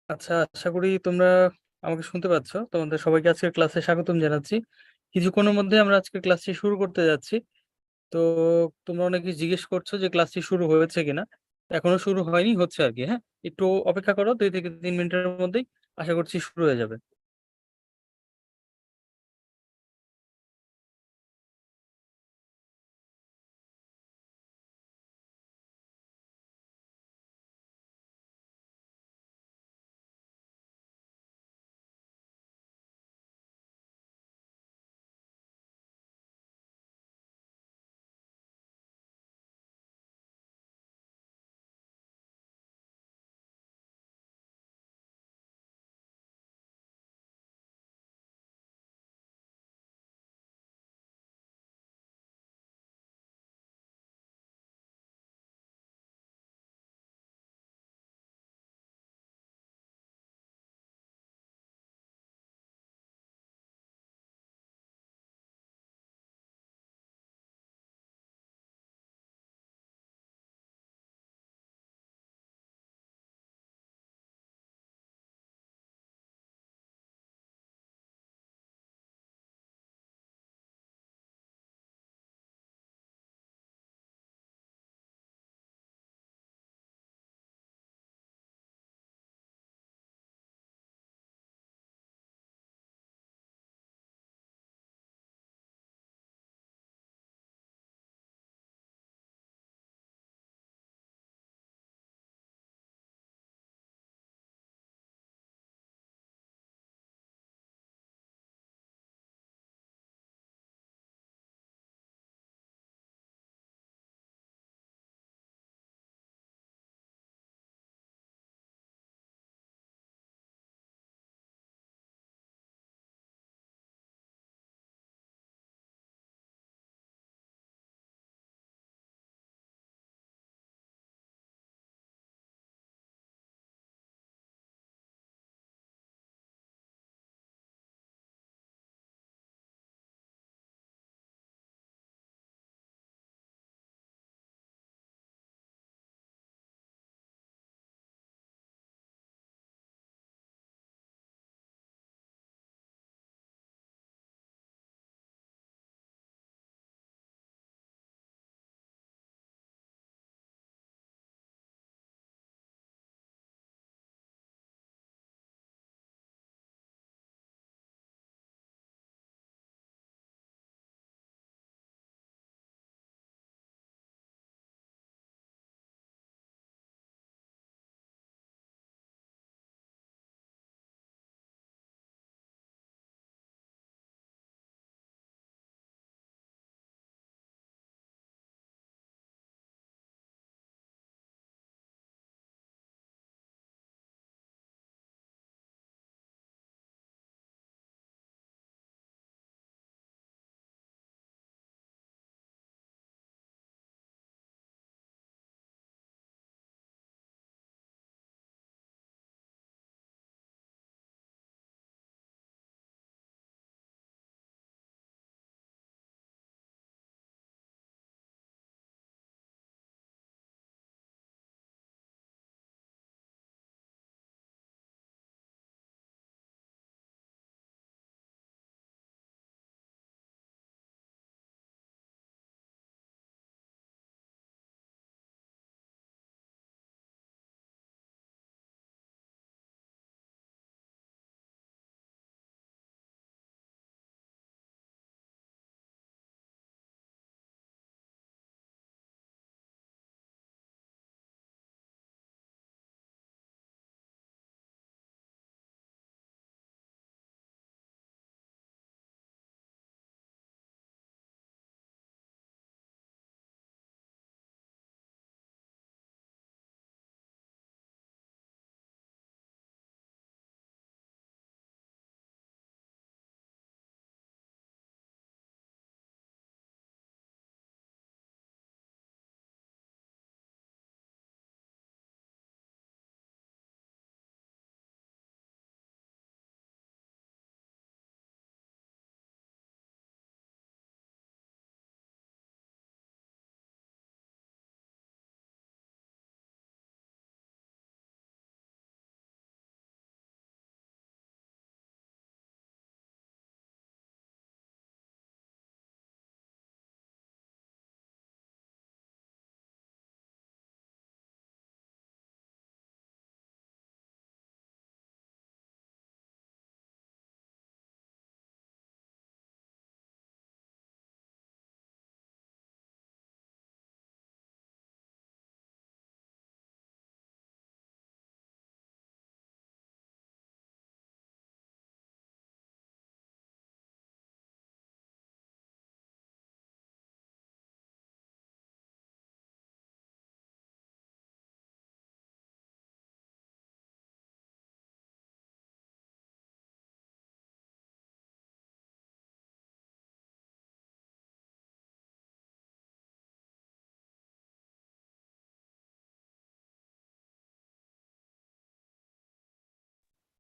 আচ্ছা, আশা করি তোমরা আমাকে শুনতে পাচ্ছ। তোমাদের সবাইকে আজকের ক্লাসে স্বাগতম জানাচ্ছি। কিছুক্ষণের মধ্যে আমরা আজকের ক্লাসটি শুরু করতে যাচ্ছি। তো তোমরা অনেকে জিজ্ঞেস করছো যে ক্লাসটি শুরু হয়েছে কিনা। এখনো শুরু হয়নি, হচ্ছে আর কি। হ্যাঁ, একটু অপেক্ষা করো, 2 থেকে 3 মিনিটের মধ্যেই আশা করছি শুরু হয়ে যাবে।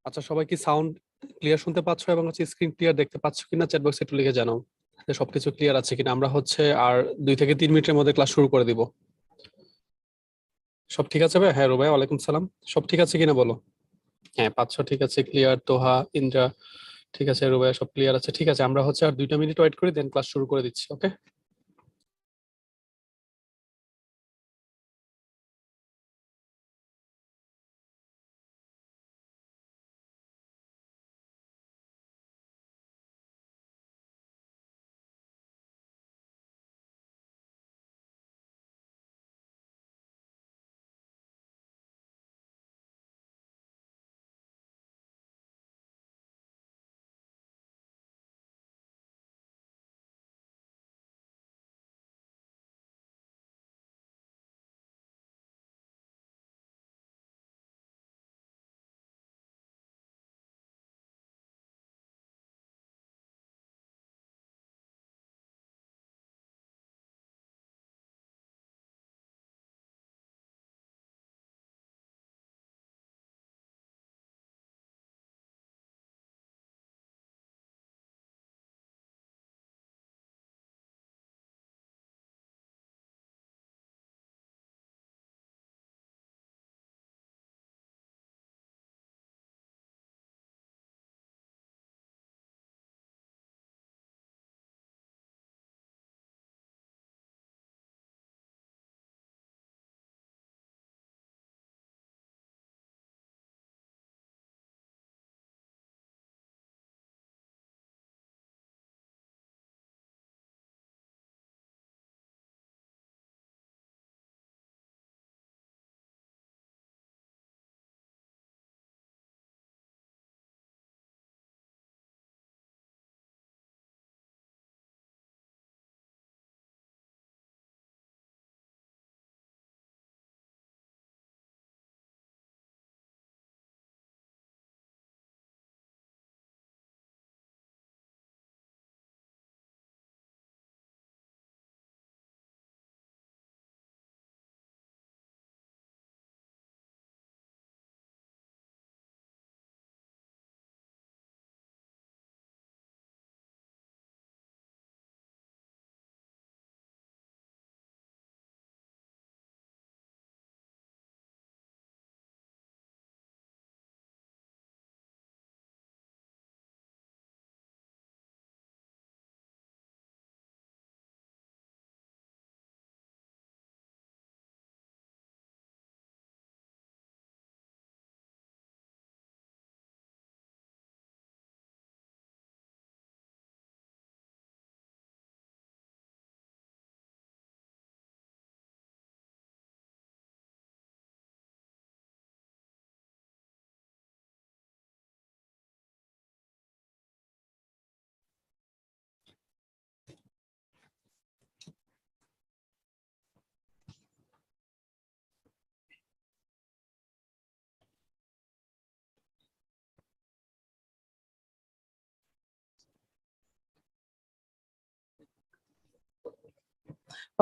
আচ্ছা, সবাই কি সাউন্ড ক্লিয়ার শুনতে পাচ্ছ এবং স্ক্রিন ক্লিয়ার দেখতে পাচ্ছ কিনা চ্যাট বক্সে একটু লিখে জানাও যে সবকিছু ক্লিয়ার আছে কিনা। আমরা আর 2 থেকে 3 মিনিটের মধ্যে ক্লাস শুরু করে দিব। সব ঠিক আছে ভাই? হ্যাঁ রুবাই, ওয়ালাইকুম সালাম। সব ঠিক আছে কিনা বলো। হ্যাঁ পাচ্ছ, ঠিক আছে, ক্লিয়ার। তোহা, ইন্দ্রা, ঠিক আছে, রুবাই সব ক্লিয়ার আছে। ঠিক আছে, আমরা আর 2টা মিনিট ওয়েট করি, দেন ক্লাস শুরু করে দিচ্ছি। ওকে।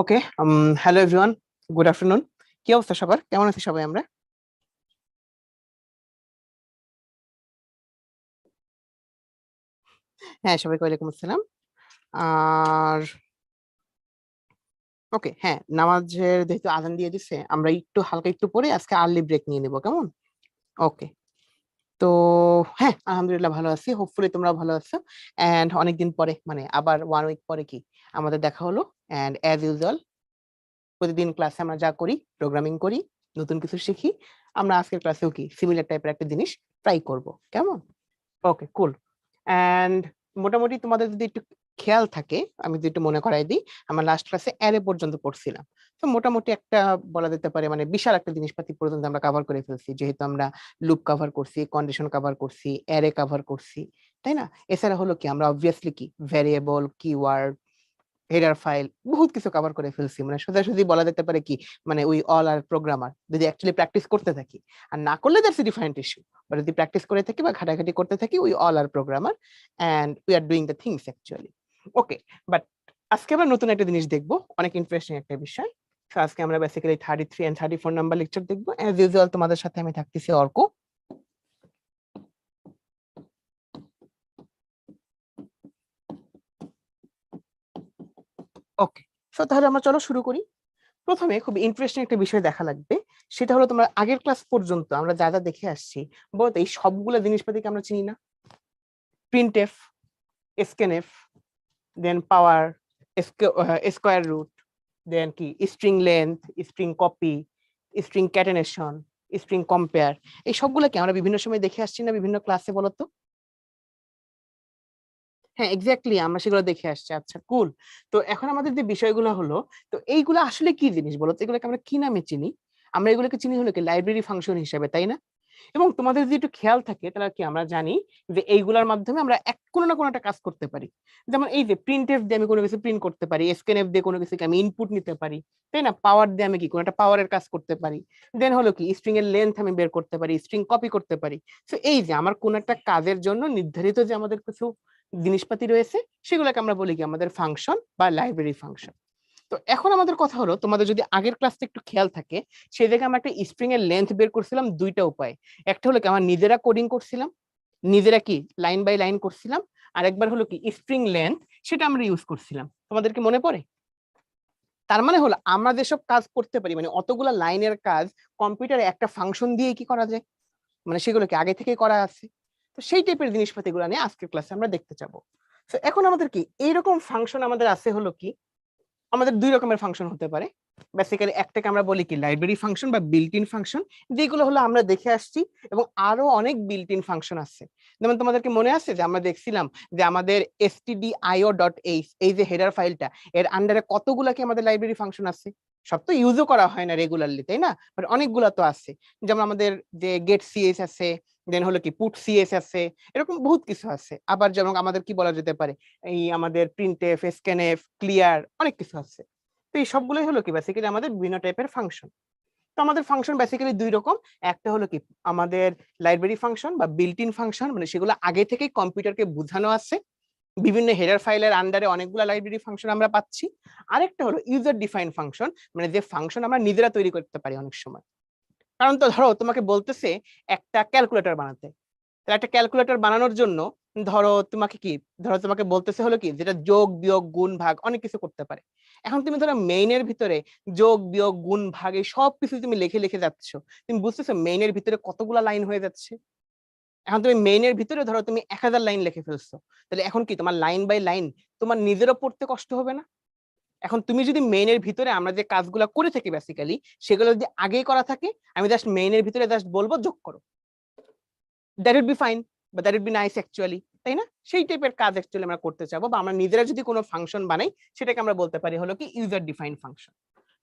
ওকে, হ্যালো এভরিওয়ান, গুড আফটারনুন। কি অবস্থা সবার? কেমন আছি সবাই আমরা? হ্যাঁ, সবাইকে ওয়ালাইকুম আসসালাম। আর ওকে, হ্যাঁ, নামাজের যেহেতু আজান দিয়ে দিচ্ছে, আমরা একটু হালকা একটু পরে আজকে আর্লি ব্রেক নিয়ে নেব, কেমন? ওকে। তো হ্যাঁ, আলহামদুলিল্লাহ ভালো আছি। হোপফুলি তোমরা ভালো আছো। অ্যান্ড অনেকদিন পরে, মানে আবার 1 উইক পরে কি আমাদের দেখা হলো। অ্যান্ড অ্যাজ ইউজুয়াল প্রতিদিন ক্লাসে আমরা যা করি, প্রোগ্রামিং করি, নতুন কিছু শিখি। আমরা আজকের ক্লাসেও কি সিমিলার টাইপের একটা জিনিস ট্রাই করব, কেমন? ওকে, কুল। অ্যান্ড মোটামুটি তোমাদের যদি একটু খেয়াল থাকে, আমি যদি একটু মনে করাই দিই, আমরা লাস্ট ক্লাসে অ্যারে পর্যন্ত পড়ছিলাম। তো মোটামুটি একটা বলা যেতে পারে মানে বিশাল একটা জিনিসপাতি পর্যন্ত আমরা কভার করে ফেলছি, যেহেতু আমরা লুপ কভার করছি, কন্ডিশন কভার করছি, অ্যারে কভার করছি, তাই না? এছাড়া হলো কি আমরা অবভিয়াসলি কি ভ্যারিয়েবল, কিওয়ার্ড, হেডার ফাইল বহুত কিছু কভার করে ফেলছি। মানে সোজাসুজি বলা যেতে পারে কি মানে উই অল আর প্রোগ্রামার যদি অ্যাকচুয়ালি প্র্যাকটিস করতে থাকি। আর না করলে that's a different issue. But যদি প্র্যাকটিস করে থাকি বা ঘাটাঘাটি করতে থাকি, we all are programmer and we are doing the things actually. Okay, but আজকে আমরা নতুন একটা জিনিস দেখবো, অনেক ইন্টারেস্টিং একটা বিষয়। So আজকে আমরা বেসিক্যালি 33 এন্ড 34 নাম্বার লেকচার দেখবো। অ্যাজ ইউজুয়াল তোমাদের সাথে আমি থাকতেছি অর্ক। ওকে, সো তাহলে আমরা চলো শুরু করি। প্রথমে খুব ইন্টারেস্টিং একটা বিষয় দেখা লাগবে, সেটা হলো তোমরা আগের ক্লাস পর্যন্ত আমরা যা যা দেখে আসছি, বলতে এই সবগুলো জিনিসপাতিকে আমরা চিনি না? Printf, scanf, then power, square root, then কি string length, string copy, string concatenation, string compare, এই সবগুলোকে আমরা বিভিন্ন সময় দেখে আসছি না বিভিন্ন ক্লাসে, বলতো? হ্যাঁ, এক্স্যাক্টলি, আমরা সেগুলো দেখে আসছি। আচ্ছা, কুল। তো এখন আমাদের যে বিষয়গুলো হলো, তো এইগুলো আসলে কি জিনিস বলো তো? এগুলোকে আমরা কি নামে চিনি? আমরা এগুলোকে চিনি হলো কি লাইব্রেরি ফাংশন হিসেবে, তাই না? এবং তোমাদের যদি একটু খেয়াল থাকে তাহলে কি আমরা জানি যে এইগুলোর মাধ্যমে আমরা কোনো না কোনো একটা কাজ করতে পারি। যেমন এই যে প্রিন্টএফ দিয়ে আমি কোনো কিছু প্রিন্ট করতে পারি, স্ক্যানএফ দিয়ে কোনো কিছুকে আমি ইনপুট নিতে পারি, তাই না? পাওয়ার দিয়ে আমি কি কোনো একটা পাওয়ারের কাজ করতে পারি। দেন হলো কি স্ট্রিং এর লেন্থ আমি বের করতে পারি, স্ট্রিং কপি করতে পারি। তো এই যে আমার কোন একটা কাজের জন্য নির্ধারিত যে আমাদের কিছু জিনিসপাতি রয়েছে, সেগুলোকে আমরা বলি কি আমাদের ফাংশন বা লাইব্রেরি ফাংশন। তো এখন আমাদের কথা হলো, তোমাদের যদি আগের ক্লাসটা একটু খেয়াল থাকে, সেই জায়গায় আমরা একটা স্ট্রিং এর লেন্থ বের করছিলাম দুইটা উপায়। একটা হলো কি আমরা নিজেরা কোডিং করছিলাম, নিজেরা কি লাইন বাই লাইন করছিলাম, আর একবার হলো কি স্ট্রিং লেন্থ, সেটা আমরা ইউজ করছিলাম। তোমাদের কি মনে পড়ে? তার মানে হলো আমরা যেসব কাজ করতে পারি, মানে অতগুলা লাইনের কাজ কম্পিউটারে একটা ফাংশন দিয়ে কি করা যায়, মানে সেগুলো কি আগে থেকেই করা আছে। তো সেই টাইপের জিনিসপাতিগুলো নিয়ে আজকের ক্লাসে আমরা দেখতে যাবো। তো এখন আমাদের কি এইরকম ফাংশন আমাদের আছে হলো কি, আমাদের দুই রকমের ফাংশন হতে পারে। বেসিক্যালি একটাকে আমরা বলি কি লাইব্রেরি ফাংশন বা বিল্ট ইন ফাংশন, যেগুলো হলো আমরা দেখে আসছি, এবং আরো অনেক বিল্ট ইন ফাংশন আছে। যেমন তোমাদেরকে মনে আছে যে আমরা দেখছিলাম যে আমাদের stdio.h, এই যে হেডার ফাইলটা, এর আন্ডারে কতগুলা কি আমাদের লাইব্রেরি ফাংশন আছে। সব তো ইউজও করা হয় না রেগুলারলি, তাই না? বাট অনেকগুলা তো আছে। যেমন আমাদের যে গেট সিএস আছে, দেন হলো কি পুট সিএস আছে, এরকম বহুত কিছু আছে। আবার যেমন আমাদের কি বলা যেতে পারে, এই আমাদের প্রিন্টএফ, স্ক্যানএফ, ক্লিয়ার, অনেক কিছু আছে। তো এই সবগুলোই হলো কি বেসিক্যালি আমাদের বিভিন্ন টাইপের ফাংশন। তো আমাদের ফাংশন বেসিক্যালি দুই রকম। একটা হলো কি আমাদের লাইব্রেরি ফাংশন বা বিল্ট ইন ফাংশন, মানে সেগুলো আগে থেকেই কম্পিউটারকে বোঝানো আছে, বিভিন্ন হেডার ফাইলের আন্ডারে অনেকগুলো লাইব্রেরি ফাংশন আমরা পাচ্ছি। আরেকটা হলো ইউজার ডিফাইন ফাংশন, মানে যে ফাংশন আমরা নিজেরা তৈরি করতে পারি অনেক সময়। কারণ তো ধরো তোমাকে বলতেছে একটা ক্যালকুলেটর বানাতে, তাহলে একটা ক্যালকুলেটর বানানোর জন্য ধরো তোমাকে বলতেছে হলো কি যেটা যোগ বিয়োগ গুণ ভাগ অনেক কিছু করতে পারে। এখন তুমি ধরো মেইনের ভিতরে যোগ বিয়োগ গুণ ভাগ এই সব কিছু তুমি লিখে লিখে যাচ্ছ, তুমি বুঝতেছো মেইনের ভিতরে কতগুলা লাইন হয়ে যাচ্ছে। এখন তুমি মেইনের ভিতরে ধরো তুমি 1000 লাইন লিখে ফেলছো, তাহলে এখন কি তোমার লাইন বাই লাইন তোমার নিজেরও পড়তে কষ্ট হবে না? এখন তুমি যদি মেইনের ভিতরে আমরা যে কাজগুলো করে থাকি বেসিক্যালি, সেগুলো যদি আগেই করা থাকে, আমি জাস্ট মেইনের ভিতরে জাস্ট বলবো যোগ করো, দ্যাট উড বি ফাইন বা that would be nice actually, তাই না? সেই টাইপের কাজ অ্যাকচুয়ালি আমরা করতে চাবো, বা আমরা নিজেরা যদি কোনো ফাংশন বানাই, সেটাকে আমরা বলতে পারি হলো কি ইউজার ডিফাইন ফাংশন।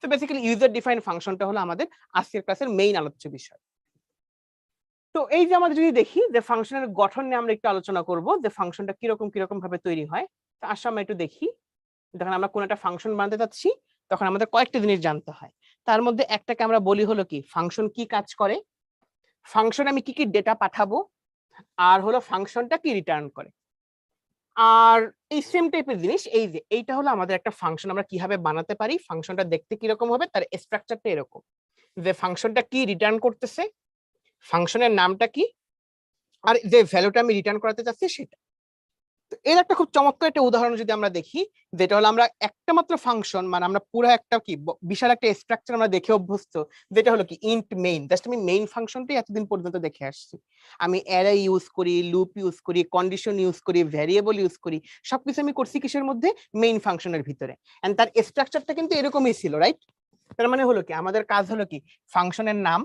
তো বেসিক্যালি ইউজার ডিফাইন ফাংশনটা হলো আমাদের আজকের ক্লাসের মেইন আলোচ্য বিষয়। তো এই যে আমরা যদি দেখি যে ফাংশনের গঠন নিয়ে আমরা একটু আলোচনা করব, যে ফাংশনটা কিরকম কিরকম ভাবে তৈরি হয়। তো আসলে আমরা একটু দেখি, যখন আমরা কোন একটা ফাংশন বানাতে চাচ্ছি, তখন আমাদের কয়েকটা জিনিস জানতে হয়। তার মধ্যে একটাকে আমরা বলি হলো কি ফাংশন কি কাজ করে, ফাংশনে আমি কি কি ডেটা পাঠাবো, আর হলো ফাংশনটা কি রিটার্ন করে। আর এই সেম টাইপের জিনিস, এই যে এইটা হলো আমাদের একটা ফাংশন আমরা কিভাবে বানাতে পারি, ফাংশনটা দেখতে কিরকম হবে, তার স্ট্রাকচারটা এরকম যে ফাংশনটা কি রিটার্ন করতেছে, ফাংশনের নামটা কি, আর যে ভ্যালুটা আমি রিটার্ন করাতে চাচ্ছি সেটা। তো এর একটা খুব চমৎকার একটা উদাহরণ যদি আমরা দেখি, যেটা হলো আমরা একটা মাত্র ফাংশন, মানে আমরা পুরো একটা কি বিশাল একটা স্ট্রাকচার আমরা দেখে অভ্যস্ত, যেটা হলো কি ইন্ট মেইন। জাস্ট আমি মেইন ফাংশনটাই এতদিন পর্যন্ত দেখে আসছি। আমি অ্যারে ইউজ করি, লুপ ইউজ করি, কন্ডিশন ইউজ করি, ভ্যারিয়েবল ইউজ করি, সবকিছু আমি করছি কিসের মধ্যে, মেইন ফাংশনের ভিতরে। এন্ড তার স্ট্রাকচারটা কিন্তু এরকমই ছিল, রাইট? তার মানে হলো কি আমাদের কাজ হলো কি ফাংশনের নাম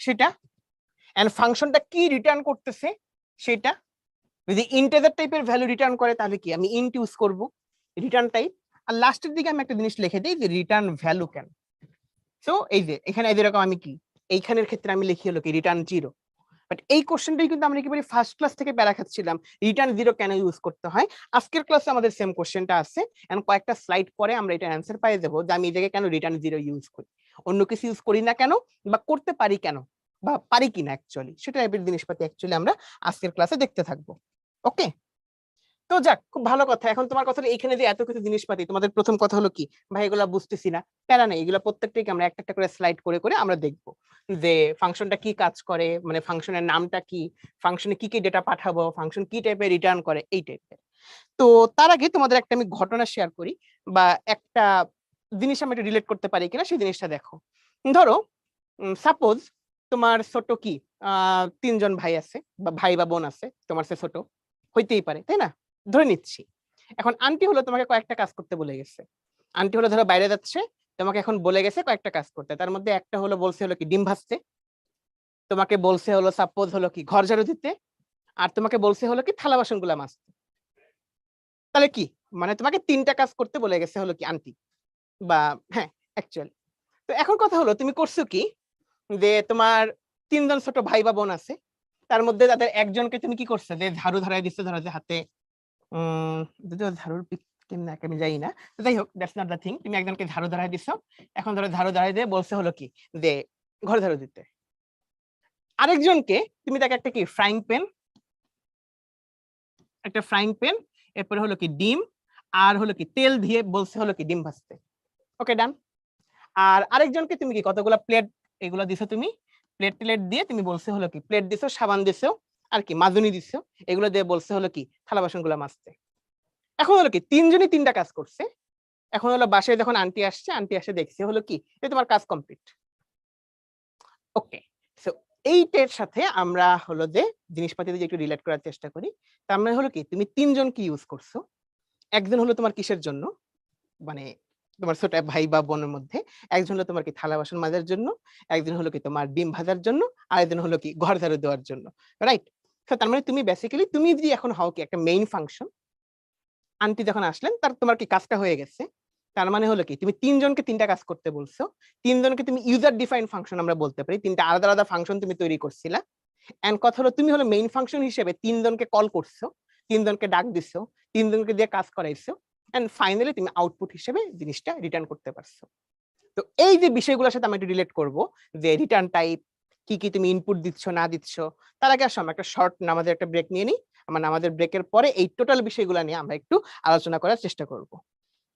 সেটা, এন্ড ফাংশনটা কি রিটার্ন করতেছে সেটা। যদি ইন্টিজার টাইপের ভ্যালু রিটার্ন করে তাহলে কি আমি ইন্ট ইউজ করব রিটার্ন টাইপ, আর লাস্টের দিকে আমি একটা জিনিস লিখে দিই যে রিটার্ন ভ্যালু কেন। সো এই যে এখানে যেরকম আমি কি এইখানের ক্ষেত্রে আমি লিখি হলো কি রিটার্ন 0। বাট এই কোশ্চেনটাই কিন্তু আমরা একেবারে ফার্স্ট ক্লাস থেকে প্যারা খাচ্ছিলাম, রিটার্ন 0 কেন ইউজ করতে হয়। আজকের ক্লাসে আমাদের সেম কোশ্চেনটা আছে, এন্ড কয়েকটা স্লাইড পরে আমরা এটা অ্যান্সার পেয়ে যাবো যে আমি এই জায়গায় কেন রিটার্ন 0 ইউজ করি, অন্য কিছু ইউজ করি না কেন, বা করতে পারি কেন, বা পারি কিনা অ্যাকচুয়ালি, সেটা টাইপের জিনিসপাতি অ্যাকচুয়ালি আমরা আজকের ক্লাসে দেখতে থাকবো। ওকে, তো যাক, খুব ভালো কথা। এখন তোমার কথা হলো এইখানে যে এত কিছু জিনিসপাতি, তোমাদের প্রথম কথা হলো কি ভাই এগুলা বুঝতেছি না, প্যারা নেই, এগুলো প্রত্যেকটাকে আমরা একটা একটা করে স্লাইড করে করে আমরা দেখবো যে ফাংশনটা কি কাজ করে, মানে ফাংশনের নামটা কি, ফাংশনে কি কি ডেটা পাঠাবো, ফাংশন কি টাইপের রিটার্ন করে, এই টাইপের। তো তার আগে তোমাদের একটা আমি ঘটনা শেয়ার করি বা একটা জিনিস আমি একটু রিলেট করতে পারি কিনা সেই জিনিসটা দেখো। ধরো সাপোজ তোমার ছোট কি 3 জন ভাই আছে বা ভাই বা বোন আছে, তোমার সে ছোট হইতেই পারে, তাই না? ধরে নিচ্ছি। এখন আন্টি হলো তোমাকে কয়েকটা কাজ করতে বলে গেছে। আন্টি হলো ধরো বাইরে যাচ্ছে, তোমাকে এখন বলে গেছে কয়েকটা কাজ করতে। তার মধ্যে একটা হলো বলছে হলো কি ডিম ভাজতে, তোমাকে বলছে হলো সাপোজ হলো কি ঘর ঝাড়ু দিতে, আর তোমাকে বলছে হলো কি থালা বাসনগুলা মাজতে। তাহলে কি মানে তোমাকে 3টা কাজ করতে বলে গেছে হলো কি আন্টি বা হ্যাঁ অ্যাকচুয়ালি। তো এখন কথা হলো তুমি করছো কি যে তোমার 3 জন ছোট ভাই বা বোন আছে, তার মধ্যে তাদের একজনকে তুমি কি করছো যে ঝাড়ু ধরাই দিচ্ছ, ধরো যে হাতে যদিও ঝাড়ুর পিক কেমনে আমি জানি না, তো যাই হোক দ্যাটস নট দ্য থিং, তুমি একজনকে ঝাড়ু ধরাই দিচ্ছ। এখন ধরো ঝাড়ু ধরাই দিয়ে বলছে হলো কি যে ঘর ঝাড়ু দিতে। আরেকজনকে তুমি তাকে একটা কি ফ্রাইং প্যান, এরপরে হলো কি ডিম আর হলো কি তেল দিয়ে বলছে হলো কি ডিম ভাজতে। ওকে ডান। আর আরেকজনকে তুমি কি কতগুলা প্লেট এগুলো দিছো, তুমি প্লেট দিয়ে তুমি বলছে হলো কি প্লেট দিছো, সাবান দিছো আর কি মাজুনি দিছো, এগুলো দিয়ে বলছে হলো কি থালা বাসনগুলো মাজতে। এখন হলো কি 3জনই 3টা কাজ করছে। এখন হলো বাসায় যখন আন্টি আসছে, আন্টি এসে দেখছে হলো কি যে তোমার কাজ কমপ্লিট। ওকে, সো এইটার সাথে আমরা হলো যে জিনিসপাতি দিয়ে একটু রিলেট করার চেষ্টা করি। তার মানে হলো কি তুমি 3জন কি ইউজ করছো। একজন হলো তোমার কিসের জন্য, মানে তোমার ছোট ভাই বা বোনের মধ্যে একজন হলো তোমার কি থালা বাসন মাজার জন্য, একজন হলো কি তোমার ডিম ভাজার জন্য, আর একজন হলো কি ঘর ঝাড়ু দেওয়ার জন্য, রাইট? তো তার মানে তুমি বেসিক্যালি তুমি যদি এখন হও কি একটা মেইন ফাংশন, আন্টি যখন আসলেন তার তোমার কি কাজটা হয়ে গেছে। তার মানে হলো কি তুমি 3জনকে 3টা কাজ করতে বলছো, 3জনকে তুমি ইউজার ডিফাইন ফাংশন আমরা বলতে পারি, 3টা আলাদা আলাদা ফাংশন তুমি তৈরি করছিলা। এন্ড কথা হলো তুমি হলো মেইন ফাংশন হিসেবে 3জনকে কল করছো, 3জনকে ডাক দিছো, 3জনকে দিয়ে কাজ করাইছো, এন্ড ফাইনালি তুমি আউটপুট হিসেবে জিনিসটা রিটার্ন করতে পারছো। তো এই যে বিষয়গুলোর সাথে আমরা একটু রিলেট করব যে রিটার্ন টাইপ কি কি তুমি ইনপুট দিচ্ছ না দিচ্ছ। তার আগে আসলে আমরা একটা শর্ট নামাজের একটা ব্রেক নিয়ে নিই। আমরা নামাজের ব্রেকের পরে এই টোটাল বিষয়গুলো নিয়ে আমরা একটু আলোচনা করার চেষ্টা করব।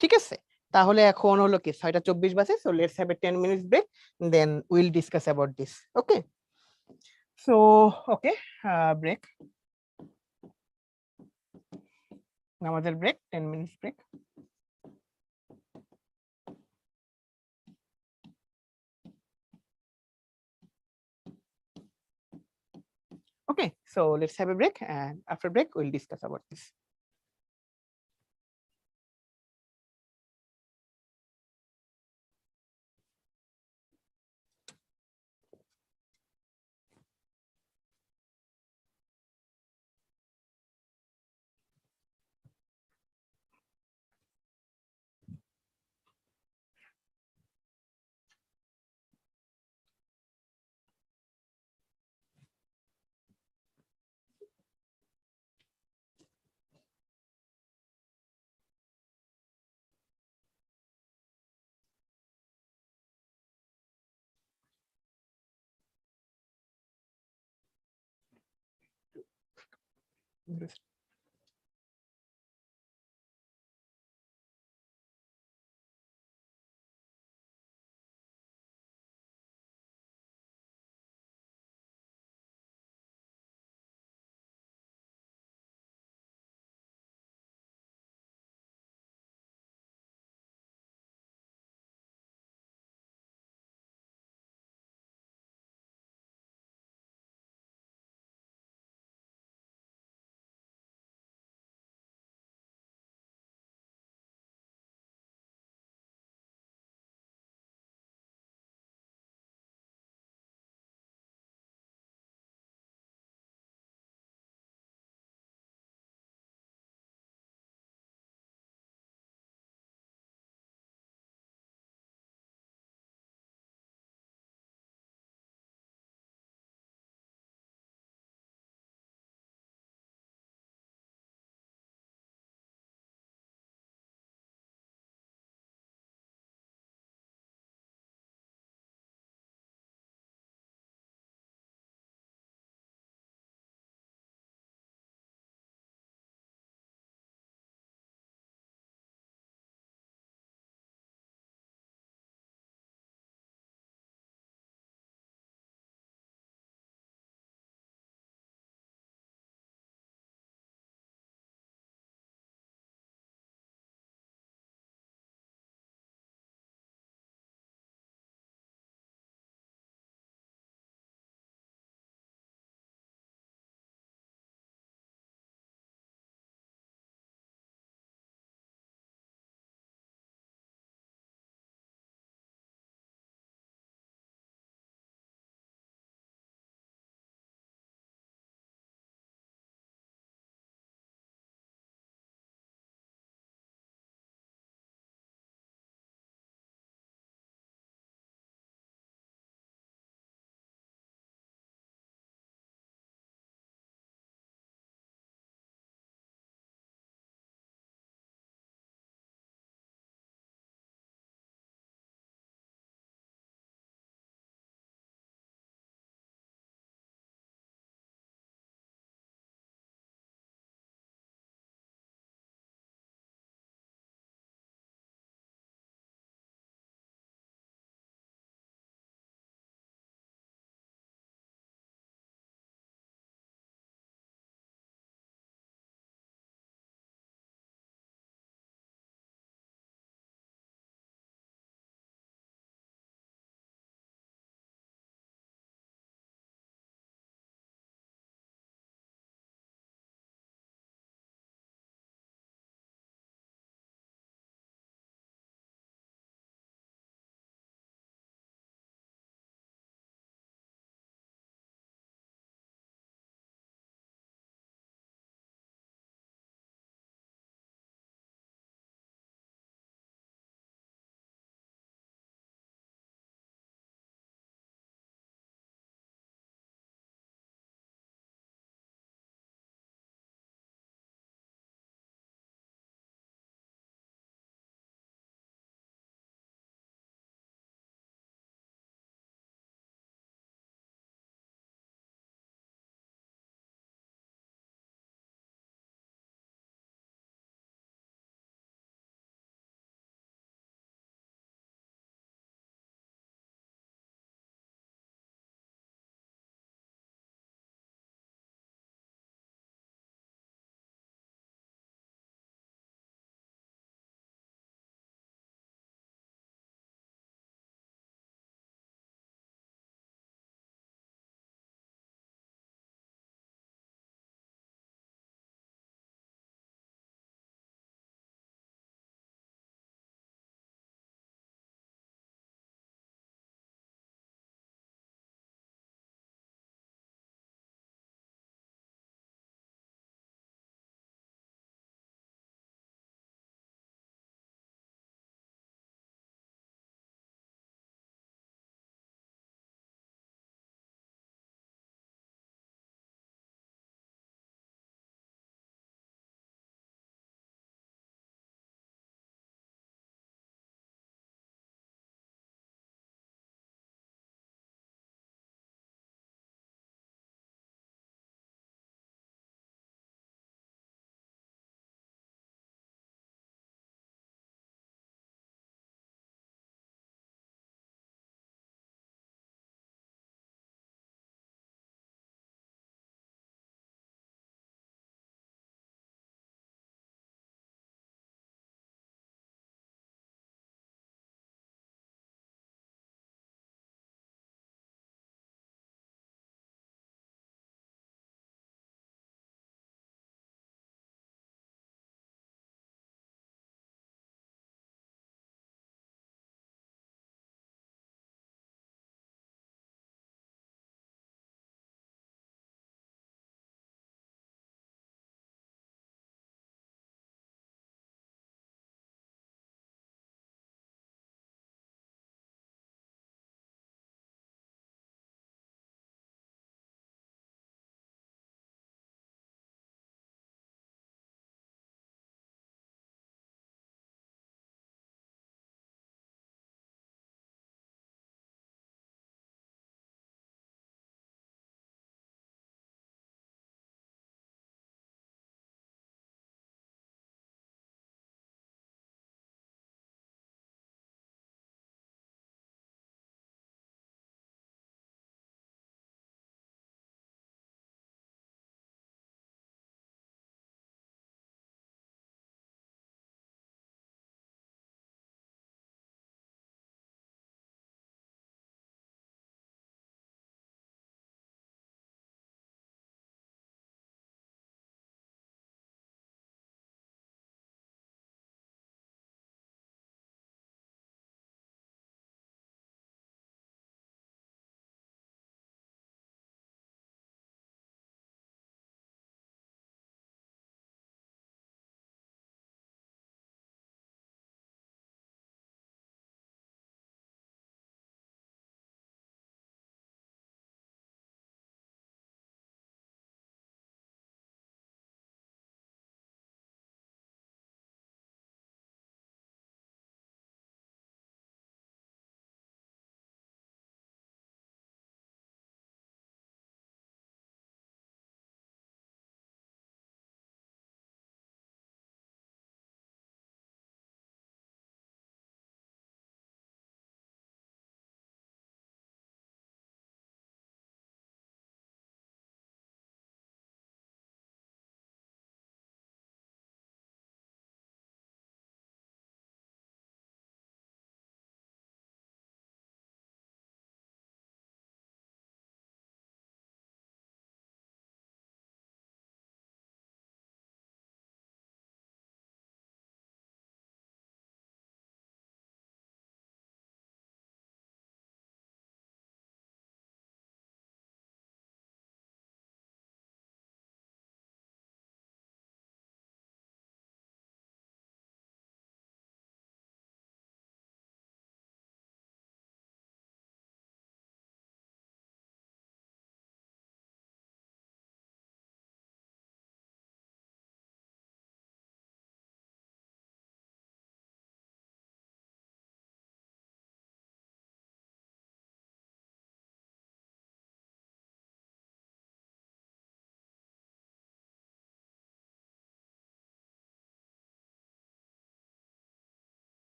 ঠিক আছে? তাহলে এখন হলো কি 6:24 বাজে, so let's have a 10 minutes break, then will discuss about this. Okay, so okay, break, নামাজের break, 10 minutes break. Okay, so let's have a break, and after break we'll discuss about this.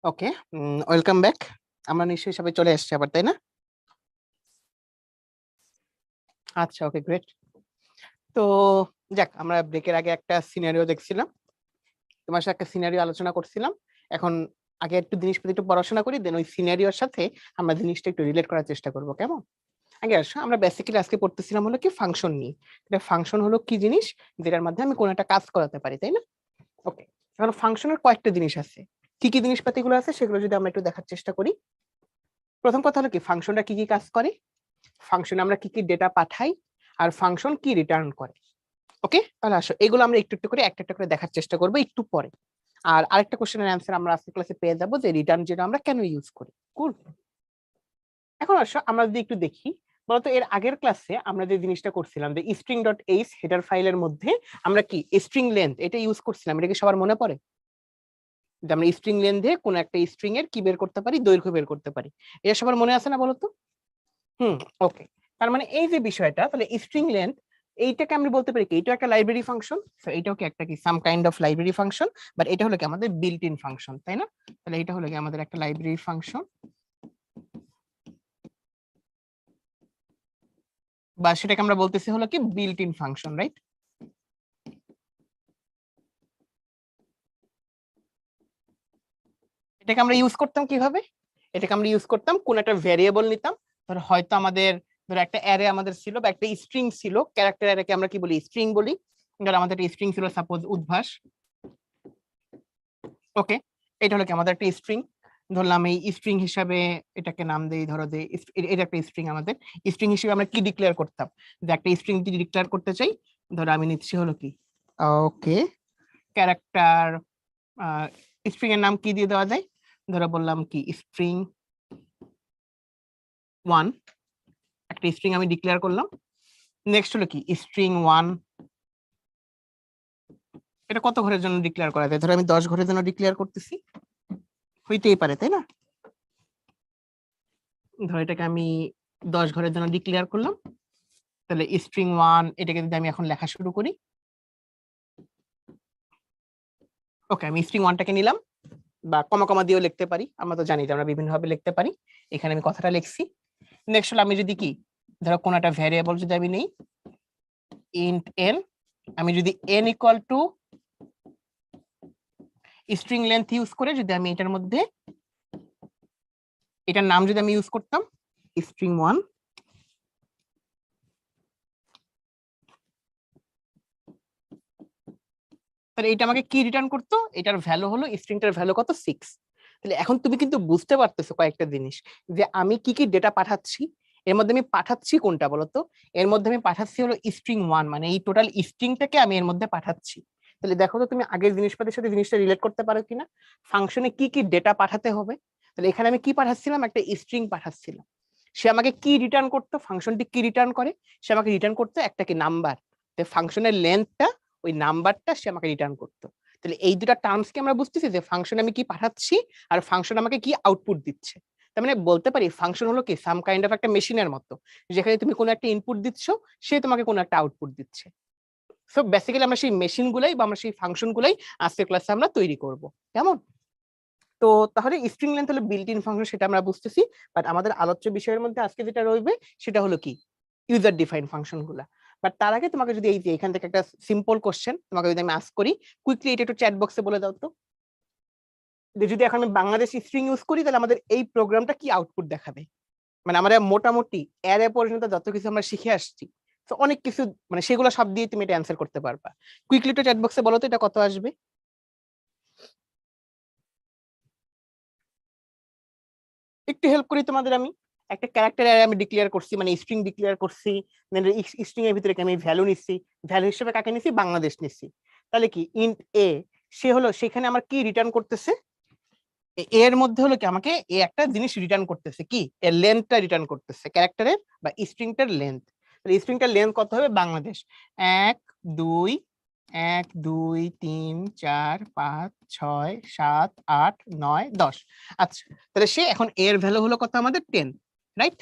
Okay, welcome back. আমরা নিশ্চয়ই সবাই চলে আসছি আবার, তাই না? আচ্ছা, ওকে, গ্রেট। তো যাক, আমরা ব্রেকের আগে একটা সিনারিও দেখছিলাম, তোমার সাথে একটা সিনারিও আলোচনা করছিলাম। এখন আগে একটু জিনিসপত্র একটু পড়াশোনা করি, দেন ওই সিনারিওর সাথে আমরা জিনিসটা একটু রিলেট করার চেষ্টা করবো, কেমন? আগে আসো, আমরা বেসিক্যালি আজকে পড়তেছিলাম হলো কি ফাংশন নিয়ে। এটা ফাংশন হলো কি জিনিস, যেটার মাধ্যমে আমি কোনো একটা কাজ করাতে পারি, তাই না? ওকে, এখন ফাংশনের কয়েকটা জিনিস আছে। কি কি জিনিসপাতিগুলো আছে সেগুলো যদি আমরা একটু দেখার চেষ্টা করি। প্রথম কথা হলো কি, ফাংশনটা কি কি কাজ করে, ফাংশনে আমরা কি কি ডেটা পাঠাই, আর ফাংশন কি রিটার্ন করে। ওকে, তাহলে আসো এগুলো আমরা একটু একটু করে একটা একটা করে দেখার চেষ্টা করবো একটু পরে। আর আরেকটা কোশ্চেনের অ্যান্সার আমরা আজকে ক্লাসে পেয়ে যাবো, যে রিটার্ন যেটা আমরা কেন ইউজ করি। কুল। এখন আসো আমরা যদি একটু দেখি, বলতো এর আগের ক্লাসে আমরা যে জিনিসটা করছিলাম, যে স্ট্রিং ডট এইচ হেডার ফাইলের মধ্যে আমরা কি স্ট্রিং লেন্থ এটা ইউজ করছিলাম, এটা কি সবার মনে পড়ে? যে আমরা স্ট্রিং লেন্থে কোন একটা স্ট্রিং এর কি বের করতে পারি, দৈর্ঘ্য বের করতে পারি। এটা সবার মনে আছে না বলতো? ওকে, তার মানে এই যে বিষয়টা, তাহলে স্ট্রিং লেন্থ এইটাকে আমি বলতে পারি কি, এটা একটা লাইব্রেরি ফাংশন। সো এটাও কি একটা কি some kind of library function, but এটা হলো কি আমাদের বিল্ট ইন ফাংশন, তাই না? তাহলে এটা হলো কি আমাদের একটা লাইব্রেরি ফাংশন, বা সেটাকে আমরা বলতেছি হলো কি বিল্ট ইন ফাংশন, রাইট? এটাকে আমরা ইউজ করতাম কিভাবে? এটাকে আমরা ইউজ করতাম, কোন একটা ভ্যারিয়েবল নিতাম, ধর হয়তো আমাদের ধর একটা অ্যারে আমাদের ছিল বা একটা স্ট্রিং ছিল, ক্যারেক্টার অ্যারেকে আমরা কি বলি, স্ট্রিং বলি। ধর আমাদের একটা স্ট্রিং ছিল সাপোজ উদ্ভাস। ওকে, এটা হলো কি আমাদের একটা স্ট্রিং, ধরলাম এই স্ট্রিং হিসাবে এটাকে নাম দেই, ধরো যে এটা একটা স্ট্রিং, আমাদের স্ট্রিং হিসেবে আমরা কি ডিক্লেয়ার করতাম, যে একটা স্ট্রিং যদি ডিক্লেয়ার করতে চাই, ধরো আমি নিচ্ছি হলো কি ওকে ক্যারেক্টার, স্ট্রিং এর নাম কি দিয়ে দেওয়া যায়, ধরো বললাম কি স্ট্রিং 1, একটা স্ট্রিং আমি ডিক্লেয়ার করলাম। নেক্সট হলো কি স্ট্রিং 1, এটা কত ঘরের জন্য ডিক্লেয়ার করা যায়, ধরো আমি 10 ঘরের জন্য ডিক্লেয়ার করতেছি, হইতেই পারে তাই না? ধরো এটাকে আমি 10 ঘরের জন্য ডিক্লেয়ার করলাম, তাহলে স্ট্রিং 1 এটাকে যদি আমি এখন লেখা শুরু করি, ওকে আমি স্ট্রিং 1টাকে নিলাম, বা কমা কমা দিয়েও লিখতে পারি, আমরা তো জানি যে আমরা বিভিন্ন ভাবে লিখতে পারি। এখানে আমি কথাটা লিখছি। নেক্সট হলো আমি যদি কি, ধরো কোন একটা ভ্যারিয়েবল যদি আমি নেই ইন্ট n, আমি যদি n equal to string length use করে যদি আমি এটার মধ্যে এটার নাম যদি আমি ইউজ করতাম স্ট্রিং 1, তাহলে এটা আমাকে কি রিটার্ন করতো, এটার ভ্যালু হলো স্ট্রিংটার ভ্যালু কত 6। তাহলে এখন তুমি কিন্তু বুঝতে পারতেছো কয়েকটা জিনিস, যে আমি কি কি ডেটা পাঠাচ্ছি, এর মধ্যে আমি পাঠাচ্ছি কোনটা বলতো, এর মধ্যে আমি পাঠাচ্ছি হলো স্ট্রিং 1, মানে এই টোটাল স্ট্রিংটাকে আমি এর মধ্যে পাঠাচ্ছি। তাহলে দেখো তো তুমি আগের জিনিসপাতির সাথে জিনিসটা রিলেট করতে পারো কিনা, ফাংশনে কি কি ডেটা পাঠাতে হবে। তাহলে এখানে আমি কি পাঠাচ্ছিলাম, একটা স্ট্রিং পাঠাচ্ছিলাম, সে আমাকে কি রিটার্ন করতো, ফাংশনটি কি রিটার্ন করে, সে আমাকে রিটার্ন করতো একটা কি নাম্বার, ফাংশনের লেন্থটা ওই নাম্বারটা সে আমাকে রিটার্ন করতো। তাহলে এই দুটা টার্মস কি আমরা বুঝতেছি, যে ফাংশনে আমি কি পাঠাচ্ছি আর ফাংশন আমাকে কি আউটপুট দিচ্ছে। তার মানে বলতে পারি ফাংশন হলো কি সাম কাইন্ড অফ একটা মেশিনের মতো, যেখানে তুমি কোনো একটা ইনপুট দিচ্ছ, সে তোমাকে কোনো একটা আউটপুট দিচ্ছে। সো বেসিক্যালি আমরা সেই মেশিন গুলাই বা আমরা সেই ফাংশন গুলাই আজকের ক্লাসে আমরা তৈরি করব, কেমন? তো তাহলে স্ট্রিং লেন্থ হলো বিল্ট ইন ফাংশন, সেটা আমরা বুঝতেছি। বাট আমাদের আলোচ্য বিষয়ের মধ্যে আজকে যেটা রইবে সেটা হলো কি ইউজার ডিফাইন ফাংশন গুলা। বাট তার আগে তোমাকে যদি এই যে এখান থেকে একটা সিম্পল কোশ্চেন তোমাকে যদি আমি আস্ক করি, কুইকলি এটা একটু চ্যাট বক্সে বলে দাও তো, যে যদি এখন আমি বাংলাদেশ স্ট্রিং ইউজ করি তাহলে আমাদের এই প্রোগ্রামটা কি আউটপুট দেখাবে। মানে আমরা মোটামুটি অ্যারে পর্যন্ত যত কিছু আমরা শিখে আসছি, তো অনেক কিছু মানে সেগুলো সব দিয়ে তুমি এটা অ্যান্সার করতে পারবা। কুইকলি একটু চ্যাট বক্সে বলো তো এটা কত আসবে। একটু হেল্প করি তোমাদের, আমি একটা ক্যারেক্টার অ্যারে আমি ডিক্লেয়ার করছি, মানে স্ট্রিং ডিক্লেয়ার করছি, স্ট্রিং এর ভিতরে আমি ভ্যালু নিচ্ছি, ভ্যালু হিসেবে কাকে নিচ্ছি, বাংলাদেশ নিচ্ছি। তাহলে কি ইন্ট এ, সে হলো সেখানে আমার কি রিটার্ন করতেছে, এর মধ্যে হলো কি আমাকে এ একটা জিনিস রিটার্ন করতেছে, কি এর লেন্থটা রিটার্ন করতেছে, ক্যারেক্টারের বা স্ট্রিংটার লেন্থ। তাহলে স্ট্রিংটার লেন্থ কত হবে, বাংলাদেশ 1 2 1 2 3 4 5 6 7 8 9 10। আচ্ছা, তাহলে সে এখন এর ভ্যালু হলো কত আমাদের 10, রাইট?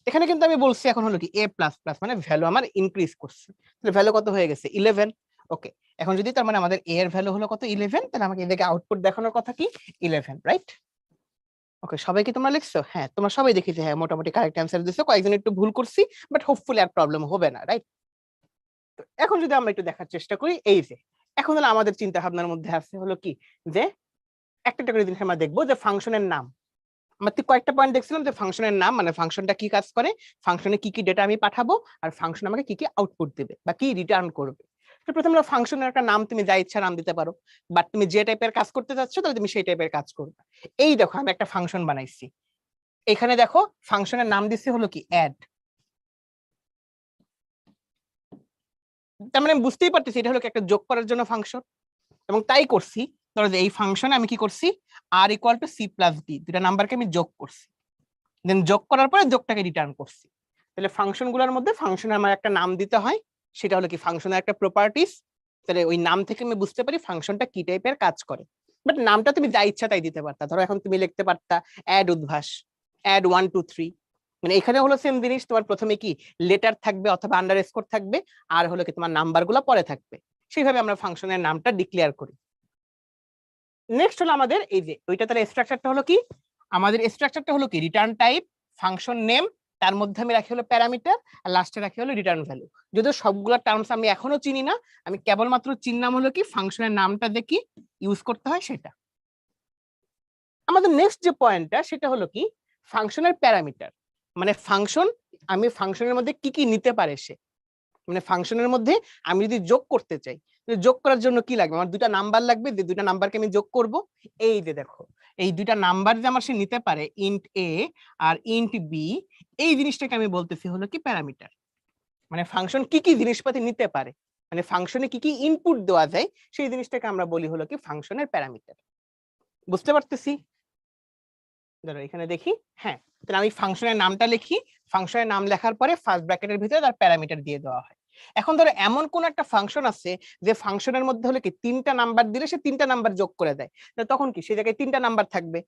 এখানে কিন্তু আমি বলছি এখন হলো কি এ প্লাস প্লাস, মানে ভ্যালু আমার ইনক্রিজ করছে, তাহলে ভ্যালু কত হয়ে গেছে 11। ওকে, এখন যদি তার মানে আমাদের a এর ভ্যালু হলো কত 11, তাহলে আমাকে এদিকে আউটপুট দেখানোর কথা কি 11, রাইট? ওকে, সবাই কি তোমরা লিখছো? হ্যাঁ, তোমরা সবাই দেখেছি, হ্যাঁ মোটামুটি কারেক্ট অ্যান্সার দিছো, কয়েকজন একটু ভুল করছি, বাট হোপফুলি আর প্রবলেম হবে না, রাইট? তো এখন যদি আমরা একটু দেখার চেষ্টা করি, এই যে এখন হলো আমাদের চিন্তা ভাবনার মধ্যে আছে হলো কি যে একটা করে জিনিস আমরা দেখবো যে ফাংশনের নাম। আমরা কয়েকটা পয়েন্ট দেখছিলাম যে ফাংশনের নাম মানে ফাংশনটা কি কাজ করে, ফাংশনে কি কি ডেটা আমি পাঠাবো, আর ফাংশন আমাকে কি কি আউটপুট দেবে বা কি রিটার্ন করবে। তো প্রথমে ফাংশনের একটা নাম, তুমি যা ইচ্ছা নাম দিতে পারো, বাট তুমি যে টাইপের কাজ করতে চাচ্ছ তাহলে তুমি সেই টাইপের কাজ করবে। এই দেখো আমি একটা ফাংশন বানাইছি, এখানে দেখো ফাংশনের নাম দিচ্ছি হলো কি অ্যাড। তার মানে আমি বুঝতেই পারতেছি এটা হলো একটা যোগ করার জন্য ফাংশন, এবং তাই করছি। ধরো যে এই ফাংশনে আমি কি করছি, R equal to C plus D, দুটা নাম্বারকে আমি যোগ করছি, দেন যোগ করার পরে যোগটাকে রিটার্ন করছি। তাহলে ফাংশন গুলোর মধ্যে ফাংশনে আমার একটা নাম দিতে হয়, সেটা হলো কি ফাংশনের একটা প্রপার্টিস। তাহলে ওই নাম থেকে আমি বুঝতে পারি ফাংশনটা কি টাইপের কাজ করে। বাট নামটা তুমি যা ইচ্ছা তাই দিতে পারতা, ধরো এখন তুমি লিখতে পারতা অ্যাড উদ্ভাস, অ্যাড 1 2 3, মানে এখানে হলো সেম জিনিস, তোমার প্রথমে কি লেটার থাকবে অথবা আন্ডারস্কোর থাকবে, আর হলো কি তোমার নাম্বারগুলো পরে থাকবে। সেইভাবে আমরা ফাংশনের নামটা ডিক্লেয়ার করি। নেক্সট হলো আমাদের এই যে ওইটা, তাহলে স্ট্রাকচারটা হলো কি, আমাদের স্ট্রাকচারটা হলো কি রিটার্ন টাইপ, ফাংশন নেম, তার মধ্যে আমি রাখি হলো প্যারামিটার, আর লাস্টে রাখি হলো রিটার্ন ভ্যালু। যদিও সবগুলা টার্মস আমি এখনো চিনি না, আমি কেবলমাত্র চিনলাম হলো কি ফাংশনের নামটা দেখি ইউজ করতে হয় সেটা। আমাদের নেক্সট যে পয়েন্টটা সেটা হলো কি ফাংশনের প্যারামিটার, মানে ফাংশন আমি ফাংশনের মধ্যে কি কি নিতে পারে সে, মানে ফাংশনের মধ্যে আমি যদি যোগ করতে চাই, যোগ করার জন্য কি লাগবে, আমার দুটা নাম্বার লাগবে, যে দুটা নাম্বারকে আমি যোগ করব। এই যে দেখো এই দুইটা নাম্বার যে আমার সে নিতে পারে ইন্ট এ আর ইন্ট বি, এই জিনিসটাকে আমি বলতেছি হলো কি প্যারামিটার। মানে ফাংশন কি কি জিনিসপাতি নিতে পারে, মানে ফাংশনে কি কি ইনপুট দেওয়া যায়, সেই জিনিসটাকে আমরা বলি হলো কি ফাংশনের প্যারামিটার। বুঝতে পারতেছি? ধরো এখানে দেখি, হ্যাঁ তাহলে আমি ফাংশনের নামটা লিখি, ফাংশনের নাম লেখার পরে ফার্স্ট ব্র্যাকেটের ভিতরে তার প্যারামিটার দিয়ে দেওয়া হয়। এখন ধরো এমন কোন একটা ফাংশন আছে যে ফাংশনের মধ্যে হলো কি 3টা নাম্বার দিলে সে 3টা নাম্বার যোগ করে দেয়, তখন কি সেই জায়গায় 3টা নাম্বার থাকবে।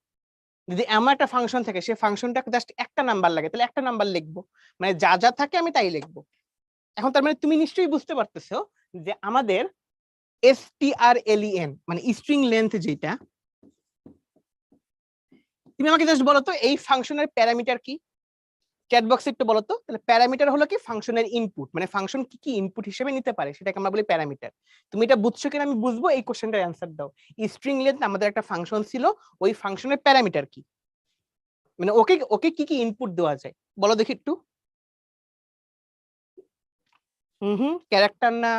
যদি এমন একটা ফাংশন থাকে সে ফাংশনটা জাস্ট একটা নাম্বার লাগে, তাহলে একটা নাম্বার লিখবো, মানে যা যা থাকে আমি তাই লিখবো। এখন তার মানে তুমি নিশ্চয়ই বুঝতে পারতেছো যে আমাদের strlen মানে স্ট্রিং লেন্থ যেটা, তুমি আমাকে জাস্ট বলো তো এই ফাংশনের প্যারামিটার কি, চ্যাট বক্সে একটু বলো তো। তাহলে প্যারামিটার হলো কি ফাংশনের ইনপুট, মানে ফাংশন কি কি ইনপুট হিসেবে নিতে পারে সেটাকে আমরা বলি প্যারামিটার। তুমি এটা বুঝছো কিনা আমি বুঝবো, এই কোশ্চেনটার অ্যান্সার দাও। স্ট্রিং লেন্থ আমাদের একটা ফাংশন ছিল, ওই ফাংশনের প্যারামিটার কি, মানে ওকে ওকে কি কি ইনপুট দেওয়া যায় বলো দেখি একটু। ক্যারেক্টার না,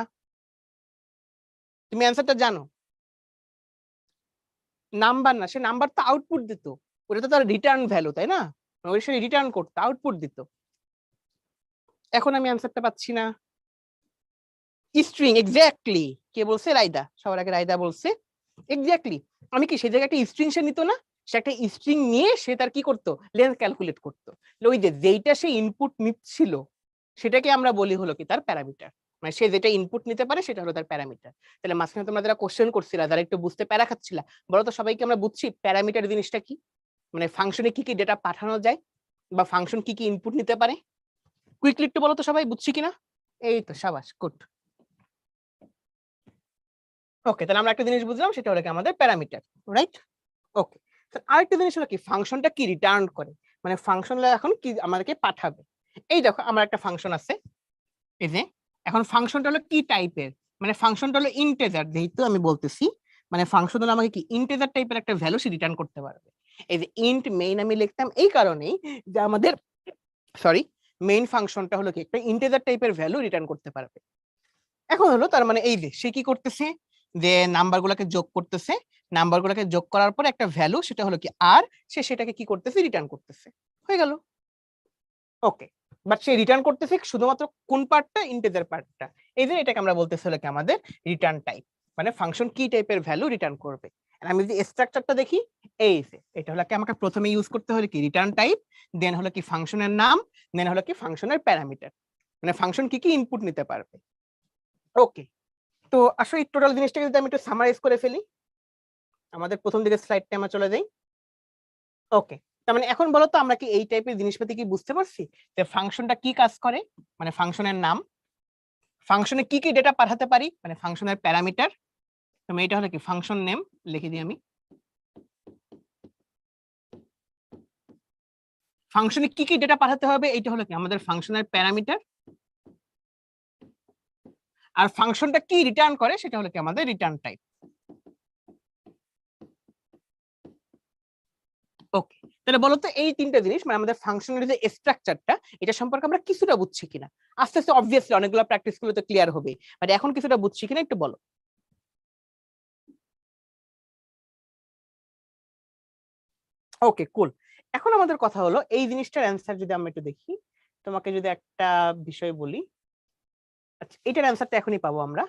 তুমি অ্যান্সারটা জানো? নাম্বার না, সে নাম্বার তো আউটপুট দিত, ওটা তো তার রিটার্ন ভ্যালু তাই না, ওই সে রিটার্ন করতো আউটপুট দিত। এখন আমি অ্যান্সারটা পাচ্ছি না। String, exactly. কে বলছে? রাইদা, সবার আগে রাইদা বলছে এক্স্যাক্টলি। আমি কি সেই জায়গায় একটা স্ট্রিং সে নিত না, সে একটা স্ট্রিং নিয়ে সে তার কি করতো লেন্থ ক্যালকুলেট করতো, ওই যে যেইটা সে ইনপুট নিচ্ছিল সেটাকে আমরা বলি হলো কি তার প্যারামিটার, মানে সে যেটা ইনপুট নিতে পারে সেটা হলো তার প্যারামিটার। তাহলে মাঝখানে তোমরা যারা কোশ্চেন করছিলা, যারা একটু বুঝতে প্যারা খাচ্ছিলা, বলো তো সবাইকে আমরা বুঝছি প্যারামিটার জিনিসটা কি, মানে ফাংশনে কি কি ডেটা পাঠানো যায় বা ফাংশন কি কি ইনপুট নিতে পারে, কুইকলি একটু বলো তো সবাই বুঝছি কিনা। এই তো সাবাস, গুড। ওকে, তাহলে আমরা একটা জিনিস বুঝলাম, সেটা হলো কি আমাদের প্যারামিটার, রাইট? ওকে, আরেকটা জিনিস হলো কি ফাংশনটা কি রিটার্ন করে, মানে ফাংশনটা এখন কি আমাদেরকে পাঠাবে। এই দেখো আমার একটা ফাংশন আছে, এই যে এখন ফাংশনটা হলো কি টাইপের, মানে ফাংশনটা হলো ইন্টিজার, যেহেতু আমি বলতেছি মানে ফাংশন হলো আমাকে কি ইন্টিজার টাইপের একটা ভ্যালু সে রিটার্ন করতে পারবে। এই যে ইন্ট মেইন আমি লিখতাম এই কারণেই যে আমাদের সরি মেইন ফাংশনটা হলো কি একটা ইন্টিজার টাইপের ভ্যালু রিটার্ন করতে পারবে। এখন হলো তার মানে এই যে সে কি করতেছে, যে নাম্বারগুলোকে যোগ করতেছে, নাম্বারগুলোকে যোগ করার পর একটা ভ্যালু সেটা হলো কি আর, সে সেটাকে কি করতেছে রিটার্ন করতেছে, হয়ে গেল। ওকে, বাট সে রিটার্ন করতেছে শুধুমাত্র কোন পার্টটা, ইন্টিজার পার্টটা। এই যে এটাকে আমরা বলতেছি হলো কি আমাদের রিটার্ন টাইপ, মানে ফাংশন কি টাইপের ভ্যালু রিটার্ন করবে। আমি যদি স্ট্রাকচারটা দেখি, এই যে এটা হলো কি আমাকে প্রথমে ইউজ করতে হলো কি রিটার্ন টাইপ, দেন হলো কি ফাংশনের নাম, দেন হলো কি ফাংশনের প্যারামিটার, মানে ফাংশন কি কি ইনপুট নিতে পারবে। ওকে, তো আসলে এই টোটাল জিনিসটাকে যদি আমি একটু সামারাইজ করে ফেলি, আমাদের প্রথম দিকে স্লাইডটা আমরা চলে যাই। ওকে, তার মানে এখন বলো তো আমরা কি এই টাইপের জিনিসপাতি কি বুঝতে পারছি যে ফাংশনটা কি কাজ করে, মানে ফাংশনের নাম, ফাংশনে কি কি ডেটা পাঠাতে পারি, মানে ফাংশনের প্যারামিটার। তুমি এটা হলো কি ফাংশন নেম লিখে দিই আমি। ফাংশনে কি কি ডেটা পাঠাতে হবে, এটা হলো কি আমাদের ফাংশনের প্যারামিটার। আর ফাংশনটা কি রিটার্ন করে সেটা হলো কি আমাদের রিটার্ন টাইপ। ওকে, তাহলে বলো তো এই তিনটা জিনিস মানে আমাদের ফাংশনের যে স্ট্রাকচারটা এটা সম্পর্কে আমরা কিছুটা বুঝছি কিনা। আস্তে আস্তে অবভিয়াসলি অনেকগুলো প্র্যাকটিস করলে তো ক্লিয়ার হবে, বাট এখন কিছুটা বুঝছি কিনা একটু বলো। ওকে কুল। এখন আমাদের কথা হলো এই জিনিসটার অ্যান্সার যদি আমরা একটু দেখি, তোমাকে যদি একটা বিষয় বলি, আচ্ছা এটার অ্যান্সারটা এখনই পাবো আমরা।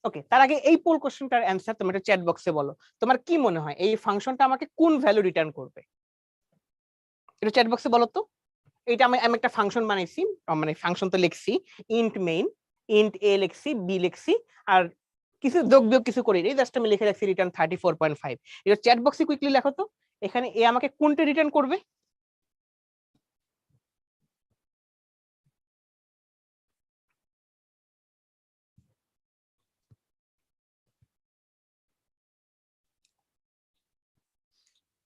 ওকে, তার আগে এই পোল কোশ্চেনটার অ্যান্সার তোমরা চ্যাট বক্সে বলো। তোমার কি মনে হয় এই ফাংশনটা আমাকে কোন ভ্যালু রিটার্ন করবে? এটা চ্যাট বক্সে বলো তো। এটা আমি একটা ফাংশন বানাইছি, মানে ফাংশন তো লিখছি, ইন্ট মেইন, ইন্ট এ লিখছি, বি লিখছি, আর কিছু যোগ বিয়োগ কিছু করি নাই, জাস্ট আমি লিখে রাখছি রিটার্ন 34.5। এটা চ্যাট বক্সে কুইকলি লেখো তো এখানে এ আমাকে কোনটা রিটার্ন করবে?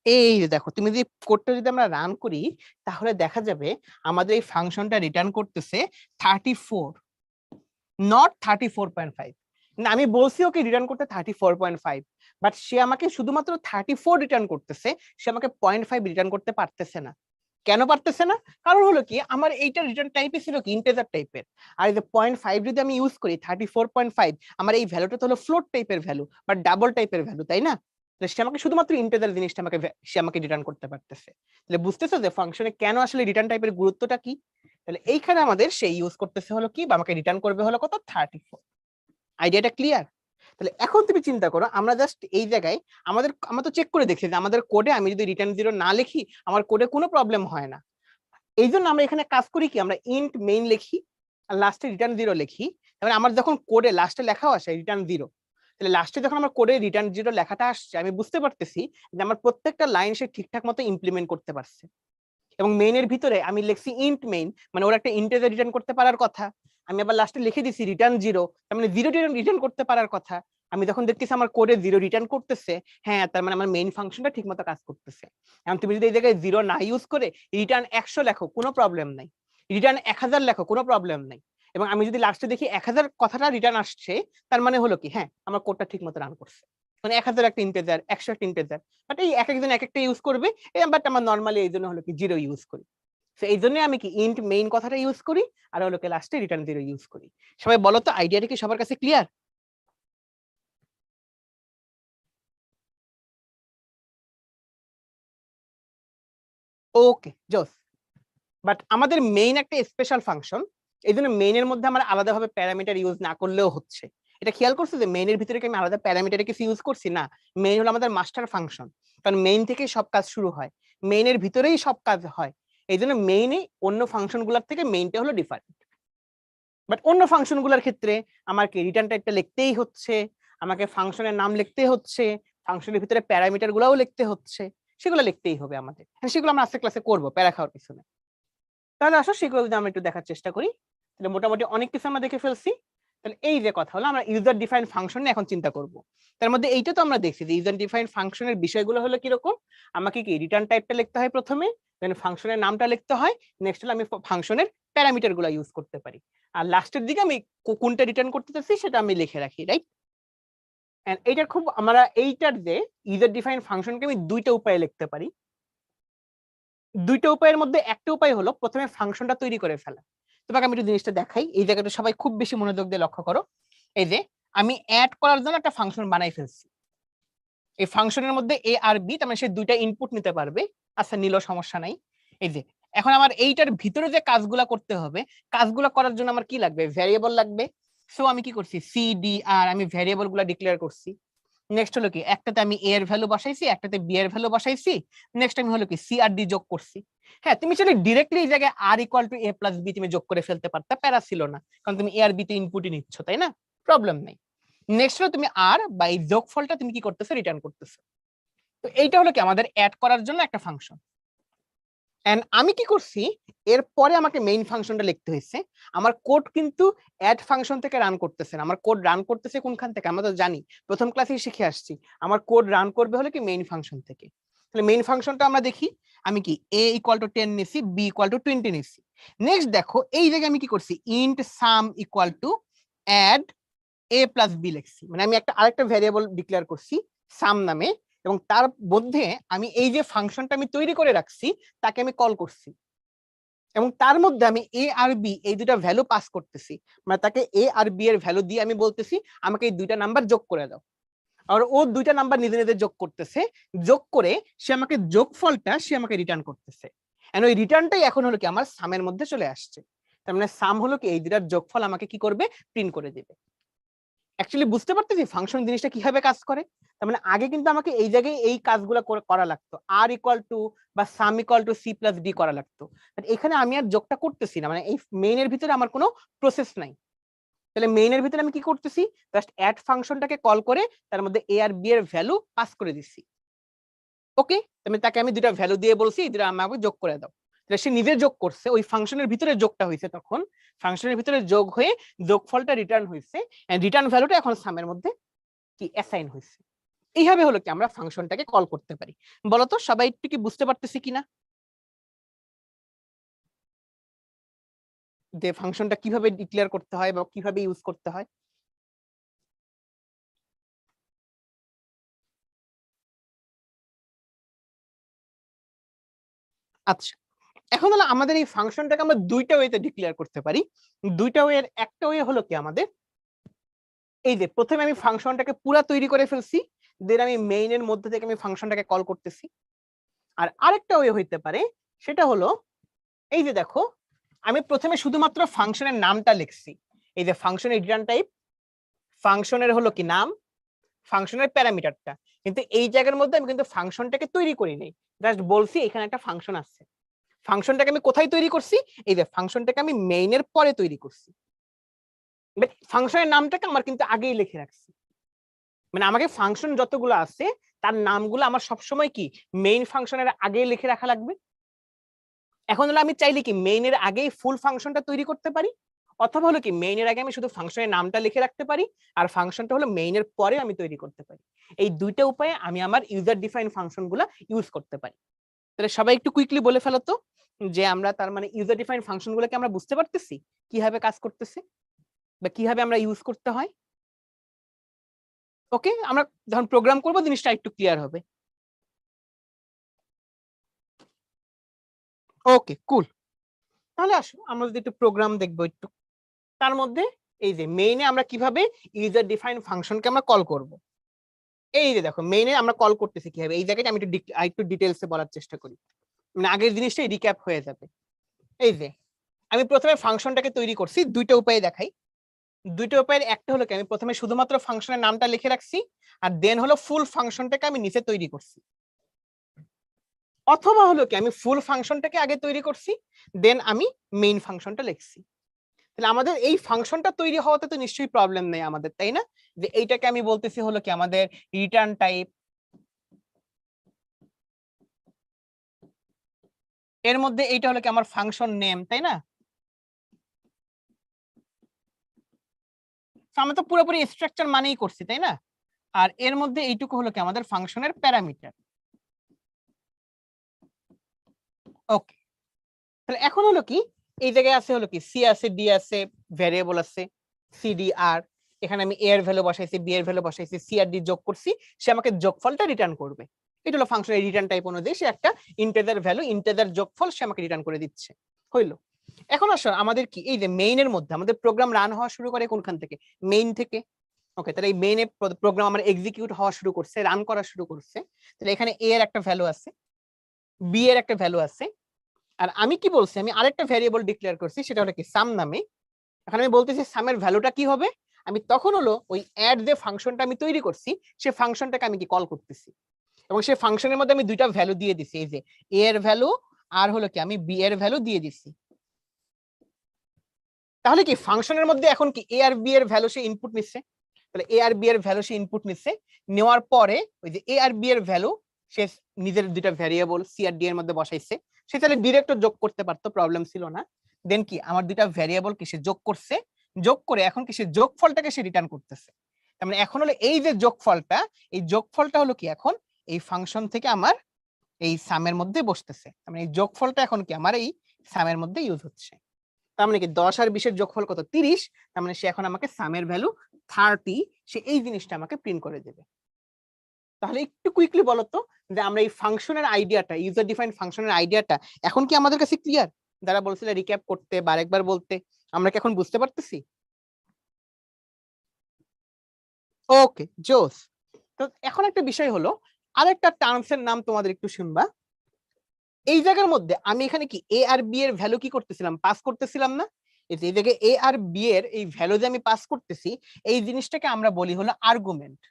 এই যে দেখো, তুমি যদি কোডটা যদি আমরা রান করি তাহলে দেখা যাবে আমাদের এই ফাংশনটা রিটার্ন করতেছে 34, নট 34.5। না আমি বলছি ওকে রিটার্ন করতে 34.5, বাট সে আমাকে শুধুমাত্র 34 রিটার্ন করতেছে, সে আমাকে 0.5 রিটার্ন করতে পারতেছে না। কেন পারতেছে না? কারণ হলো কি আমার এইটা রিটার্ন টাইপে ছিল কি ইন্টিজার টাইপের, আর এই যে 0.5 যদি আমি ইউজ করি 34.5, আমার এই ভ্যালুটা তো হলো ফ্লোট টাইপের ভ্যালু বা ডাবল টাইপের ভ্যালু, তাই না? সে আমাকে শুধুমাত্র ইন্টিজার জিনিসটা সে আমাকে রিটার্ন করতে পারতেছে। তাহলে বুঝতেছো যে ফাংশনে কেন আসলে রিটার্ন টাইপের গুরুত্বটা কি। তাহলে এইখানে আমাদের সেই ইউজ করতেছে হলো কি, বা আমাকে রিটার্ন করবে হলো কত 34। আইডিয়াটা ক্লিয়ার? তাহলে এখন তুমি চিন্তা করো, আমরা জাস্ট এই জায়গায় আমরা তো চেক করে দেখছি যে আমাদের কোডে আমি যদি রিটার্ন 0 না লিখি আমার কোডে কোনো প্রবলেম হয় না। এই জন্য আমরা এখানে কাজ করি কি, আমরা ইন্ট মেইন লিখি আর লাস্টে রিটার্ন 0 লিখি। তাহলে আমার যখন কোডে লাস্টে লেখাও আসে রিটার্ন 0, তাহলে লাস্টে যখন আমার কোডে রিটার্ন 0 লেখাটা আসছে আমি বুঝতে পারতেছি যে আমার প্রত্যেকটা লাইন সে ঠিকঠাক মতো ইমপ্লিমেন্ট করতে পারছে। এবং মেইনের ভিতরে আমি লিখছি ইন্ট মেইন, মানে ওরা একটা ইন্টিজার রিটার্ন করতে পারার কথা, আমি আবার লাস্টে লিখে দিছি রিটার্ন 0, তার মানে 0 রিটার্ন করতে পারার কথা। আমি যখন দেখতেছি আমার কোডে 0 রিটার্ন করতেছে, হ্যাঁ তার মানে আমার মেইন ফাংশনটা ঠিকমতো কাজ করতেছে। এখন তুমি যদি এই জায়গায় 0 না ইউজ করে রিটার্ন 100 লেখো কোনো প্রবলেম নাই, রিটার্ন 1000 লেখো কোনো প্রবলেম নাই, এবং আমি যদি লাস্টে দেখি 1000 কথাটা রিটার্ন আসছে, তার মানে হলো কি হ্যাঁ আমার কোডটা ঠিকমতো রান করছে। মানে 1000 একটা ইন্টিজার, 100 একটা ইন্টিজার, বাট এই এক একজন এক একটা ইউজ করবে, বাট আমার নরমালি এই জন্য হলো কি 0 ইউজ করি। সো এই জন্য আমি কি ইন্ট মেইন কথাটা ইউজ করি আর হলো কি লাস্টে রিটার্ন 0 ইউজ করি। সবাই বলো তো আইডিয়াটা কি সবার কাছে ক্লিয়ার? ওকে জোস। বাট আমাদের মেইন একটা স্পেশাল ফাংশন, এই জন্য মেইনের মধ্যে আমার আলাদাভাবে প্যারামিটার ইউজ না করলেও হচ্ছে। এটা খেয়াল করছো যে মেইনের ভিতরে কি আমি আলাদা প্যারামিটার কিছু ইউজ করছি না, মেইন হলো আমাদের মাস্টার ফাংশন, কারণ মেইন থেকেই সব কাজ শুরু হয়, মেইনের ভিতরেই সব কাজ হয়। এই জন্য মেইনে অন্য ফাংশন গুলার থেকে মেইনটা হলো ডিফারেন্ট। বাট অন্য ফাংশন গুলার ক্ষেত্রে আমাকে রিটার্ন টাইপটা লিখতেই হচ্ছে, আমাকে ফাংশনের নাম লিখতে হচ্ছে, ফাংশনের ভিতরে প্যারামিটার গুলাও লিখতে হচ্ছে, সেগুলো লিখতেই হবে আমাদের। সেগুলো আমরা আজকে ক্লাসে করবো, প্যারা খাওয়ার কিছু না। তাহলে আসো সেগুলো যদি আমরা একটু দেখার চেষ্টা করি, তাহলে মোটামুটি অনেক কিছু আমরা দেখে ফেলছি। তাহলে এই যে কথা হলো আমরা ইউজার ডিফাইন ফাংশন নিয়ে এখন চিন্তা করব। তার মধ্যে এইটা তো আমরা দেখছি যে ইউজার ডিফাইন ফাংশনের বিষয়গুলো হলো কিরকম, আমাকে কি রিটার্ন টাইপটা লিখতে হয় প্রথমে, দেন ফাংশনের নামটা লিখতে হয়, নেক্সট হলো আমি ফাংশনের প্যারামিটার গুলো ইউজ করতে পারি, আর লাস্টের দিকে আমি কোনটা রিটার্ন করতে চাচ্ছি সেটা আমি লিখে রাখি, রাইট? এন্ড এইটা খুব আমরা এইটার যে ইউজার ডিফাইন ফাংশনকে আমি দুইটা উপায়ে লিখতে পারি। দুইটা উপায়ের মধ্যে একটা উপায় হলো প্রথমে ফাংশনটা তৈরি করে ফেলা। তোমাকে আমি একটু জিনিসটা দেখাই, এই জায়গাটা সবাই খুব বেশি মনোযোগ দিয়ে লক্ষ্য করো। এই যে আমি অ্যাড করার জন্য একটা ফাংশন বানাই ফেলছি, এই ফাংশনের মধ্যে এ আর বি, তার মানে সে দুইটা ইনপুট নিতে পারবে, আচ্ছা নিল সমস্যা নাই। এই যে এখন আমার এইটার ভিতরে যে কাজগুলা করতে হবে, কাজগুলা করার জন্য আমার কি লাগবে, ভ্যারিয়েবল লাগবে। সো আমি কি করছি সি ডি আর, আমি ভ্যারিয়েবল গুলা ডিক্লেয়ার করছি। নেক্সট হলো কি একটাতে আমি এ এর ভ্যালু বসাইছি, একটাতে বি এর ভ্যালু বসাইছি, নেক্সট আমি হলো কি সি আর ডি যোগ করছি। হ্যাঁ তুমি চাইলে ডিরেক্টলি এই জায়গায় R equal to A plus B তুমি যোগ করে ফেলতে পারতে, প্যারা ছিল না, কারণ তুমি এ আর বি তে ইনপুটই নিচ্ছ, তাই না? প্রবলেম নেই। নেক্সট হলো তুমি আর বা এই যোগফলটা তুমি কি করতেছো, রিটার্ন করতেছো। তো এইটা হলো কি আমাদের অ্যাড করার জন্য একটা ফাংশন। এন্ড আমি কি করছি, এরপরে আমাকে মেইন ফাংশনটা লিখতে হয়েছে। আমার কোড কিন্তু অ্যাড ফাংশন থেকে রান করতেছে না, আমার কোড রান করতেছে কোনখান থেকে আমরা তো জানি, প্রথম ক্লাসেই শিখে আসছি আমার কোড রান করবে হলো কি মেইন ফাংশন থেকে। তাহলে মেইন ফাংশনটা আমরা দেখি, আমি কি a ইকুয়াল টু 10 নিছি, b ইকুয়াল টু 20 নিছি। নেক্সট দেখো এই জায়গায় আমি কি করছি, int sum equal to add a plus b লিখছি, মানে আমি একটা আরেকটা ভ্যারিয়েবল ডিক্লেয়ার করছি সাম নামে, এবং তার মধ্যে আমি এই যে ফাংশনটা আমি তৈরি করে রাখছি তাকে আমি কল করছি, এবং তার মধ্যে আমি a আর b এই দুটা ভ্যালু পাস করতেছি, মানে তাকে a আর b এর ভ্যালু দিয়ে আমি বলতেছি আমাকে এই দুইটা নাম্বার যোগ করে দাও, আর ও দুইটা নাম্বার নিজে নিজে যোগ করতেছে, যোগ করে সে আমাকে যোগফলটা সে আমাকে রিটার্ন করতেছে, এন্ড ওই রিটার্নটাই এখন হলো কি আমার সামের মধ্যে চলে আসছে। তার মানে সাম হলো কি এই দুটার যোগফল আমাকে কি করবে, প্রিন্ট করে দিবে। অ্যাকচুয়ালি বুঝতে পারতেছি ফাংশন জিনিসটা কিভাবে কাজ করে। তার মানে আগে কিন্তু আমাকে এই জায়গায় এই কাজগুলো করা লাগতো, আর ইকুয়াল টু বা sum equal to C plus d করা লাগতো, বাট এখানে আমি আর যোগটা করতেছি না, মানে এই মেইনের ভিতরে আমার কোনো প্রসেস নাই। তাহলে মেইনের ভিতরে আমি কি করতেছি, জাস্ট অ্যাড ফাংশনটাকে কল করে তার মধ্যে এ আর বি এর ভ্যালু পাস করে দিচ্ছি। ওকে, তাহলে তাকে আমি দুটা ভ্যালু দিয়ে বলছি এই দুটা আমাকে যোগ করে দাও, তাহলে সে নিজে যোগ করছে, ওই ফাংশনের ভিতরে যোগটা হয়েছে, তখন ফাংশনের ভিতরে যোগ হয়ে যোগফলটা রিটার্ন হয়েছে, এন্ড রিটার্ন ভ্যালুটা এখন সামের মধ্যে কি অ্যাসাইন হয়েছে। এইভাবে হলো কি আমরা ফাংশনটাকে কল করতে পারি। বলতো সবাই একটু কি বুঝতে পারতেছি কিনা যে ফাংশনটা কিভাবে ডিক্লেয়ার করতে হয় বা কিভাবে ইউজ করতে হয়? আচ্ছা, এখন হলো আমাদের এই ফাংশনটাকে আমরা দুইটা ওয়েতে ডিক্লেয়ার করতে পারি। দুইটা ওয়ের একটা ওয়ে হলো কি আমাদের এই যে প্রথমে আমি ফাংশনটাকে পুরা তৈরি করে ফেলছি, দেন আমি মেইনের মধ্যে থেকে আমি ফাংশনটাকে কল করতেছি। আর আরেকটা ওয়ে হইতে পারে, সেটা হলো এই যে দেখো আমি প্রথমে শুধুমাত্র ফাংশনের নামটা লিখছি, এই যে ফাংশনের রিটার্ন টাইপ, ফাংশনের হলো কি নাম, ফাংশনের প্যারামিটারটা, কিন্তু এই জায়গার মধ্যে আমি কিন্তু ফাংশনটাকে তৈরি করি নাই, জাস্ট বলছি এখানে একটা ফাংশন আছে। ফাংশনটাকে আমি কোথায় তৈরি করছি, এই যে ফাংশনটাকে আমি মেইনের পরে তৈরি করছি, বাট ফাংশনের নামটাকে আমার কিন্তু আগেই লিখে রাখছি, মানে আমাকে ফাংশন যতগুলো আছে তার নামগুলো আমার সবসময় কি মেইন ফাংশনের আগে লিখে রাখা লাগবে। এখন হলো আমি চাইলে কি মেইনের আগেই ফুল ফাংশনটা তৈরি করতে পারি, অথবা হলো কি মেইনের আগে আমি শুধু ফাংশনের নামটা লিখে রাখতে পারি, আর ফাংশনটা হলো মেইনের পরে আমি তৈরি করতে পারি। এই দুইটা উপায়ে আমি আমার ইউজার ডিফাইন ফাংশনগুলো ইউজ করতে পারি। তাহলে সবাই একটু কুইকলি বলে ফেলো তো যে আমরা তার মানে ইউজার ডিফাইন ফাংশনগুলোকে আমরা বুঝতে পারতেছি কিভাবে কাজ করতেছে বা কিভাবে আমরা ইউজ করতে হয়। ওকে, আমরা যখন প্রোগ্রাম করব জিনিসটা একটু ক্লিয়ার হবে। ওকে কুল, তাহলে আসো আমরা যদি একটু প্রোগ্রাম দেখবো একটু, তার মধ্যে এই যে মেইনে আমরা কিভাবে ইউজার ডিফাইন ফাংশনকে আমরা কল করব। এই যে দেখো মেইনে আমরা কল করতেছি কিভাবে, এই জায়গায় আমি একটু ডিটেইলসে বলার চেষ্টা করি, মানে আগের জিনিসটাই রিক্যাপ হয়ে যাবে। এই যে আমি প্রথমে ফাংশনটাকে তৈরি করছি, দুইটা উপায়ে দেখাই। দুইটা উপায়ের একটা হলো কি আমি প্রথমে শুধুমাত্র ফাংশনের নামটা লিখে রাখছি, আর দেন হলো ফুল ফাংশনটাকে আমি নিচে তৈরি করছি, অথবা হলো কি আমি ফুল ফাংশনটাকে আগে তৈরি করছি, দেন আমি মেইন ফাংশনটা লিখছি। তাহলে আমাদের এই ফাংশনটা তৈরি হওয়াতে তো নিশ্চয়ই প্রবলেম নেই আমাদের, তাই না? যে এইটাকে আমি বলতেছি হলো কি আমাদের রিটার্ন টাইপ, এর মধ্যে এইটা হলো কি আমার ফাংশন নেম, তাই না? আমরা তো পুরোপুরি স্ট্রাকচার মানেই করছি, তাই না? আর এর মধ্যে এইটুকু হলো কি আমাদের ফাংশনের প্যারামিটার। ওকে, তাহলে এখন হলো কি এই জায়গায় আছে হলো কি সি আছে, ডি আছে, ভ্যারিয়েবল আছে সি ডি আর, এখানে আমি এ এর ভ্যালু বসাইছি, বি এর ভ্যালু বসাইছি, সি আর ডি যোগ করছি, সে আমাকে যোগফলটা রিটার্ন করবে। এটা হলো ফাংশনের রিটার্ন টাইপ অনুযায়ী সে একটা ইন্টিজার ভ্যালু, ইন্টিজার যোগফল সে আমাকে রিটার্ন করে দিচ্ছে। হইলো, এখন আসো আমাদের কি এই যে মেইনের মধ্যে আমাদের প্রোগ্রাম রান হওয়া শুরু করে কোনখান থেকে, মেইন থেকে। ওকে, তাহলে এই মেইনে প্রোগ্রাম আমার এক্সিকিউট হওয়া শুরু করছে, রান করা শুরু করছে। তাহলে এখানে এ এর একটা ভ্যালু আছে, বি এর একটা ভ্যালু আছে, আর আমি কি বলছি আমি আরেকটা ভ্যারিয়েবল ডিক্লেয়ার করছি, সেটা হলো কি সাম নামে। এখন আমি বলতেছি সামের ভ্যালুটা কি হবে, আমি তখন হলো ওই অ্যাড যে ফাংশনটা আমি তৈরি করছি সেই ফাংশনটাকে আমি কি কল করতেছি, এবং সেই ফাংশনের মধ্যে আমি দুইটা ভ্যালু দিয়ে দিছি, এই যে এ এর ভ্যালু আর হলো কি আমি বি এর ভ্যালু দিয়ে দিছি। তাহলে কি ফাংশনের মধ্যে এখন কি এ আর বি এর ভ্যালু সে ইনপুট নিচ্ছে, তাহলে এ আর বি এর ভ্যালু সে ইনপুট নিচ্ছে, নেওয়ার পরে ওই যে এ আর বি এর ভ্যালু সে নিজের দুইটা ভ্যারিয়েবল সি আর ডি এর মধ্যে বসাইছে, সে তাহলে ডিরেক্ট যোগ করতে পারতো, প্রবলেম ছিল না। দেন কি আমার দুইটা ভ্যারিয়েবল কি সে যোগ করছে, যোগ করে এখন কি সে যোগফলটাকে সে রিটার্ন করতেছে। তার মানে এখন হলো এই যে যোগফলটা, এই যোগফলটা হলো কি এখন এই ফাংশন থেকে আমার এই সামের মধ্যে বসতেছে। তার মানে এই যোগফলটা এখন কি আমার এই সামের মধ্যে ইউজ হচ্ছে। তার মানে কি 10 আর 20 এর যোগফল কত 30, তার মানে সে এখন আমাকে সামের ভ্যালু 30 সে এই জিনিসটা আমাকে প্রিন্ট করে দেবে। তাহলে একটু কুইকলি বলো তো যে আমরা এই ফাংশনের আইডিয়াটা, ইউজার ডিফাইন্ড ফাংশনের আইডিয়াটা এখন কি আমাদের কাছে ক্লিয়ার? যারা বলছিল রিক্যাপ করতে বা আরেকবার বলতে, আমরা কি এখন বুঝতে পারতেছি? ওকে, জোস। তো এখন একটা বিষয় হলো, আরেকটা টার্মস এর নাম তোমাদের একটু শুনবা। এই জায়গার মধ্যে আমি এখানে কি এ আর বি এর ভ্যালু কি করতেছিলাম, পাস করতেছিলাম না? এই জায়গায় এ আর বি এর এই ভ্যালু যে আমি পাস করতেছি, এই জিনিসটাকে আমরা বলি হলো আর্গুমেন্ট।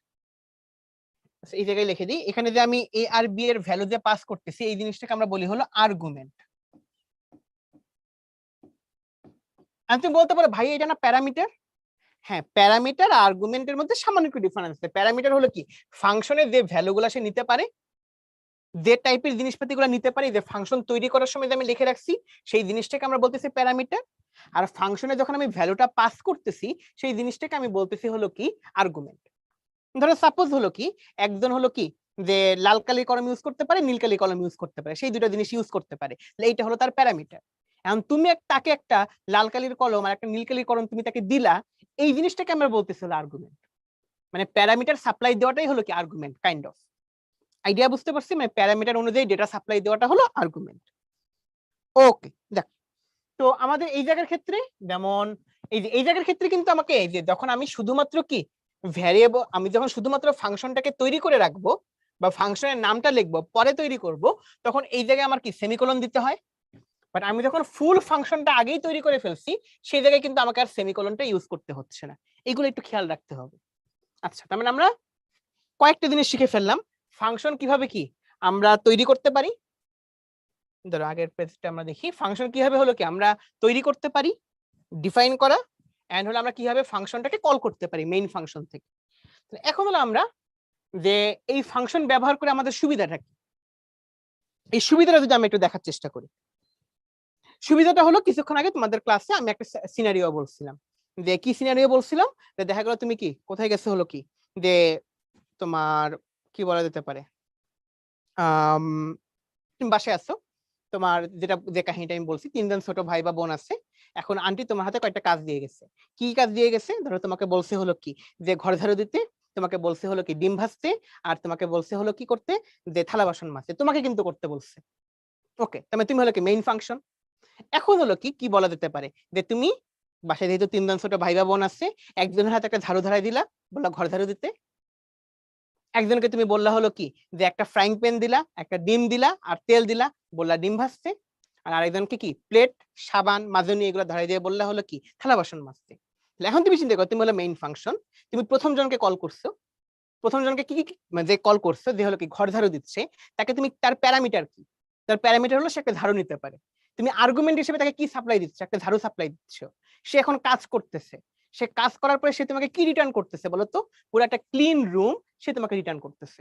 এই জায়গায় লিখে দিই, এখানে যে আমি এ আর বি এর ভ্যালু যে পাস করতেছি, এই জিনিসটাকে আমরা বলি হলো আর্গুমেন্ট। আর তুমি বলতে পারো ভাই এটা না প্যারামিটার। হ্যাঁ, প্যারামিটার আর আর্গুমেন্টের মধ্যে সামান্য একটু ডিফারেন্স আছে। প্যারামিটার হলো কি ফাংশনের যে ভ্যালুগুলো সে নিতে পারে, যে টাইপের জিনিসপাতিগুলো নিতে পারে, যে ফাংশন তৈরি করার সময় যে আমি লিখে রাখছি, সেই জিনিসটাকে আমরা বলতেছি প্যারামিটার। আর ফাংশনে যখন আমি ভ্যালুটা পাস করতেছি, সেই জিনিসটাকে আমি বলতেছি হলো কি আর্গুমেন্ট। ধরো সাপোজ হলো কি একজন হলো কি যে লাল কালির কলম ইউজ করতে পারে, নীল কালির কলম ইউজ করতে পারে, সেই দুটো জিনিস ইউজ করতে পারে, এইটা হলো তার প্যারামিটার। এখন তুমি তাকে একটা লাল কালির কলম আর একটা নীল কালির কলম তুমি তাকে দিলা, এই জিনিসটাকে আমরা বলতেছি হলো আর্গুমেন্ট। মানে প্যারামিটার সাপ্লাই দেওয়াটাই হলো কি আর্গুমেন্ট, কাইন্ড অফ। আইডিয়া বুঝতে পারছি? মানে প্যারামিটার অনুযায়ী ডেটা সাপ্লাই দেওয়াটা হলো আর্গুমেন্ট। ওকে, দেখ তো আমাদের এই জায়গার ক্ষেত্রে যেমন এই জায়গার ক্ষেত্রে কিন্তু আমাকে এই যে যখন আমি শুধুমাত্র কি ভ্যারিয়েবল, আমি যখন শুধুমাত্র ফাংশনটাকে তৈরি করে রাখবো বা ফাংশনের নামটা লিখবো পরে তৈরি করব, তখন এই জায়গায় আমার কি সেমিকোলন দিতে হয়। বাট আমি যখন ফুল ফাংশনটা আগেই তৈরি করে ফেলছি, সেই জায়গায় কিন্তু আমাকে আর সেমিকোলনটা ইউজ করতে হচ্ছে না। এগুলো একটু খেয়াল রাখতে হবে। আচ্ছা, তার মানে আমরা কয়েকটা জিনিস শিখে ফেললাম। ফাংশন কিভাবে কি আমরা তৈরি করতে পারি, ধরো আগের পেজটা আমরা দেখি, ফাংশন কিভাবে হলো কি আমরা তৈরি করতে পারি, ডিফাইন করা, এন্ড হলো আমরা কিভাবে ফাংশনটাকে কল করতে পারি মেইন ফাংশন থেকে। এখন হলো আমরা যে এই ফাংশন ব্যবহার করে আমাদের সুবিধাটা কি, এই সুবিধাটা যদি আমি একটু দেখার চেষ্টা করি। সুবিধাটা হলো কিছুক্ষণ আগে তোমাদের ক্লাসে আমি একটা সিনারিও বলছিলাম, যে কি সিনারিও বলছিলাম, যে দেখা গেল তুমি কি কোথায় গেছে হলো কি যে তোমার কি বলা যেতে পারে, তুমি বাসায় আছো, তোমার যে কাহিনীটা আমি বলছি, তিনজন ছোট ভাই বা বোন আছে। এখন আন্টি তোমার হাতে কয়েকটা কাজ দিয়ে গেছে। কি কাজ দিয়ে গেছে? ধরো তোমাকে বলছে হলো কি যে ঘর ঝাড়ু দিতে, তোমাকে বলছে হলো কি ডিম ভাজতে, আর তোমাকে বলছে হলো কি করতে যে থালা বাসন মাজতে, তোমাকে কিন্তু করতে বলছে। ওকে, তাহলে তুমি হলো কি মেইন ফাংশন। এখন হলো কি কি বলা যেতে পারে, যে তুমি বাসায় যেহেতু তিনজন ছোট ভাই বা বোন আছে, একজনের হাতে একটা ঝাড়ু ধরাই দিলা, বললা ঘর ঝাড়ু দিতে। একজনকে তুমি বললা হলো কি যে একটা ফ্রাইং প্যান দিলা, একটা ডিম দিলা আর তেল দিলা, বললা ডিম ভাজতে। আর আরেকজনকে কি প্লেট, সাবান, মাজনি এগুলো ধরাই দিয়ে বললা হলো কি থালা বাসন মাজতে। এখন তুমি চিন্তা করো, তুমি হলো মেইন ফাংশন, তুমি প্রথম জনকে কল করছো, প্রথম জনকে কি কি মানে যে কল করছো যে হলো কি ঘর ঝাড়ু দিচ্ছে, তাকে তুমি তার প্যারামিটার কি, তার প্যারামিটার হলো সে একটা ঝাড়ু নিতে পারে। তুমি আর্গুমেন্ট হিসেবে তাকে কি সাপ্লাই দিচ্ছ, একটা ঝাড়ু সাপ্লাই দিচ্ছ। সে এখন কাজ করতেছে, সে কাজ করার পরে সে তোমাকে কি রিটার্ন করতেছে বলো তো? পুরো একটা ক্লিন রুম সে তোমাকে রিটার্ন করতেছে।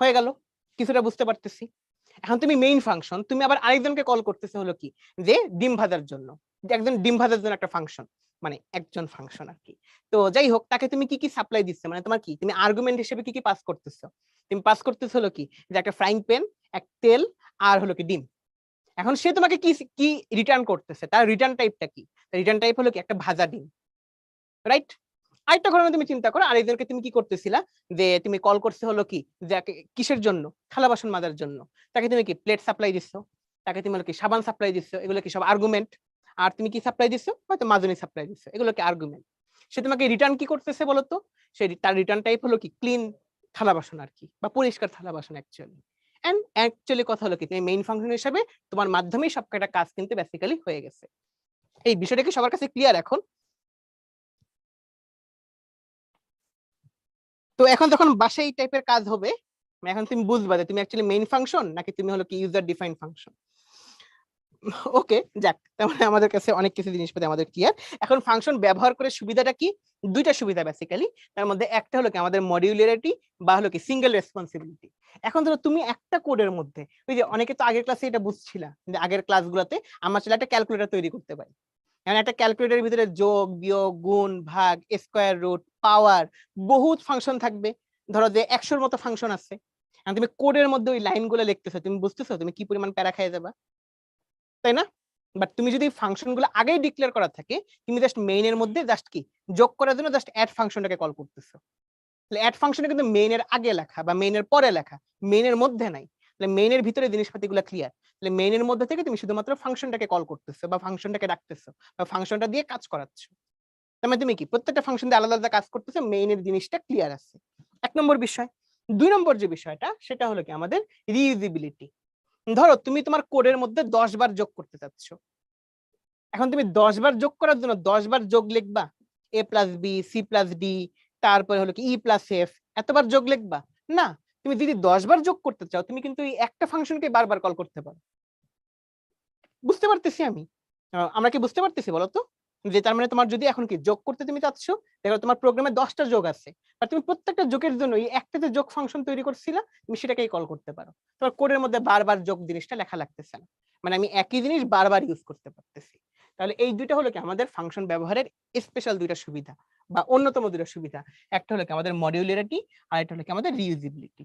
হয়ে গেল, কিছুটা বুঝতে পারতেছি। এখন তুমি মেইন ফাংশন, তুমি আবার আরেকজনকে কল করতেছে হলো কি যে ডিম ভাজার জন্য, যে একজন ডিম ভাজার জন্য একটা ফাংশন, মানে একজন ফাংশন আর কি। তো যাই হোক, তাকে তুমি কি কি সাপ্লাই দিচ্ছে, মানে তোমার কি তুমি আর্গুমেন্ট হিসেবে কি কি পাস করতেছো? তুমি পাস করতেছো হলো কি যে একটা ফ্রাইং প্যান, এক তেল আর হলো কি ডিম। এখন সে তোমাকে কি কি রিটার্ন করতেছে, তার রিটার্ন টাইপটা কি? রিটার্ন টাইপ হলো কি একটা ভাজা ডিম, রাইট? আরেকটা ঘটনা তুমি চিন্তা করো, আরেকজনকে তুমি কি করতেছিলা যে তুমি কল করছে হলো কি যে কিসের জন্য, থালা বাসন মাজার জন্য। তাকে তুমি কি প্লেট সাপ্লাই দিচ্ছ, তাকে তুমি হলো কি সাবান সাপ্লাই দিচ্ছ, এগুলো কি সব আর্গুমেন্ট। আর তুমি কি সাপ্লাই দিচ্ছ, হয়তো মাজনি সাপ্লাই দিচ্ছ, এগুলো কি আর্গুমেন্ট। সে তোমাকে রিটার্ন কি করতেছে বলতো? সে তার রিটার্ন টাইপ হলো কি ক্লিন থালা বাসন আর কি, বা পরিষ্কার থালা বাসন অ্যাকচুয়ালি। এন্ড অ্যাকচুয়ালি কথা হলো কি তুমি মেইন ফাংশন হিসেবে তোমার মাধ্যমেই সব কয়টা কাজ কিন্তু বেসিক্যালি হয়ে গেছে। এই বিষয়টা কি সবার কাছে ক্লিয়ার এখন? তো এখন যখন বাসায় এই টাইপের কাজ হবে, এখন তুমি বুঝবা যে তুমি অ্যাকচুয়ালি মেইন ফাংশন নাকি তুমি হলো কি ইউজার ডিফাইন্ড ফাংশন। ওকে, যাক, তার মানে আমাদের কাছে অনেক কিছু জিনিসপাতি আমাদের ক্লিয়ার। এখন ফাংশন ব্যবহার করে সুবিধাটা কি? দুইটা সুবিধা বেসিক্যালি। তার মধ্যে একটা হলো কি আমাদের মডিউলারিটি বা হলো কি সিঙ্গেল রেসপন্সিবিলিটি। এখন ধরো তুমি একটা কোডের মধ্যে, ওই যে অনেকে তো আগের ক্লাসে এটা বুঝছিলা যে আগের ক্লাসগুলোতে আমরা আসলে একটা ক্যালকুলেটর তৈরি করতে পারি। মানে একটা ক্যালকুলেটরের ভিতরে যোগ, বিয়োগ, গুণ, ভাগ, স্কয়ার রুট, পাওয়ার বহুত ফাংশন থাকবে। ধরো যে 100-র মতো ফাংশন আছে। আর তুমি কোডের মধ্যে ওই লাইনগুলো লিখতেছো, তুমি বুঝতেছো তুমি কি পরিমাণ প্যারা খেয়ে যাবা, তাই না? বাট তুমি যদি ফাংশনগুলো আগেই ডিক্লেয়ার করা থাকে, তুমি জাস্ট মেইনের মধ্যে জাস্ট কি যোগ করার জন্য জাস্ট অ্যাড ফাংশনটাকে কল করতেছো। তাহলে অ্যাড ফাংশনটা কিন্তু মেইনের আগে লেখা বা মেইনের পরে লেখা, মেইনের মধ্যে নাই। তাহলে মেইনের ভিতরে জিনিসপাতিগুলো ক্লিয়ার। তাহলে মেইনের মধ্যে থেকে তুমি শুধুমাত্র ফাংশনটাকে কল করতেছো বা ফাংশনটাকে ডাকতেছো বা ফাংশনটা দিয়ে কাজ করাচ্ছো। তার মানে তুমি কি প্রত্যেকটা ফাংশন দিয়ে আলাদা আলাদা কাজ করতেছো, মেইনের জিনিসটা ক্লিয়ার আছে। 1 নম্বর বিষয়। 2 নম্বর যে বিষয়টা সেটা হলো কি আমাদের রিইউজিবিলিটি। ধরো তুমি তোমার কোডের মধ্যে 10 বার যোগ করতে চাচ্ছ। এখন তুমি 10 বার যোগ করার জন্য 10 বার যোগ লিখবা, a plus b, c plus d, তারপরে হলো কি ই প্লাস এফ, এতবার যোগ লিখবা না। তুমি যদি 10 বার যোগ করতে চাও, তুমি কিন্তু এই একটা ফাংশনকে বারবার কল করতে পারো। বুঝতে পারতেছি আমি? আমরা কি বুঝতে পারতেছি বলো তো? যে তার মানে তোমার যদি এখন কি যোগ করতে তুমি চাচ্ছ, দেখো তোমার প্রোগ্রামে 10টা যোগ আছে, আর তুমি প্রত্যেকটা যোগের জন্য এই একটা যে যোগ ফাংশন তৈরি করছিলা, তুমি সেটাকেই কল করতে পারো। তোমার কোডের মধ্যে বারবার যোগ জিনিসটা লেখা লাগতেছে না, মানে আমি একই জিনিস বারবার ইউজ করতে পারতেছি। তাহলে এই দুইটা হলো কি আমাদের ফাংশন ব্যবহারের স্পেশাল দুইটা সুবিধা বা অন্যতম দুইটা সুবিধা। একটা হলো কি আমাদের মডিউলারিটি, আর একটা হলো কি আমাদের রিউজিবিলিটি।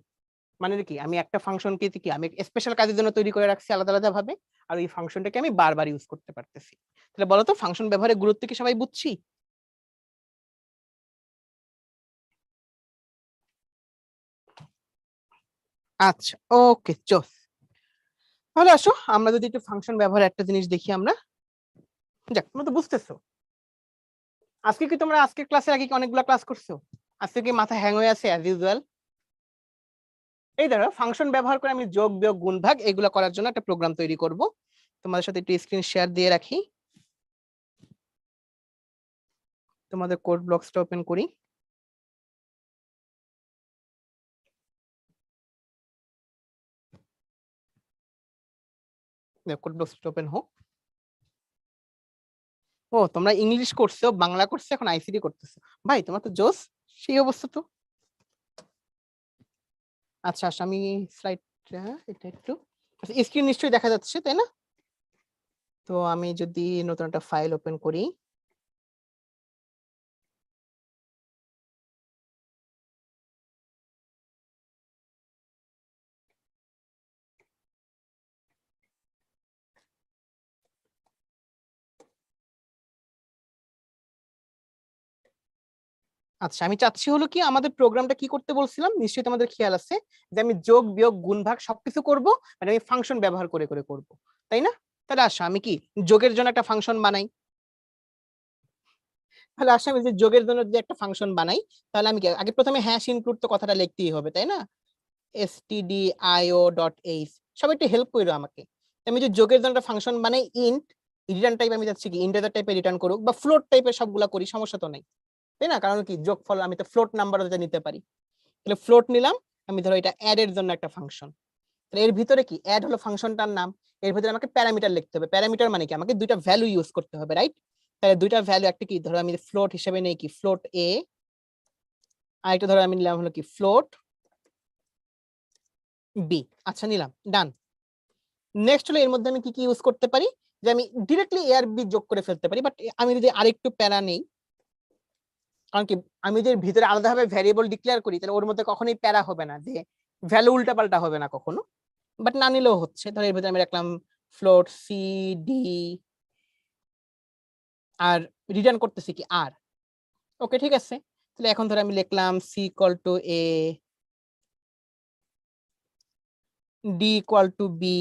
মানে কি আমি একটা ফাংশনকে কি আমি স্পেশাল কাজের জন্য তৈরি করে রাখছি আলাদা আলাদা ভাবে, আর এই ফাংশনটাকে আমি বারবার ইউজ করতে পারতেছি। তাহলে বলো তো ফাংশন ব্যবহারের গুরুত্ব কি সবাই বুঝছি? আচ্ছা, ওকে, চোস। তাহলে আসো আমরা যদি একটু ফাংশন ব্যবহারের একটা জিনিস দেখি আমরা। যাক, তোমরা তো বুঝতেছো। আজকে কি তোমরা আজকের ক্লাসের আগে কি অনেকগুলো ক্লাস করছো? আজকে কি মাথা হ্যাং হয়ে আছে অ্যাজ ইউজুয়াল? এই ধরো ফাংশন ব্যবহার করে আমি যোগ, বিয়োগ, গুণ, ভাগ এগুলো করার জন্য একটা প্রোগ্রাম তৈরি করব। তোমাদের সাথে একটু স্ক্রিন শেয়ার দিয়ে রাখি, তোমাদের কোড ব্লকসটা ওপেন করি। কোড ব্লকসটা ওপেন হোক। ও, তোমরা ইংলিশ করছো, বাংলা করছো, এখন আইসিটি করতেছো। ভাই তোমার তো জোস, সেই অবস্থা তো। আচ্ছা আচ্ছা, আমি স্লাইডটা এটা একটু স্ক্রিন নিশ্চয়ই দেখা যাচ্ছে, তাই না? তো আমি যদি নতুন একটা ফাইল ওপেন করি, আচ্ছা আমি চাচ্ছি হলো কি আমাদের প্রোগ্রামটা কি করতে বলছিলাম, নিশ্চয়ই তোমাদের খেয়াল আছে যে আমি যোগ, বিয়োগ, গুণ, ভাগ সবকিছু করব, মানে আমি ফাংশন ব্যবহার করে করে করব, তাই না? তাহলে আসো আমি কি যোগের জন্য একটা ফাংশন বানাই। তাহলে আসো আমি যে যোগের জন্য যে একটা ফাংশন বানাই, তাহলে আমি কি আগে প্রথমে হ্যাশ ইনক্লুড তো কথাটা লিখতেই হবে, তাই না? stdio.h, সবাই একটু হেল্প করো আমাকে। আমি যে যোগের জন্য একটা ফাংশন বানাই, ইন্ট রিটার্ন টাইপ আমি চাচ্ছি কি ইন্টিজার টাইপে রিটার্ন করুক বা ফ্লোট টাইপের সবগুলা করি, সমস্যা তো নাই, তাই না? কারণ কি যোগফল আমি তো ফ্লোট নাম্বারও নিতে পারি। তাহলে ফ্লোট নিলাম আমি, ধরো এটা অ্যাড এর জন্য একটা ফাংশন। তাহলে এর ভিতরে কি অ্যাড হলো ফাংশনটার নাম, এর ভিতরে আমাকে প্যারামিটার লিখতে হবে। প্যারামিটার মানে কি আমাকে দুইটা ভ্যালু ইউজ করতে হবে, রাইট? তাহলে দুইটা ভ্যালু, একটা কি ধরো আমি ফ্লোট হিসেবে নেই কি ফ্লোট এ, আর একটা ধরো আমি নিলাম হলো কি ফ্লোট বি। আচ্ছা নিলাম, ডান। নেক্সট হলো এর মধ্যে আমি কি কি ইউজ করতে পারি, যে আমি ডিরেক্টলি এ আর বি যোগ করে ফেলতে পারি, বাট আমি যদি আরেকটু প্যারা নেই, কারণ কি আমি যদি ভিতরে আলাদাভাবে ভ্যারিয়েবল ডিক্লেয়ার করি তাহলে ওর মধ্যে কখনোই প্যারা হবে না, যে ভ্যালু উল্টাপাল্টা হবে না কখনো, বাট না নিলেও হচ্ছে। ধরো এর ভিতরে আমি রাখলাম ফ্লোট সি ডি, আর রিটার্ন করতেছি কি আর। ওকে ঠিক আছে, তাহলে এখন ধরো আমি লিখলাম C equal to A, D equal to B,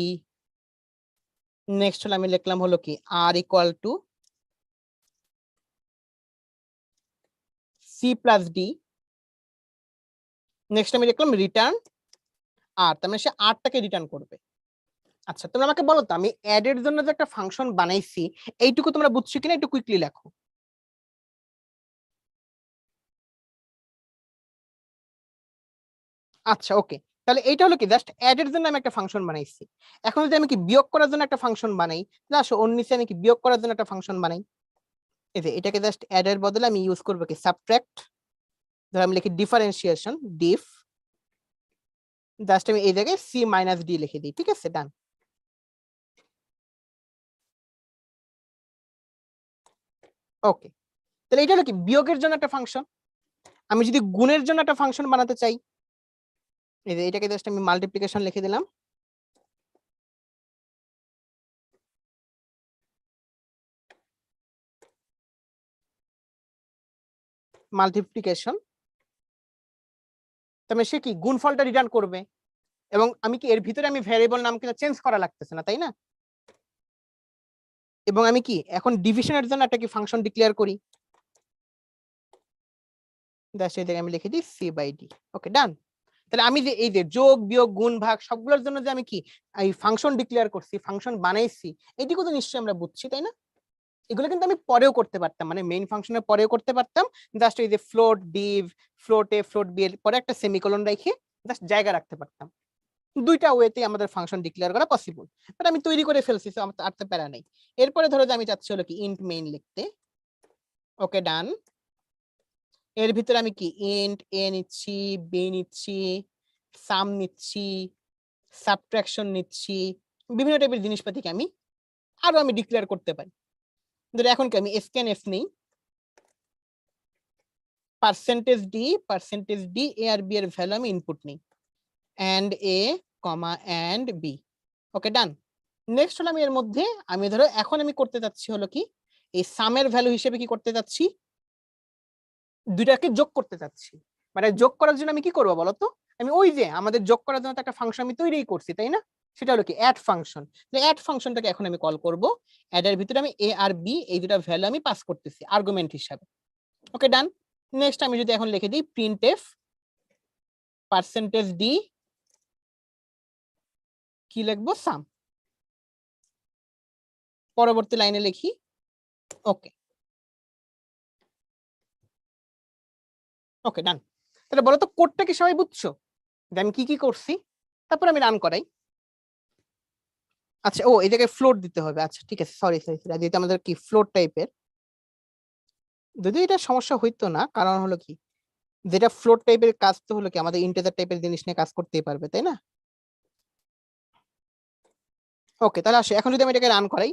next হলো আমি লিখলাম হলো কি R equal to C plus D, next আমি লিখলাম রিটার্ন আর, তার মানে সে আরটাকে রিটার্ন করবে। আচ্ছা তোমরা আমাকে বলো তো আমি অ্যাড এর জন্য যে একটা ফাংশন বানাইছি এইটুকু তোমরা বুঝছো কিনা, একটু কুইকলি লেখো। আচ্ছা ওকে, তাহলে এইটা হলো কি জাস্ট অ্যাড এর জন্য আমি একটা ফাংশন বানাইছি। এখন যদি আমি কি বিয়োগ করার জন্য একটা ফাংশন বানাই, তাহলে আসো ওর নিচে আমি কি বিয়োগ করার জন্য একটা ফাংশন বানাই। এই যে এটাকে জাস্ট অ্যাড এর বদলে আমি ইউজ করবো কি সাবট্রাক্ট, ধর আমি লিখি ডিফারেন্সিয়েশন ডিফ, জাস্ট আমি এই জায়গায় সি মাইনাস ডি লিখে দিই, ঠিক আছে, ডান। ওকে, তাহলে এটা হলো কি বিয়োগের জন্য একটা ফাংশন। আমি যদি গুণের জন্য একটা ফাংশন বানাতে চাই, এই যে এটাকে জাস্ট আমি মাল্টিপ্লিকেশন লিখে দিলাম, মাল্টিপ্লিকেশন, তাহলে সে কি গুণফলটা রিটার্ন করবে, এবং আমি কি এর ভিতরে আমি ভ্যারিয়েবল নাম কিন্তু চেঞ্জ করা লাগতেছে না, তাই না? এবং আমি কি এখন ডিভিশনের জন্য একটা কি ফাংশন ডিক্লেয়ার করি, আমি লিখে দিই সি বাই ডি। ওকে, ডান। তাহলে আমি যে এই যে যোগ বিয়োগ গুণ ভাগ সবগুলোর জন্য যে আমি কি এই ফাংশন ডিক্লেয়ার করছি, ফাংশন বানাইছি, এটুকু তো নিশ্চয়ই আমরা বুঝছি, তাই না? এগুলো কিন্তু আমি পরেও করতে পারতাম, মানে মেইন ফাংশনের পরেও করতে পারতাম, জাস্ট এই যে ফ্লোট ডিভ, ফ্লোট এ, ফ্লোট বি এর পরে একটা সেমিকোলন রেখে জাস্ট জায়গা রাখতে পারতাম। দুইটা ওয়েতে আমাদের ফাংশন ডিক্লেয়ার করা পসিবল, বাট আমি তৈরি করে ফেলছি, তো আমার আর তো প্যারা নেই। এরপরে ধরো যে আমি চাচ্ছি হলো কি ইন্ট মেইন লিখতে। ওকে, ডান। এর ভিতরে আমি কি ইন্ট এ নিচ্ছি, বি নিচ্ছি, সাম নিচ্ছি, সাবট্রাকশন নিচ্ছি, বিভিন্ন টাইপের জিনিসপাতিকে আমি আরো আমি ডিক্লেয়ার করতে পারি। ধরো এখন কি আমি স্ক্যান এফ নেই, পার্সেন্টেজ ডি এ আর বি এর ভ্যালু আমি ইনপুট নেই, and a comma and b. Okay, done. Next হলো আমি এর মধ্যে আমি ধরো এখন আমি করতে যাচ্ছি হলো কি এই সামের ভ্যালু হিসেবে কি করতে যাচ্ছি, দুইটাকে যোগ করতে যাচ্ছি। মানে যোগ করার জন্য আমি কি করবো বলতো, আমি ওই যে আমাদের যোগ করার জন্য একটা ফাংশন আমি তৈরি করছি, তাই না? সেটা হলো কি অ্যাড ফাংশন। অ্যাড ফাংশনটাকে এখন আমি কল করব, অ্যাড এর ভিতরে আমি এ আর বি এই দুটো ভ্যালু আমি পাস করতেছি আর্গুমেন্ট হিসাবে। ওকে, ডান। নেক্সট আমি যদি এখন লিখে দিই প্রিন্টএফ পার্সেন্টেজ ডি, কি লিখবো, সাম। পরবর্তী লাইনে লিখি ওকে। ওকে, ডান। তাহলে বলো তো কোডটা কি সবাই বুঝছো যে আমি কি কি করছি? তারপর আমি রান করাই। আচ্ছা, ও এই জায়গায় ফ্লোট দিতে হবে, আচ্ছা ঠিক আছে, সরি সরি, যেহেতু আমাদের কি ফ্লোট টাইপের, যদি এটা সমস্যা হইতো না, কারণ হলো কি যেটা ফ্লোট টাইপের কাজ তো হলো কি আমাদের ইন্টিজার টাইপের জিনিস নিয়ে কাজ করতেই পারবে, তাই না? ওকে, তাহলে আসো এখন যদি আমি এটাকে রান করাই,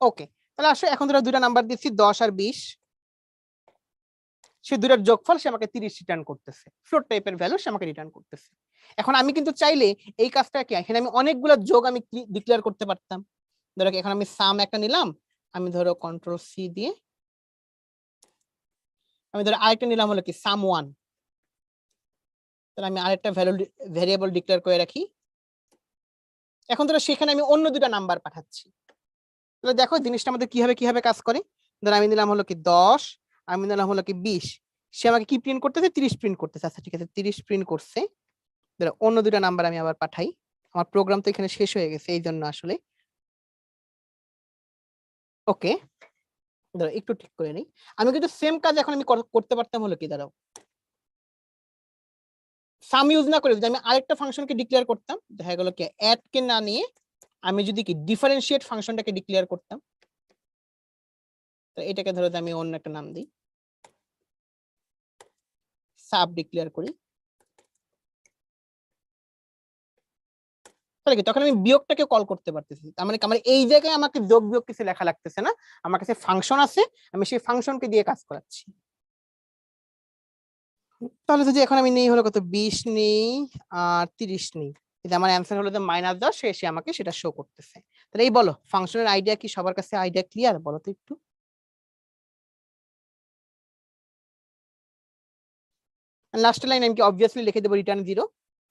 ওকে, তাহলে আসো এখন ধরো দুইটা নাম্বার দিচ্ছি 10 আর 20, সে দুইটার যোগফল সে আমাকে 30 রিটার্ন করতেছে, ফ্লোট টাইপের ভ্যালু সে আমাকে রিটার্ন করতেছে। এখন আমি কিন্তু চাইলে এই কাজটা কি এখানে আমি অনেকগুলো যোগ আমি ডিক্লেয়ার করতে পারতাম। ধরো এখন আমি সাম একটা নিলাম, আমি ধরো কন্ট্রোল সি দিয়ে আমি ধরো আরেকটা নিলাম হলো কি সাম 1, তাহলে আমি আরেকটা ভ্যারিয়েবল ডিক্লেয়ার করে রাখি। এখন ধরো সেখানে আমি অন্য দুটা নাম্বার পাঠাচ্ছি, তাহলে দেখো জিনিসটা আমাদের কিভাবে কাজ করে। ধরো আমি নিলাম হলো কি 10, আমি নিলাম হলো কি 20, সে আমাকে কি প্রিন্ট করতেছে, 30 প্রিন্ট করতেছে। আচ্ছা ঠিক আছে, 30 প্রিন্ট করছে। ধরো অন্য দুটা নাম্বার আমি আবার পাঠাই, আমার প্রোগ্রাম তো এখানে শেষ হয়ে গেছে এই জন্য আসলে। ওকে, ধরো একটু ঠিক করে নিই, আমি কিন্তু সেম কাজ এখন আমি করতে পারতাম হলো কি, দাঁড়াও, সাম ইউজ না করে যদি আমি আরেকটা ফাংশনকে ডিক্লেয়ার করতাম, দেখা গেল কি অ্যাড কে না নিয়ে আমি যদি কি ডিফারেন্সিয়েট ফাংশনটাকে ডিক্লেয়ার করতাম, তো এটাকে ধরো আমি অন্য একটা নাম দিই, সাব ডিক্লেয়ার করি, তাহলে কি তখন আমি বিয়োগটাকে কল করতে পারতেছি। তার মানে আমার এই জায়গায় আমাকে যোগ বিয়োগ কিছু লেখা লাগতেছে না, আমার কাছে ফাংশন আছে, আমি সেই ফাংশনকে দিয়ে কাজ করাচ্ছি। তাহলে যদি এখন আমি নেই হলো কত 20 নেই আর 30 নেই, কিন্তু আমার অ্যান্সার হলো যে -10, সে আমাকে সেটা শো করতেছে। তাহলে এই বলো ফাংশনের আইডিয়া কি, সবার কাছে আইডিয়া ক্লিয়ার বলো তো একটু? লাস্ট লাইন আমি কি অবভিয়াসলি লিখে দেবো রিটার্ন 0।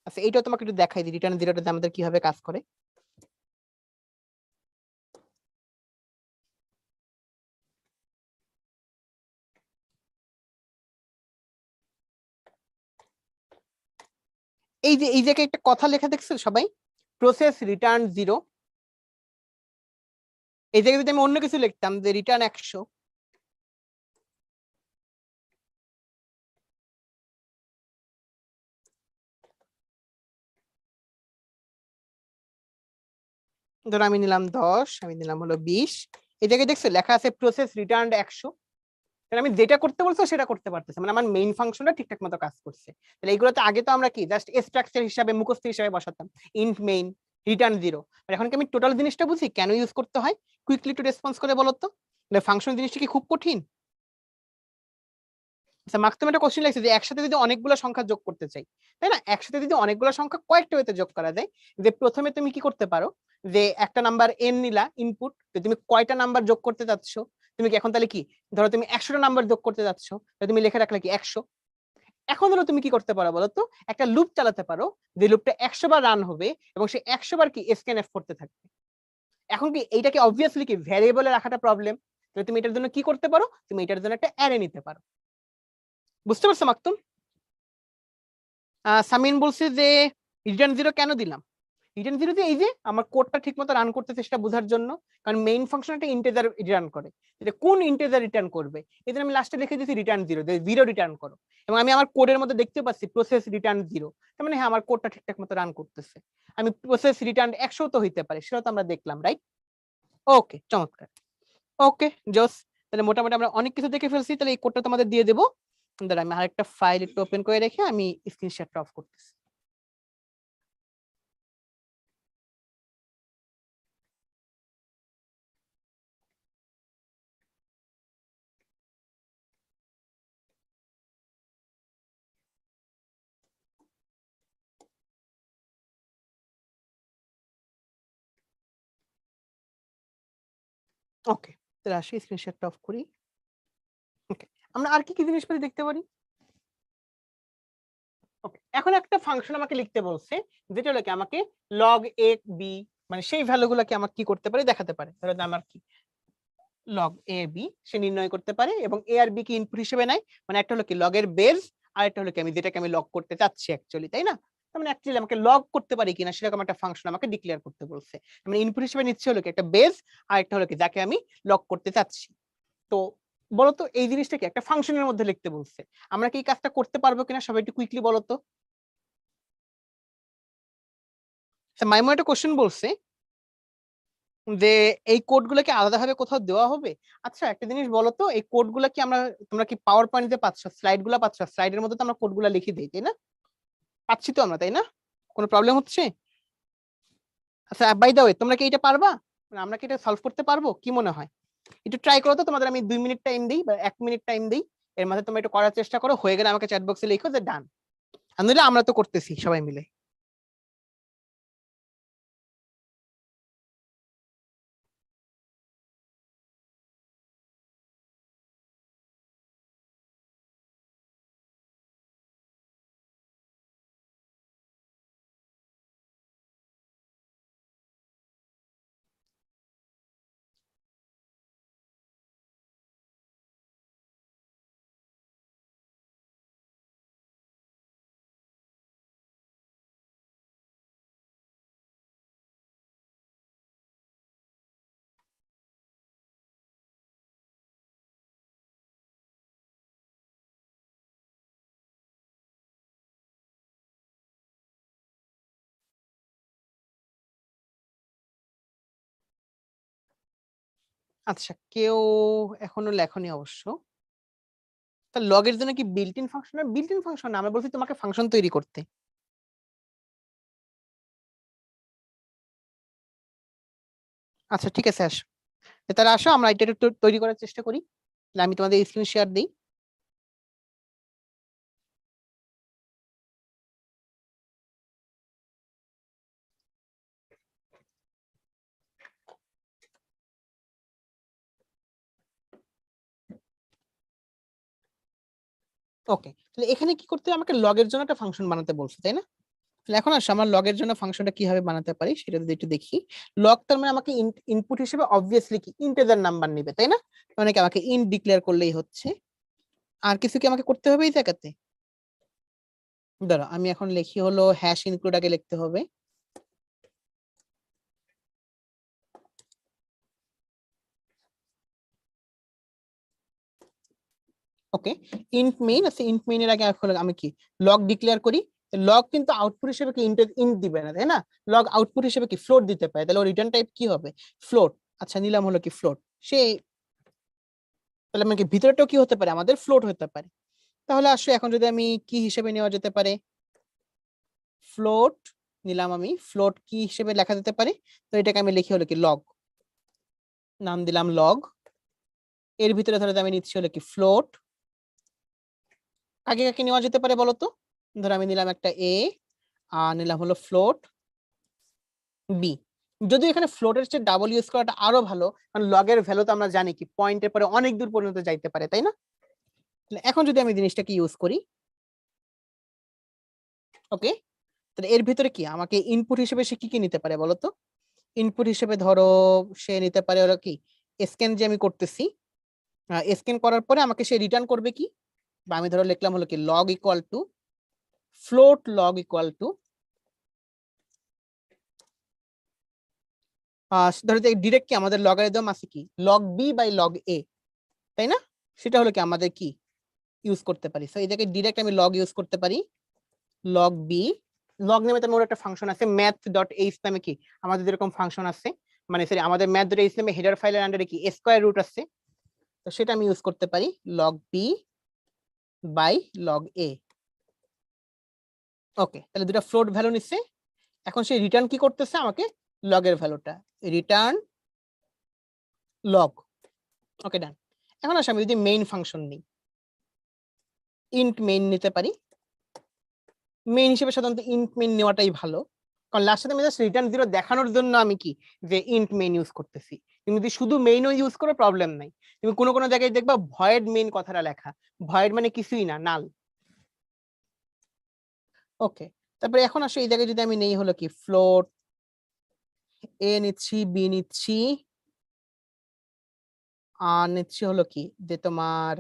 আচ্ছা এইটা তোমাকে একটু দেখাই দিই, রিটার্ন 0টা আমাদের কিভাবে কাজ করে। এই যে এই জায়গায় একটা কথা লেখা দেখছো সবাই, প্রসেস রিটার্ন 0, এই জায়গায় যদি আমি অন্য কিছু লিখতাম যে রিটার্ন 100, ধরো আমি নিলাম 10, আমি নিলাম হলো 20। এই জায়গায় দেখছো লেখা আছে প্রসেস রিটার্নড 100। তাহলে আমি যেটা করতে বলছো সেটা করতে পারতেছি, মানে আমার মেইন ফাংশনটা ঠিকঠাক মতো কাজ করছে। তাহলে এইগুলোতে আগে তো আমরা কি জাস্ট স্ট্রাকচার হিসাবে মুখস্থ হিসাবে বসাতাম, ইন্ট মেইন রিটার্ন 0। আর এখন কি আমি টোটাল জিনিসটা বুঝি কেন ইউজ করতে হয়। কুইকলি একটু রেসপন্স করে বলো তো, ফাংশন জিনিসটা কি খুব কঠিন? আচ্ছা মার্কস তুমি একটা কোশ্চেন লাগছে যে একসাথে যদি অনেকগুলো সংখ্যা যোগ করতে চাই, তাই না? একসাথে যদি অনেকগুলো সংখ্যা কয়েকটা ওয়েতে যোগ করা যায়, যে প্রথমে তুমি কি করতে পারো, যে একটা নাম্বার n নিলা ইনপুট, তুমি কয়টা নাম্বার যোগ করতে যাচ্ছ, তুমি কি এখন তাহলে কি ধরো তুমি 100টা নাম্বার যোগ করতে যাচ্ছ, তুমি লিখে রাখলে কি 100। এখন হলো তুমি কি করতে পারো বলো তো, একটা লুপ চালাতে পারো, যে লুপটা 100 বার রান হবে এবং সে 100 বার কি স্ক্যানএফ করতে থাকবে। এখন কি এইটাকে অবভিয়াসলি কি ভ্যারিয়েবলে রাখাটা প্রবলেম, তাহলে তুমি এটার জন্য কি করতে পারো, তুমি এটার জন্য একটা অ্যারে নিতে পারো। বুঝতে পারছো মাকতুম? সামিন বলছে যে রিটার্ন 0 কেন দিলাম? রিটার্ন 0 দিয়ে এই যে আমার কোডটা ঠিকমতো রান করতেছে সেটা বোঝার জন্য, কারণ মেইন ফাংশন একটা ইন্টিজার রিটার্ন করে, এটা কোন ইন্টিজার রিটার্ন করবে এজন্য আমি লাস্টে লিখে দিয়েছি রিটার্ন 0, যে 0 রিটার্ন করো। এবং আমি আমার কোডের মধ্যে দেখতে পাচ্ছি প্রসেস রিটার্ন 0, তার মানে হ্যাঁ আমার কোডটা ঠিকঠাক মতো রান করতেছে। আমি প্রসেস রিটার্ন 100 তো হইতে পারে, সেটা তো আমরা দেখলাম, রাইট? ওকে, চমৎকার। ওকে জোস, তাহলে মোটামুটি আমরা অনেক কিছু দেখে ফেলছি। তাহলে এই কোডটা তোমাদের দিয়ে দেবো। দাঁড়া আমি আরেকটা ফাইল একটু ওপেন করে রেখে আমি স্ক্রিন শেয়ারটা অফ করতেছি। ওকে, তাহলে আসি স্ক্রিন শেয়ারটা অফ করি। ওকে, আমরা আর কি কি জিনিসপাতি দেখতে পারি? ওকে, এখন একটা ফাংশন আমাকে লিখতে বলছে, যেটা হলো কি আমাকে log a b, মানে সেই ভ্যালুগুলোকে আমাকে কি করতে পারে দেখাতে পারে। ধরো আমার কি log a b সে নির্ণয় করতে পারে, এবং a আর b কি ইনপুট হিসেবে নেয়, মানে একটা হলো কি log এর বেস, আর একটা হলো কি আমি যেটাকে আমি লগ করতে চাচ্ছি অ্যাকচুয়ালি, তাই না? তার মানে অ্যাকচুয়ালি আমাকে লগ করতে পারি কিনা সেরকম একটা ফাংশন আমাকে ডিক্লেয়ার করতে বলছে। মানে ইনপুট হিসেবে নিচ্ছে হলো কি একটা বেস, আর একটা হলো কি যাকে আমি লগ করতে চাচ্ছি। তো বলতো এই জিনিসটা কি একটা ফাংশনের মধ্যে লিখতে বলছে, আমরা কি এই কাজটা করতে পারবো কিনা সবাই একটু কুইকলি বলো তো। মাইমো একটা কোশ্চেন বলছে যে এই কোডগুলোকে আলাদাভাবে কোথাও দেওয়া হবে। আচ্ছা একটা জিনিস বলো তো, এই কোডগুলো কি আমরা, তোমরা কি পাওয়ার পয়েন্টে পাচ্ছ, স্লাইড গুলো পাচ্ছ? স্লাইডের মধ্যে তো আমরা কোডগুলো লিখে দিই, তাই না? পাচ্ছি তো আমরা, তাই না? কোনো প্রবলেম হচ্ছে? আচ্ছা বাই দ্য ওয়ে, তোমরা কি এটা পারবা, মানে আমরা কি এটা সলভ করতে পারবো কি মনে হয়? একটু ট্রাই করো তো, তোমাদের আমি 2 মিনিট টাইম দিই বা 1 মিনিট টাইম দিই, এর মধ্যে তোমরা একটু করার চেষ্টা করো, হয়ে গেলে আমাকে চ্যাট বক্সে লিখো যে ডান। আলহামদুলিল্লাহ আমরা তো করতেছি সবাই মিলে। আচ্ছা কেউ এখনো লেখনি অবশ্য। তা লগের জন্য কি built in function? Built in function আমরা বলছি তোমাকে ফাংশন তৈরি করতে। আচ্ছা ঠিক আছে, আসো তাহলে, আসো আমরা এটা একটু তৈরি করার চেষ্টা করি। তাহলে আমি তোমাদের স্ক্রিন শেয়ার দিই। ওকে, তাহলে এখানে কি করতে হবে, আমাকে লগের জন্য একটা ফাংশন বানাতে বলছে, তাই না? তাহলে এখন আসো আমার লগের জন্য ফাংশনটা কিভাবে বানাতে পারি সেটা যদি একটু দেখি। লগ তার মানে আমাকে ইনপুট হিসেবে অবভিয়াসলি কি ইন্টিজার নাম্বার নিবে, তাই না? মানে কি আমাকে ইন্ট ডিক্লেয়ার করলেই হচ্ছে, আর কিছু কি আমাকে করতে হবে এই জায়গাতে? ধরো আমি এখন লিখি হলো হ্যাশ ইনক্লুড, আগে লিখতে হবে। ওকে, ইন্ট মেইন আছে, ইন্ট মেইন এর আগে এখন আমি কি লগ ডিক্লেয়ার করি, লগ কিন্তু আউটপুট হিসেবে কি ইন্ট দিবে না, তাই না? লগ আউটপুট হিসেবে কি ফ্লোট দিতে পারে, তাহলে রিটার্ন টাইপ কি হবে? ফ্লোট। আচ্ছা, নিলাম হলো কি ফ্লোট। সেই তাহলে মানে কি ভিতরেটাও কি হতে পারে, আমাদের ফ্লোট হতে পারে। তাহলে আসলে এখন যদি আমি কি হিসেবে নেওয়া যেতে পারে, ফ্লোট নিলাম আমি, ফ্লোট কি হিসেবে লেখা যেতে পারে? তো এটাকে আমি লিখি হলো কি লগ, নাম দিলাম লগ। এর ভিতরে ধরো আমি নিচ্ছি হলো কি ফ্লোট। কাকে কাকে নেওয়া যেতে পারে বলতো? ধরো আমি নিলাম একটা এ, আর নিলাম হলো ফ্লোট বি। যদি এখানে ফ্লোটের চেয়ে ডাবল ইউজ করাটা আরো ভালো, কারণ লগের ভ্যালু তো আমরা জানি কি পয়েন্টের পরে অনেক দূর পর্যন্ত যাইতে পারে, তাই না? এখন যদি আমি জিনিসটাকে ইউজ করি, ওকে, তাহলে এর ভিতরে কি আমাকে ইনপুট হিসেবে সে কি কি নিতে পারে বলতো? ইনপুট হিসেবে ধরো সে নিতে পারে হলো কি স্ক্যান, যে আমি করতেছি স্ক্যান করার পরে আমাকে সে রিটার্ন করবে কি, বা আমি ধরো লিখলাম হলো কি log equal to float log equal to ধরো ডিরেক্ট কি আমাদের লগারিদম আছে কি লগ বি বাই লগ এ, তাই না? সেটা হলো কি আমাদের কি ইউজ করতে পারি। সো এটাকে ডিরেক্ট আমি লগ ইউজ করতে পারি, লগ বি। লগ নেমে তো একটা ফাংশন আছে math.h নামে, কি আমাদের যেরকম ফাংশন আছে, মানে সরি আমাদের math.h নামে হেডার ফাইলের আন্ডারে কি স্কয়ার রুট আছে, তো সেটা আমি ইউজ করতে পারি লগ বি বাই লগ এ। ওকে, তাহলে দুটো ফ্লোট ভ্যালু নিচ্ছে। এখন সে রিটার্ন কি করতেছে আমাকে, লগের ভ্যালুটা, রিটার্ন লগ। ওকে, ডান। এখন আসলে আমি যদি মেইন ফাংশন নিই, ইন্ট মেইন নিতে পারি। মেইন হিসেবে সাধারণত ইন্ট মেইন নেওয়াটাই ভালো, কারণ লাস্টে আমি জাস্ট রিটার্ন 0 দেখানোর জন্য আমি কি যে ইন্ট মেইন ইউজ করতেছি। তুমি যদি শুধু মেইনও ইউজ করো প্রবলেম নাই, তুমি কোনো কোনো জায়গায় দেখবা ভয়েড মেইন কথাটা লেখা, ভয়েড মানে কিছুই না, নাল। ওকে, তারপরে এখন আসলে এই জায়গায় যদি আমি নেই হলো কি ফ্লোট এ নিচ্ছি, বি নিচ্ছি, আর নিচ্ছি হলো কি যে তোমার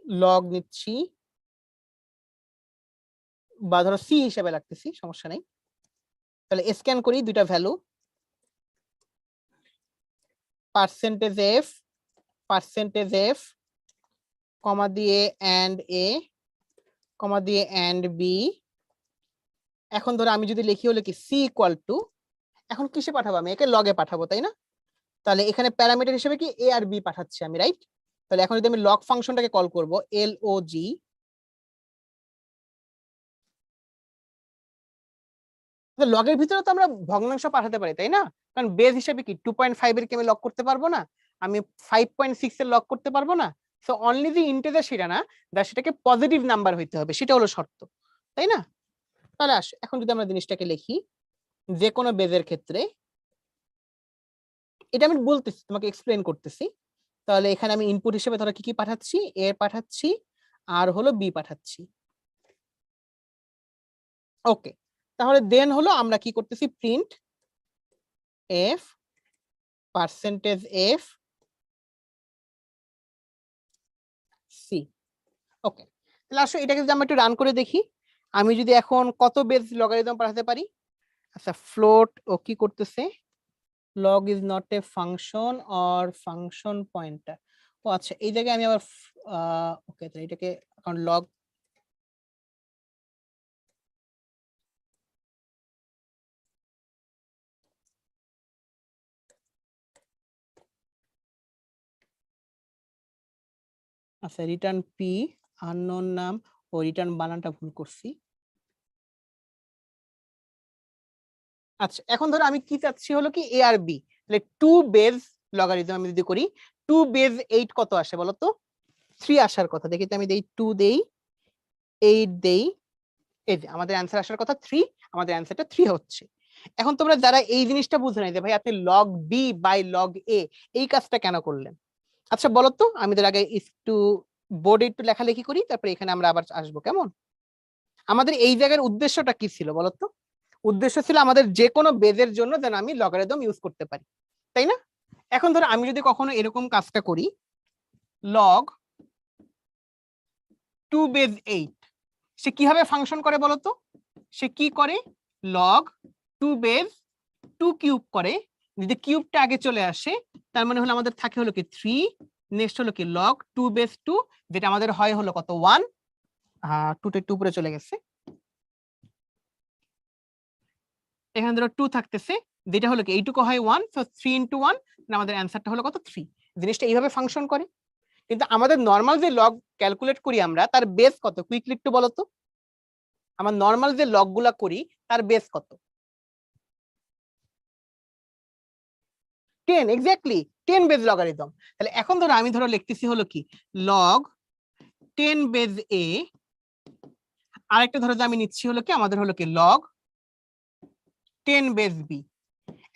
লগ নিচ্ছি, বা ধরো সি হিসেবে রাখতেছি, সমস্যা নেই। তাহলে স্ক্যান করি দুইটা ভ্যালু, %f কমা দিয়ে এন্ড এ কমা দিয়ে এন্ড বি। এখন ধরো আমি যদি লিখি হলো কি সি ইকুয়াল টু, এখন কিসে পাঠাবো, আমি একে লগে পাঠাবো, তাই না? তাহলে এখানে প্যারামিটার হিসেবে কি এ আর বি পাঠাচ্ছি আমি, রাইট? তাহলে এখন যদি আমি লগ ফাংশনটাকে কল করব log, লগের ভিতরে তো আমরা ভগ্নাংশ পাঠাতে পারি, তাই না? কারণ বেস হিসেবে কি 2.5 এর কি আমি লগ করতে পারবো না, আমি 5.6 এর লগ করতে পারবো না। সো অনলি দি ইন্টিজার সেটা না, সেটাকে পজিটিভ নাম্বার হইতে হবে, সেটা হলো শর্ত, তাই না? তাহলে এখন যদি আমরা জিনিসটাকে লিখি যে কোনো বেজের ক্ষেত্রে, এটা আমি বলতেছি তোমাকে এক্সপ্লেন করতেছি। তাহলে এখানে আমি ইনপুট হিসেবে ধরো কি কি পাঠাচ্ছি, এ পাঠাচ্ছি আর হলো বি পাঠাচ্ছি। ওকে, তাহলে দেন হলো আমরা কি করতেছি, প্রিন্ট এফ %f সি। ওকে, তাহলে আসলে এটাকে যদি আমরা একটু রান করে দেখি, আমি যদি এখন কত বেজ লগারিদম পাঠাতে পারি। আচ্ছা, ফ্লোট ও কি করতেছে, log is not a function or function pointer. ও আচ্ছা, এই জায়গায় আমি আবার ওকে, তাহলে এটাকে কারণ লগ আচ্ছা, রিটার্ন পি আননোন নাম ও রিটার্ন বানানটা ভুল করছি। আচ্ছা, এখন ধরো আমি কি চাচ্ছি হলো কি এ আর বি, তাহলে 2 বেজ লগারিদম আমি যদি করি 2 বেজ 8 কত আসে বলো তো? 3 আসার কথা, দেখি তো আমি দেই 2 দেই 8 দেই, এই যে আমাদের অ্যান্সার আসার কথা 3, আমাদের অ্যান্সারটা 3 হচ্ছে। এখন তোমরা যারা এই জিনিসটা বুঝো না যে ভাই আপনি লগ বি বাই লগ এ এই কাজটা কেন করলেন, আচ্ছা বলো তো, আমি এর আগে একটু বোর্ডে একটু লেখালেখি করি, তারপরে এখানে আমরা আবার আসবো, কেমন? আমাদের এই জায়গার উদ্দেশ্যটা কি ছিল বলতো? উদ্দেশ্য ছিল আমাদের যে কোনো বেজের জন্য যেন আমি লগারিদম ইউজ করতে পারি, তাই না? এখন ধরো আমি যদি কখনো এরকম কাজটা করি, লগ 2 বেজ 8, সে কিভাবে ফাংশন করে বলতো? সে কি করে, লগ 2 বেজ 2 কিউব করে, যদি কিউবটা আগে চলে আসে তার মানে হলো আমাদের থাকে হলো কি 3, নেক্সট হলো কি লগ 2 বেজ 2, যেটা আমাদের হয় হলো কত 1, 2 একটু উপরে চলে গেছে, এখানে ধরো 2 থাকতেছে, যেটা হলো কি এইটুকু হয় 1, সো 3 × 1, আমাদের অ্যান্সারটা হলো কত 3। জিনিসটা এইভাবে ফাংশন করে। কিন্তু আমাদের নর্মাল যে লগ ক্যালকুলেট করি আমরা, তার বেস কত কুইকলি একটু বলো তো। আমার নর্মাল যে লগ গুলা করি তার বেস কত? 10, এক্স্যাক্টলি 10 বেজ লগারিদম। তাহলে এখন ধরো আমি ধরো লিখতেছি হলো কি লগ 10 বেজ a, আরেকটা ধরো যে আমি নিচ্ছি হলো কি আমাদের হলো কি লগ 10 বেজ b।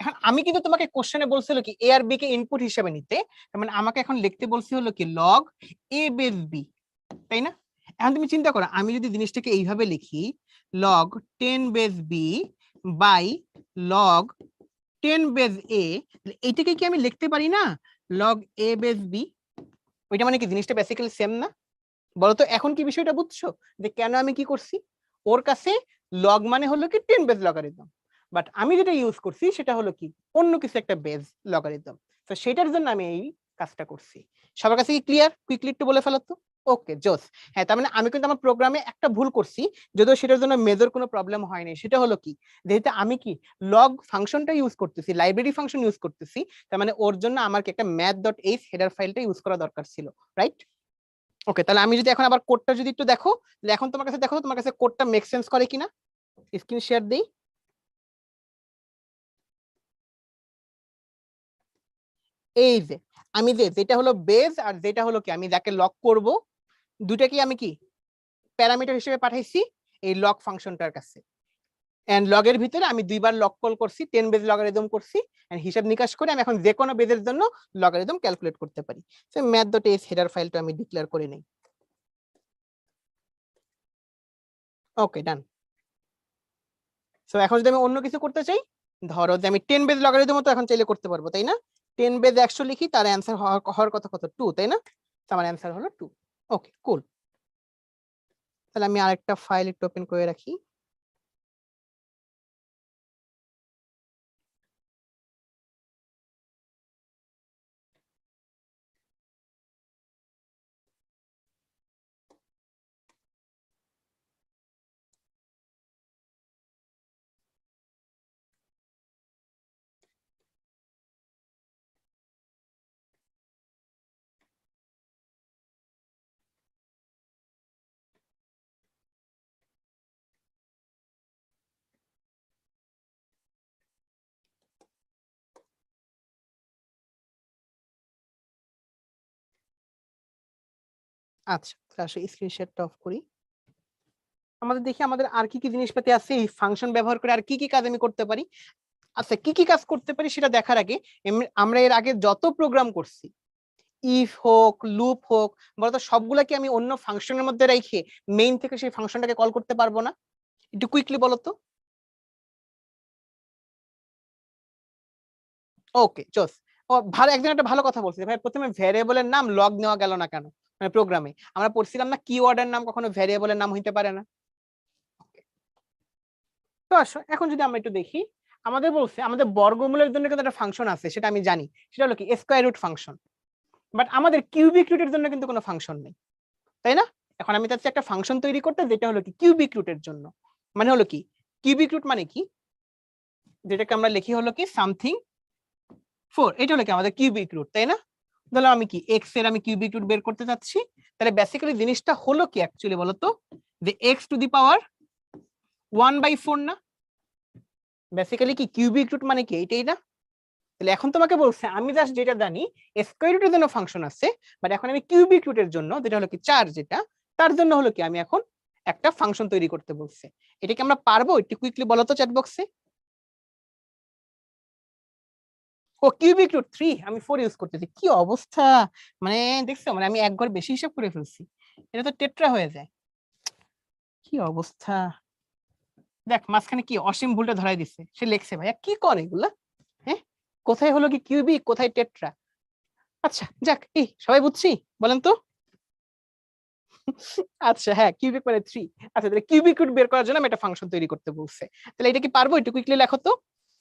এখন আমি কিন্তু তোমাকে কোশ্চেনে বলছি হলো কি a আর b কে ইনপুট হিসেবে নিতে, তার মানে আমাকে এখন লিখতে বলছি হলো কি লগ a বেজ b, তাই না? এখন তুমি চিন্তা করো, আমি যদি জিনিসটাকে এইভাবে লিখি log 10 base b by log 10 base a, এইটাকে কি আমি লিখতে পারি না লগ a বেজ b? ওইটা মানে কি জিনিসটা বেসিক্যালি সেম না? বলতো এখন কি বিষয়টা বুঝছো যে কেন আমি কি করছি? ওর কাছে লগ মানে হলো কি 10 বেজ লগারিদম, বাট আমি যেটা ইউজ করছি সেটা হলো কি অন্য কিছু একটা বেজ লগারিদম। তো সেটার জন্য আমি এই কাজটা করছি। সবার কাছে কি ক্লিয়ার? কুইকলি একটু বলে ফেলো তো। ওকে, জোস। হ্যাঁ, তার মানে আমি কিন্তু আমার প্রোগ্রামে একটা ভুল করছি, যদিও সেটার জন্য মেজর কোনো প্রবলেম হয়নি। সেটা হলো কি, যেহেতু আমি কি লগ ফাংশনটা ইউজ করতেছি, লাইব্রেরি ফাংশন ইউজ করতেছি, তার মানে ওর জন্য আমার কি একটা math.h হেডার ফাইলটা ইউজ করা দরকার ছিল, রাইট? ওকে, তাহলে আমি যদি এখন আবার কোডটা যদি একটু দেখো, তাহলে এখন তোমার কাছে দেখো তোমার কাছে কোডটা মেক সেন্স করে কিনা। স্ক্রিন শেয়ার দেই। এই যে আমি যেটা হলো বেজ আর যেটা হলো কি আমি যাকে লক করব, দুটাকে আমি কি প্যারামিটার হিসেবে পাঠাইছি এই লক ফাংশনটার কাছে। এন্ড লগের ভিতরে আমি দুইবার লক কল করছি, 10 বেজ লগারিদম করছি, এন্ড হিসাব নিকাশ করে আমি এখন যে কোনো বেজের জন্য লগারিদম ক্যালকুলেট করতে পারি। সো math.h হেডার ফাইলটা আমি ডিক্লেয়ার করে নেই। ওকে, ডান। সো এখন যদি আমি অন্য কিছু করতে চাই, ধরো যে আমি 10 বেজ লগারিদম তো এখন চাইলে করতে পারবো, তাই না? 10 বেজ 100 লিখি, তার অ্যান্সার হওয়ার কথা কত 2, তাই না? তো আমার অ্যান্সার হলো 2। ওকে, কুল। তাহলে আমি আরেকটা ফাইল একটু ওপেন করে রাখি। আচ্ছা, আসলে স্ক্রিন শেয়ারটা অফ করি। আমাদের দেখি আমাদের আর কি কি জিনিসপাতি আছে এই ফাংশন ব্যবহার করে, আর কি কি কাজ আমি করতে পারি। আচ্ছা, কি কি কাজ করতে পারি সেটা দেখার আগে আমরা এর আগে যত প্রোগ্রাম করছি, ইফ হোক লুপ হোক, বলতো সবগুলা কি আমি অন্য ফাংশনের মধ্যে রেখে মেইন থেকে সেই ফাংশনটাকে কল করতে পারবো না? একটু কুইকলি বলো তো। ওকে, চোস। ও ভালো, একজন একটা ভালো কথা বলছে ভাই, প্রথমে ভ্যারিয়েবলের নাম লগ নেওয়া গেল না কেন? মানে প্রোগ্রামে আমরা পড়ছিলাম না কিওয়ার্ডের নাম কখনো ভ্যারিয়েবলের নাম হইতে পারে না। তো আসো এখন যদি আমরা একটু দেখি, আমাদের বলছে আমাদের বর্গমূলের জন্য কিন্তু একটা ফাংশন আছে, সেটা আমি জানি, সেটা হলো কি স্কয়ার রুট ফাংশন। বাট আমাদের কিউবিক রুটের জন্য কিন্তু কোনো ফাংশন নেই, তাই না? এখন আমি চাচ্ছি একটা ফাংশন তৈরি করতে যেটা হলো কি কিউবিক রুটের জন্য। মানে হলো কি কিউবিক রুট মানে কি, যেটাকে আমরা লিখি হলো কি সামথিং 4, এটা হলো কি আমাদের কিউবিক রুট, তাই না? তাহলে আমি কি এক্স এর আমি কিউবিক রুট বের করতে চাচ্ছি, তাহলে বেসিক্যালি জিনিসটা হলো কি অ্যাকচুয়ালি বলতো, যে এক্স টু দি পাওয়ার 1/4 না? বেসিক্যালি কি কিউবিক রুট মানে কি এইটাই না? তাহলে এখন তোমাকে বলছে আমি জাস্ট যেটা জানি স্কয়ার রুটের জন্য ফাংশন আছে, বাট এখন আমি কিউবিক রুটের জন্য যেটা হলো কি 4, যেটা তার জন্য হলো কি আমি এখন একটা ফাংশন তৈরি করতে বলছে। এটা কি আমরা পারবো? একটু কুইকলি বলো তো চ্যাট বক্সে। ও কিউবিক রুট 3, আমি 4 ইউজ করতেছি, কি অবস্থা! মানে দেখছো, মানে আমি এক ঘর বেশি হিসাব করে ফেলছি, এটা তো টেট্রা হয়ে যায়, কি অবস্থা! দেখ মাঝখানে কি অসীম ভুলটা ধরাই দিচ্ছে, সে লেখছে ভাইয়া কি করে এগুলা, হ্যাঁ কোথায় হলো কি কিউবিক, কোথায় টেট্রা। আচ্ছা যাক, এই সবাই বুঝছি বলেন তো। আচ্ছা হ্যাঁ, কিউবিক মানে 3। আচ্ছা, তাহলে কিউবিক রুট বের করার জন্য আমি একটা ফাংশন তৈরি করতে বলছে, তাহলে এটা কি পারবো? একটু কুইকলি লেখো তো।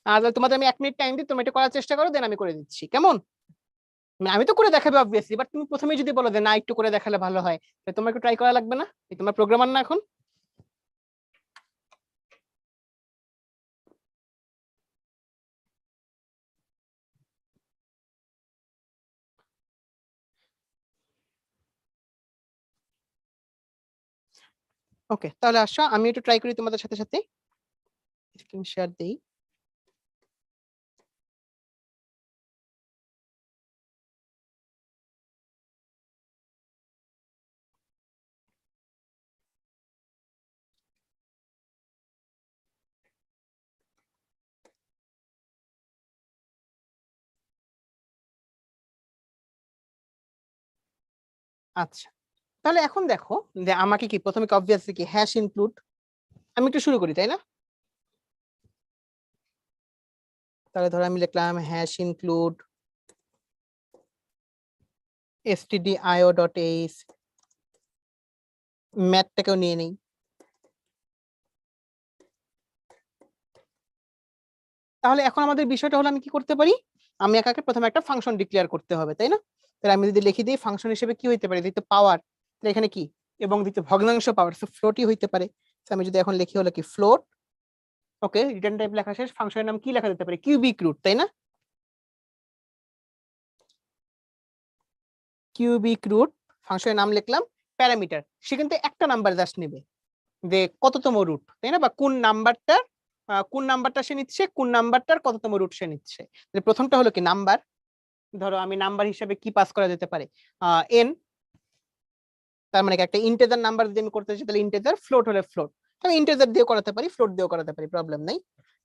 আর তোমাদের আমি 1 মিনিট টাইম দিই, তুমি এটা করার চেষ্টা করো, দেন আমি করে দিচ্ছি, কেমন? আমি তো করে দেখাবে অবভিয়াসলি, বাট তুমি প্রথমেই যদি বলো যে না একটু করে দেখালে ভালো হয়, তাহলে তোমার একটু ট্রাই করা লাগবে না? তোমার প্রোগ্রামার না এখন? ওকে, তাহলে আসো আমি একটু ট্রাই করি তোমাদের সাথে সাথে। স্ক্রিন শেয়ার দেই। আচ্ছা, তাহলে এখন দেখো যে আমাকে কি প্রথমে কি অবভিয়াসলি কি হ্যাশ ইনক্লুড, আমি একটু শুরু করি তাই না? তাহলে ধরো আমি লিখলাম হ্যাশ ইনক্লুড stdio.h, ম্যাথটাকেও নিয়ে নেই। তাহলে এখন আমাদের বিষয়টা হলো আমি কি করতে পারি, আমি একাকে প্রথমে একটা ফাংশন ডিক্লেয়ার করতে হবে তাই না? তাহলে আমি যদি লিখে দিই ফাংশন হিসেবে কি হইতে পারে, দিতে পাওয়ার, তাহলে এখানে কি এবং দিতে ভগ্নাংশ পাওয়ার, সো ফ্লোটই হইতে পারে। আমি যদি এখন লিখি হলো কি ফ্লোট, ওকে রিটার্ন টাইপ লেখা শেষ, ফাংশনের নাম কি লেখা যেতে পারে, কিউবিক রুট তাই না? কিউবিক রুট ফাংশনের নাম লিখলাম, প্যারামিটার সে কিন্তু একটা নাম্বার জাস্ট নেবে যে কততম রুট তাই না, বা কোন নাম্বারটা সে নিচ্ছে, কোন নাম্বারটার কততম রুট সে নিচ্ছে। প্রথমটা হলো কি নাম্বার, ধরো আমি নাম্বার হিসেবে কি পাস করা যেতে পারে n, তার মানে একটা ইন্টিজার নাম্বার যদি আমি করতে চাই তাহলে ইন্টিজার, ফ্লোট হলে ফ্লোট, আমি ইন্টিজার দিয়েও করাতে পারি ফ্লোট দিয়েও করাতে পারি, প্রবলেম নাই।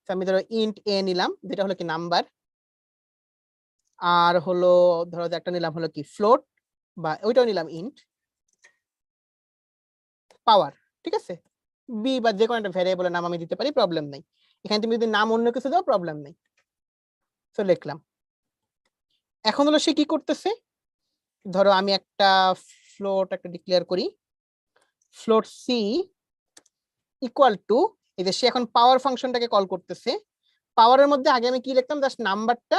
তো আমি ধরো ইন্ট a নিলাম যেটা হলো কি নাম্বার, আর হলো ধরো যে একটা নিলাম হলো কি ফ্লোট, বা ওইটাও নিলাম ইন্ট পাওয়ার, ঠিক আছে, বি বা যে কোনো একটা ভ্যারিয়েবলের নাম আমি দিতে পারি, প্রবলেম নাই। এখানে তুমি যদি নাম অন্য কিছু দাও প্রবলেম নাই। তো লিখলাম, এখন হলো সে কি করতেছে, ধরো আমি একটা ফ্লোট একটা ডিক্লেয়ার করি, ফ্লোট সি ইকুয়াল টু, এই যে সে এখন পাওয়ার ফাংশনটাকে কল করতেছে, পাওয়ারের মধ্যে আগে আমি কি লিখতাম জাস্ট নাম্বারটা,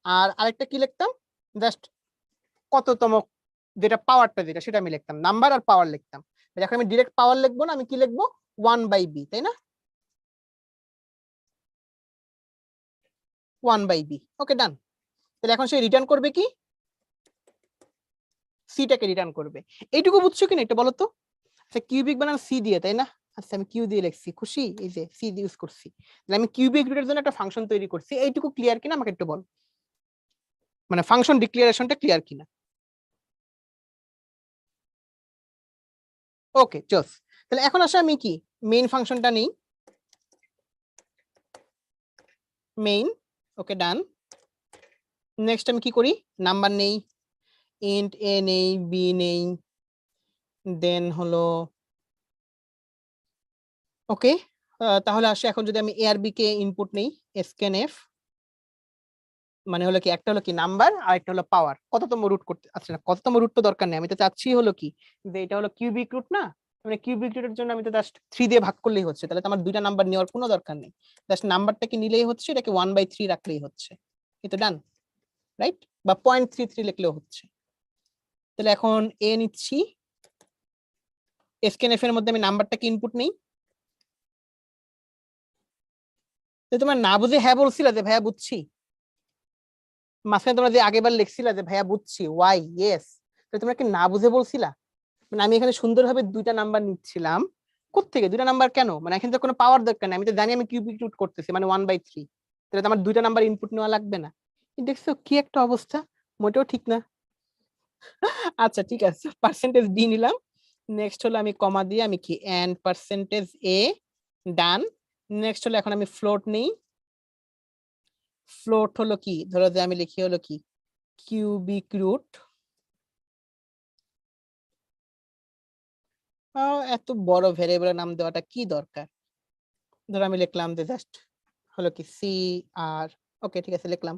আর আরেকটা কি লিখতাম জাস্ট কততম, যেটা পাওয়ারটা যেটা সেটা আমি লিখতাম, নাম্বার আর পাওয়ার লিখতাম। এখন আমি ডিরেক্ট পাওয়ার লিখবো না, আমি কি লিখবো 1/b তাই না, 1/b, ওকে ডান। তাহলে এখন সে রিটার্ন করবে কি, সিটাকে রিটার্ন করবে। এইটুকু বুঝছো কিনা এটা বলো তো? আচ্ছা কিউবিক বানান সি দিয়ে তাই না, আচ্ছা আমি কিউ দিয়ে লিখছি, খুশি, এই যে সি ইউজ করছি, তাহলে আমি কিউবিক রুটের জন্য একটা ফাংশন তৈরি করছি, এইটুকু ক্লিয়ার কিনা আমাকে একটু বল, মানে ফাংশন ডিক্লারেশনটা ক্লিয়ার কিনা? ওকে চস, তাহলে এখন আসলে আমি কি মেইন ফাংশনটা নেই, মেইন, ওকে ডান। নেক্সট আমি কি করি, নাম্বার নেই, ইন্ট এ নেই, বি নেই, দেন হলো ওকে, তাহলে আসে এখন যদি আমি এ আর বি কে ইনপুট নেই, scanf, মানে হলো কি একটা হলো কি নাম্বার আর একটা হলো পাওয়ার, কততম রুট করতে, আচ্ছা না কততম রুট তো দরকার নেই, আমি তো চাচ্ছি হলো কি যে এটা হলো কিউবিক রুট না, মানে কিউবিক রুটের জন্য আমি তো জাস্ট 3 দিয়ে ভাগ করলেই হচ্ছে, তাহলে তো আমার দুইটা নাম্বার নেওয়ার কোনো দরকার নেই, জাস্ট নাম্বারটাকে নিলেই হচ্ছে, এটাকে 1/3 রাখলেই হচ্ছে, এটা ডান রাইট, বা 0.33 লিখলেও হচ্ছে। তাহলে এখন এ নিচ্ছি, scanf এর মধ্যে আমি নাম্বারটাকে ইনপুট নেই, তো তোমরা না বুঝে হ্যাঁ বলছিলা যে ভাইয়া বুঝছি, মাঝখানে তোমরা যে আগেরবার লিখছিলা যে ভাইয়া বুঝছি ওয়াই ইয়েস, তো তোমরা কি না বুঝে বলছিলা? মানে আমি এখানে সুন্দরভাবে দুইটা নাম্বার নিচ্ছিলাম, কোত্থেকে দুইটা নাম্বার কেন, মানে এখানে তো কোনো পাওয়ার দরকার নেই, আমি তো জানি আমি কিউবিক রুট করতেছি মানে 1/3, তাহলে তো আমার দুইটা নাম্বার ইনপুট নেওয়া লাগবে না। দেখছো কি একটা অবস্থা, মোটেও ঠিক না। আচ্ছা ঠিক আছে, পার্সেন্টেজ ডি নিলাম, নেক্সট হলো আমি কমা দিয়ে আমি কি এন্ড পার্সেন্টেজ এ, ডান। নেক্সট হলো এখন আমি ফ্লোট নেই, ফ্লোট হলো কি ধরো যে আমি লিখি হলো কি কিউবিক রুট, এত বড় ভ্যারিয়েবলের নাম দেওয়াটা কি দরকার, ধরো আমি লিখলাম যে জাস্ট হলো কি সি আর, ওকে ঠিক আছে লিখলাম।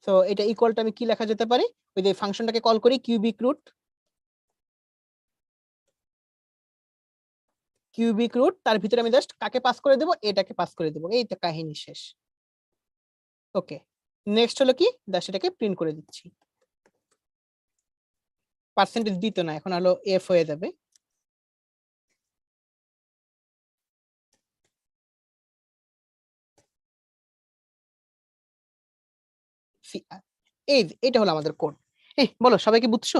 তো এটা ইকুয়ালটা আমি কি লেখা যেতে পারে, ওই যে ফাংশনটাকে কল করি কিউবিক রুট, কিউবিক রুট তার ভিতরে আমি জাস্ট কাকে পাস করে দেবো, এটাকে পাস করে দেবো, এই তো কাহিনী শেষ। ওকে নেক্সট হলো কি জাস্ট এটাকে প্রিন্ট করে দিচ্ছি, পার্সেন্টেজ ডি তো না, এখন হলো এফ হয়ে যাবে। এটা হলো আমাদের কোড। বলো সবাই কি বুঝছো?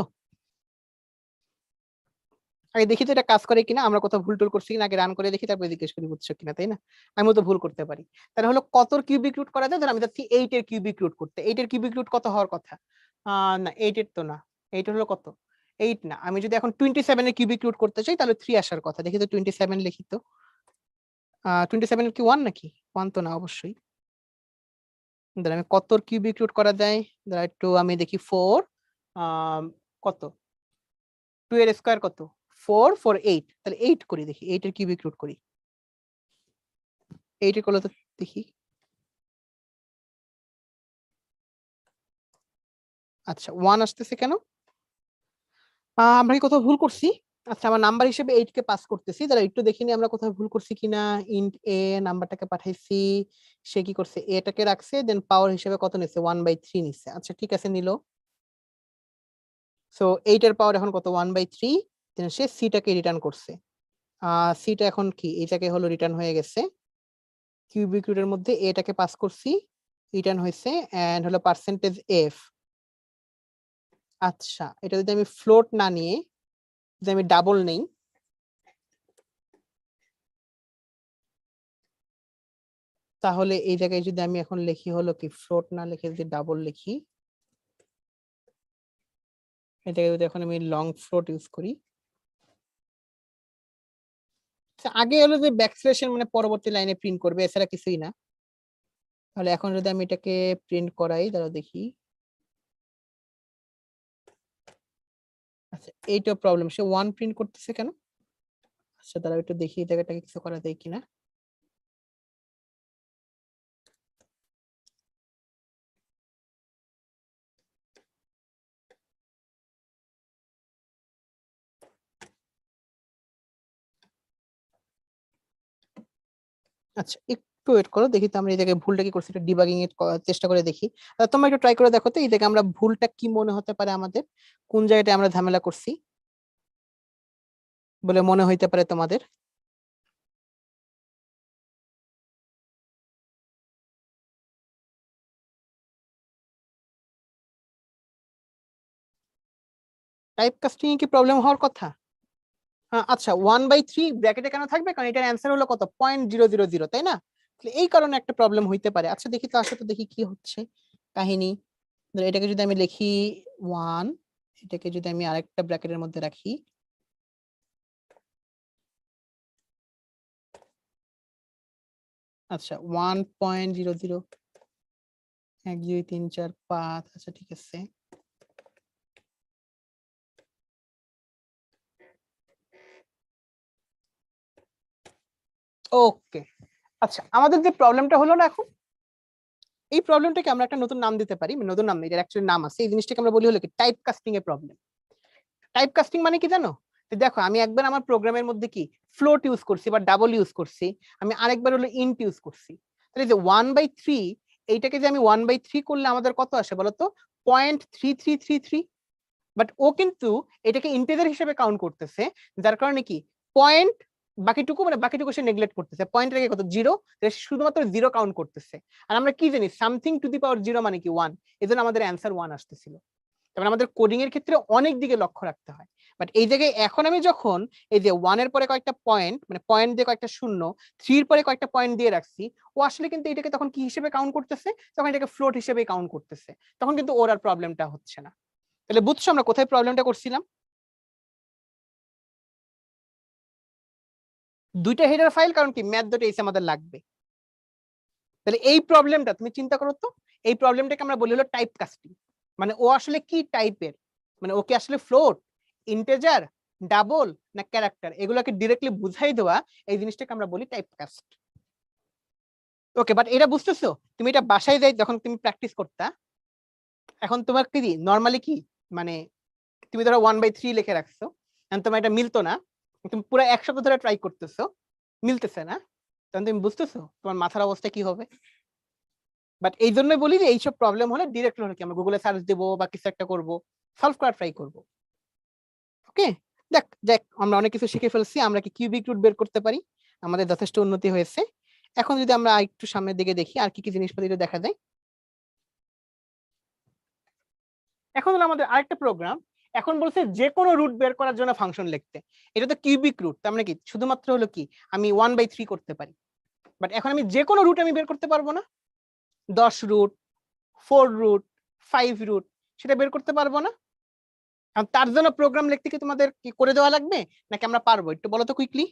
আগে দেখি তো এটা কাজ করে কিনা, আমরা কোথাও ভুল টুল করছি কিনা আগে রান করে দেখি, তারপরে জিজ্ঞেস করি বুঝছো কিনা, তাই না? আমিও তো ভুল করতে পারি। তাহলে হলো কত কিউবিক রুট করা যায়? ধর আমি যাচ্ছি 8 এর কিউবিক রুট করতে। 8 এর কিউবিক রুট কত হওয়ার কথা? না 8 এর তো না, 8 হলো কত? 8 না, আমি যদি এখন 27 এর কিউবিক রুট করতে চাই তাহলে 3 আসার কথা। দেখি তো 27 লিখি তো। 27 এর কি 1 নাকি? 1 তো না অবশ্যই। ধর আমি কত কিউবিক রুট করা যায়? ধর একটু আমি দেখি 4 কত 2 এর স্কয়ার কত? 4 4 8, তাহলে 8 করি, দেখি 8 এর কিউবিক রুট করি। 8 এর করলে তো দেখি। আচ্ছা 1 আসতেছে কেন? আমরা কি কোথাও ভুল করছি? আচ্ছা আমার নাম্বার হিসেবে 8 কে পাস করতেছি, তাহলে একটু দেখিনি আমরা কোথাও ভুল করছি কিনা। ইন্ট এ নাম্বারটাকে পাঠাইছি, সে কি করছে এটাকে রাখছে, দেন পাওয়ার হিসেবে কত নিছে 1/3 নিছে। আচ্ছা ঠিক আছে নিল। সো 8 এর পাওয়ার এখন কত 1/3, দেন সে সিটাকে রিটার্ন করছে। সিটা এখন কি এটাকে হলো রিটার্ন হয়ে গেছে। কিউবিক রুটের মধ্যে এটাকে পাস করছি, রিটার্ন হয়েছে, এন্ড হলো পার্সেন্টেজ এফ। আচ্ছা এটা যদি আমি ফ্লোট না নিয়ে যদি আমি ডাবল নেই, তাহলে এই জায়গায় যদি আমি এখন লিখি হলো কি ফ্লোট না লিখে যদি ডাবল লিখি, এই জায়গায় যদি এখন আমি লং ফ্লোট ইউজ করি, আগে হলো যে ব্যাকস্ল্যাশের মানে পরবর্তী লাইনে প্রিন্ট করবে, এছাড়া কিছুই না। তাহলে এখন যদি আমি এটাকে প্রিন্ট করাই, দাঁড়াও দেখি। আচ্ছা এইটা প্রবলেম, সে 1 প্রিন্ট করতেছে কেন? আচ্ছা দাঁড়াও একটু দেখি এই জায়গাটাকে কিছু করা যায় কিনা। আচ্ছা একটু ওয়েট করো, দেখি তো আমরা এই জায়গায় ভুলটা কি করছি, একটু ডিবাগিং এর চেষ্টা করে দেখি। তোমরা একটু ট্রাই করে দেখো তো এই জায়গায় আমরা ভুলটা কি মনে হতে পারে, আমাদের কোন জায়গাটা আমরা ঝামেলা করছি বলে মনে হইতে পারে তোমাদের। টাইপ কাস্টিং এ কি প্রবলেম হওয়ার কথা? আচ্ছা 1/3 ব্র্যাকেটে কেন থাকবে? কারণ এটার অ্যান্সার হলো কত 0.000, তাই না? এই কারণে একটা প্রবলেম হইতে পারে। আচ্ছা দেখি তো আসলে তো দেখি কি হচ্ছে কাহিনী। এটাকে যদি আমি লিখি 1, এটাকে যদি আমি আরেকটা ব্র্যাকেটের মধ্যে রাখি, আচ্ছা 1.00 1 2 3 4 5, আচ্ছা ঠিক আছে। ওকে আচ্ছা আমাদের যে প্রবলেমটা হলো না এখন, এই প্রবলেমটাকে আমরা একটা নতুন নাম দিতে পারি, নতুন নাম নেই, এটার অ্যাকচুয়ালি নাম আছে। এই জিনিসটাকে আমরা বলি হলো কি টাইপ কাস্টিং এর প্রবলেম। টাইপ কাস্টিং মানে কি জানো? দেখো আমি একবার আমার প্রোগ্রামের মধ্যে কি ফ্লোট ইউজ করছি বা ডাবল ইউজ করছি, আমি আরেকবার হলো ইন্ট ইউজ করছি। তাহলে যে 1/3 এইটাকে যে আমি 1/3 করলে আমাদের কত আসে বলতো 0.3333। বাট ও কিন্তু এটাকে ইন্টিজার হিসেবে কাউন্ট করতেছে, যার কারণে কি পয়েন্ট বাকিটুকু মানে বাকিটুকু সে নেগলেক্ট করতেছে, পয়েন্ট রেখে কত 0, শুধুমাত্র 0 কাউন্ট করতেছে। আর আমরা কি জানি সামথিং টু দি পাওয়ার 0 মানে কি 1, এজন্য আমাদের অ্যান্সার 1 আসতেছিল। তারপরে আমাদের কোডিং এর ক্ষেত্রে অনেক দিকে লক্ষ্য রাখতে হয়। বাট এই জায়গায় এখন আমি যখন এই যে 1 এর পরে কয়েকটা পয়েন্ট মানে পয়েন্ট দিয়ে কয়েকটা শূন্য, 3 এর পরে কয়েকটা পয়েন্ট দিয়ে রাখছি, ও আসলে কিন্তু এটাকে তখন কি হিসেবে কাউন্ট করতেছে, তখন এটাকে ফ্লোট হিসেবে কাউন্ট করতেছে, তখন কিন্তু ওর আর প্রবলেমটা হচ্ছে না। তাহলে বুঝছো আমরা কোথায় প্রবলেমটা করছিলাম? দুইটা হেডার ফাইল, কারণ কি math.ace আমাদের লাগবে। তাহলে এই প্রবলেমটা তুমি চিন্তা করো তো, এই প্রবলেমটাকে আমরা বলি হলো টাইপ কাস্টিং। মানে ও আসলে কি টাইপের, মানে ওকে আসলে ফ্লোট, ইন্টিজার, ডাবল না ক্যারেক্টার, এগুলোকে ডিরেক্টলি বুঝাই দেওয়া, এই জিনিসটাকে আমরা বলি টাইপ কাস্ট। ওকে বাট এটা বুঝতেছো? তুমি এটা বাসায় যাই যখন তুমি প্র্যাকটিস করতা, এখন তোমার কি নরমালি কি মানে তুমি ধরো 1/3 লিখে রাখছো, তোমার এটা মিলতো না, তুমি পুরো এক সপ্তাহ ধরে ট্রাই করতেছো, মিলতেছে না, তখন তুমি বুঝতেছো তোমার মাথার অবস্থা কি হবে। বাট এই জন্যই বলি যে এইসব প্রবলেম হলে ডিরেক্ট হলে কি আমরা গুগলে সার্চ দেবো বা কিছু একটা করবো, সলভ করার ট্রাই করবো। ওকে, দেখ আমরা অনেক কিছু শিখে ফেলছি, আমরা কি কিউবিক রুট বের করতে পারি, আমাদের যথেষ্ট উন্নতি হয়েছে। এখন যদি আমরা একটু সামনের দিকে দেখি আর কি কি জিনিসপত্র দেখা যায়। এখন হলো আমাদের আরেকটা প্রোগ্রাম, এখন বলছে যে কোনো রুট বের করার জন্য ফাংশন লিখতে। এটা তো কিউবিক রুট, তার মানে কি শুধুমাত্র হলো কি আমি 1/3 করতে পারি, বাট এখন আমি যে কোনো রুট আমি বের করতে পারবো না। 10 রুট, 4 রুট, 5 রুট সেটা বের করতে পারবো না। এখন তার জন্য প্রোগ্রাম লিখতে কি তোমাদের কি করে দেওয়া লাগবে নাকি আমরা পারবো, একটু বলো তো কুইকলি।